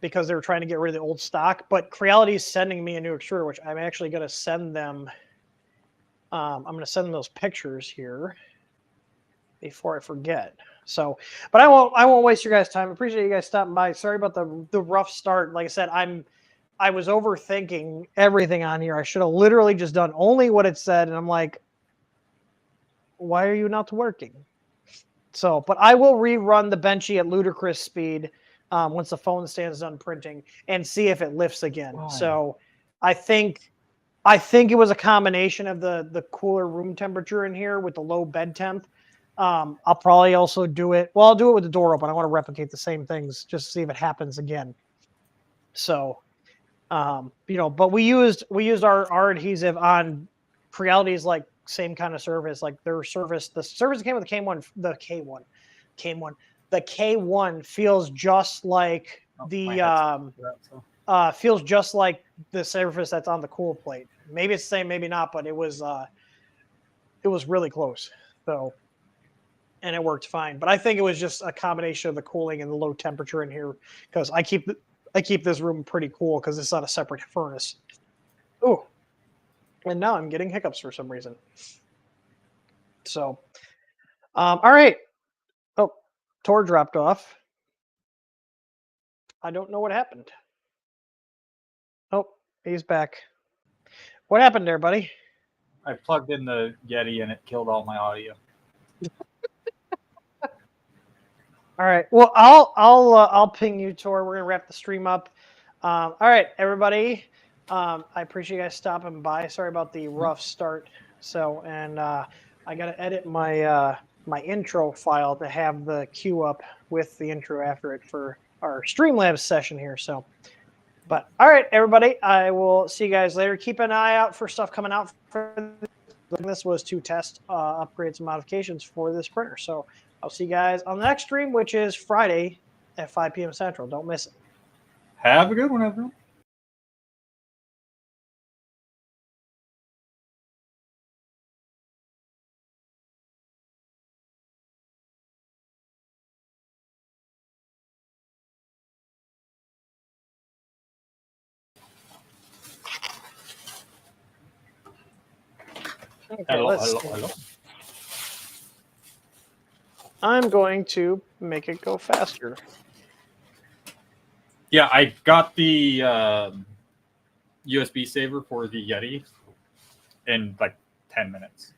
because they were trying to get rid of the old stock. But Creality is sending me a new extruder, which I'm actually going to send them. I'm going to send them those pictures here before I forget. So, but I won't waste your guys' time. Appreciate you guys stopping by. Sorry about the rough start. Like I said, I was overthinking everything on here. I should have literally just done only what it said, and I'm like, why are you not working? So, but I will rerun the Benchy at ludicrous speed once the phone stand's done printing and see if it lifts again. Wow. So, I think it was a combination of the cooler room temperature in here with the low bed temp. I'll probably also do it. Well, I'll do it with the door open. I want to replicate the same things just to see if it happens again. So, but we used our adhesive on Creality's like same kind of surface, like their surface. The surface that came with the K1 feels just like feels just like the surface that's on the cool plate. Maybe it's the same, maybe not, but it was really close. So, and it worked fine. But I think it was just a combination of the cooling and the low temperature in here, because I keep this room pretty cool because it's not a separate furnace. Ooh, and now I'm getting hiccups for some reason. So, all right. Oh, Tor dropped off. I don't know what happened. Oh, he's back. What happened there, buddy? I plugged in the Yeti and it killed all my audio. All right. Well, I'll ping you, Tor. We're gonna wrap the stream up. All right, everybody. I appreciate you guys stopping by. Sorry about the rough start. So, and I gotta edit my my intro file to have the queue up with the intro after it for our Streamlabs session here. So, but all right, everybody. I will see you guys later. Keep an eye out for stuff coming out. This was to test upgrades and modifications for this printer. So I'll see you guys on the next stream, which is Friday at 5 p.m. Central. Don't miss it. Have a good one, everyone. Okay, Hello. I'm going to make it go faster. Yeah, I got the USB saver for the Yeti in like 10 minutes.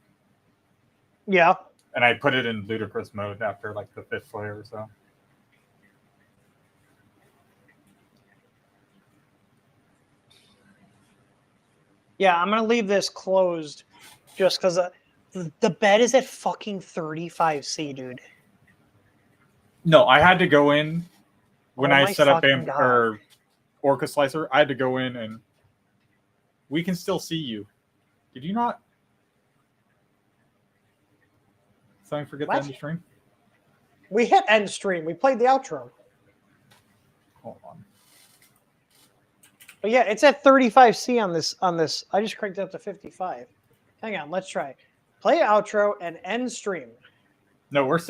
Yeah. And I put it in ludicrous mode after like the 5th layer or so. Yeah, I'm going to leave this closed just because the bed is at fucking 35C, dude. No, I had to go in when I set up God. Orca Slicer. I had to go in and we can still see you. Did you not? Something forget to end the stream? We hit end stream. We played the outro. Hold on. But yeah, it's at 35C on this. I just cranked it up to 55. Hang on, let's try. Play outro and end stream. No, we're